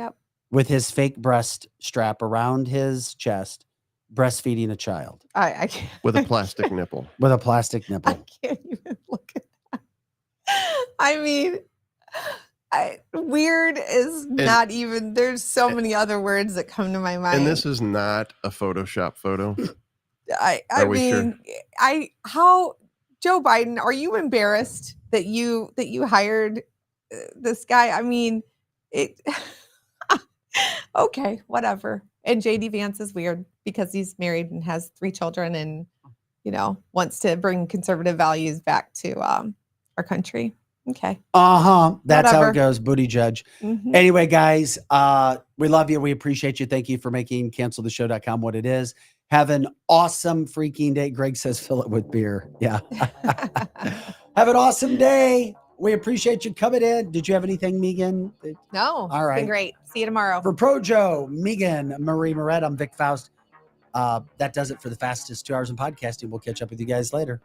with his fake breast strap around his chest, breastfeeding a child. I can't. With a plastic nipple. With a plastic nipple. I can't even look at that. I mean, weird is not even, there's so many other words that come to my mind. And this is not a Photoshop photo. I mean, sure? How, Joe Biden, are you embarrassed that you hired this guy? I mean, okay, whatever. And JD Vance is weird because he's married and has 3 children and, wants to bring conservative values back to our country. Okay. That's whatever. How it goes, Booty Judge. Anyway, guys, we love you. We appreciate you. Thank you for making canceltheshow.com what it is. Have an awesome freaking day. Greg says fill it with beer. Yeah. Have an awesome day. We appreciate you coming in. Did you have anything, Megan? No. All right. It's been great. See you tomorrow. For Projo, Megan, Marie Moret, I'm Vic Faust. That does it for the fastest 2 hours in podcasting. We'll catch up with you guys later.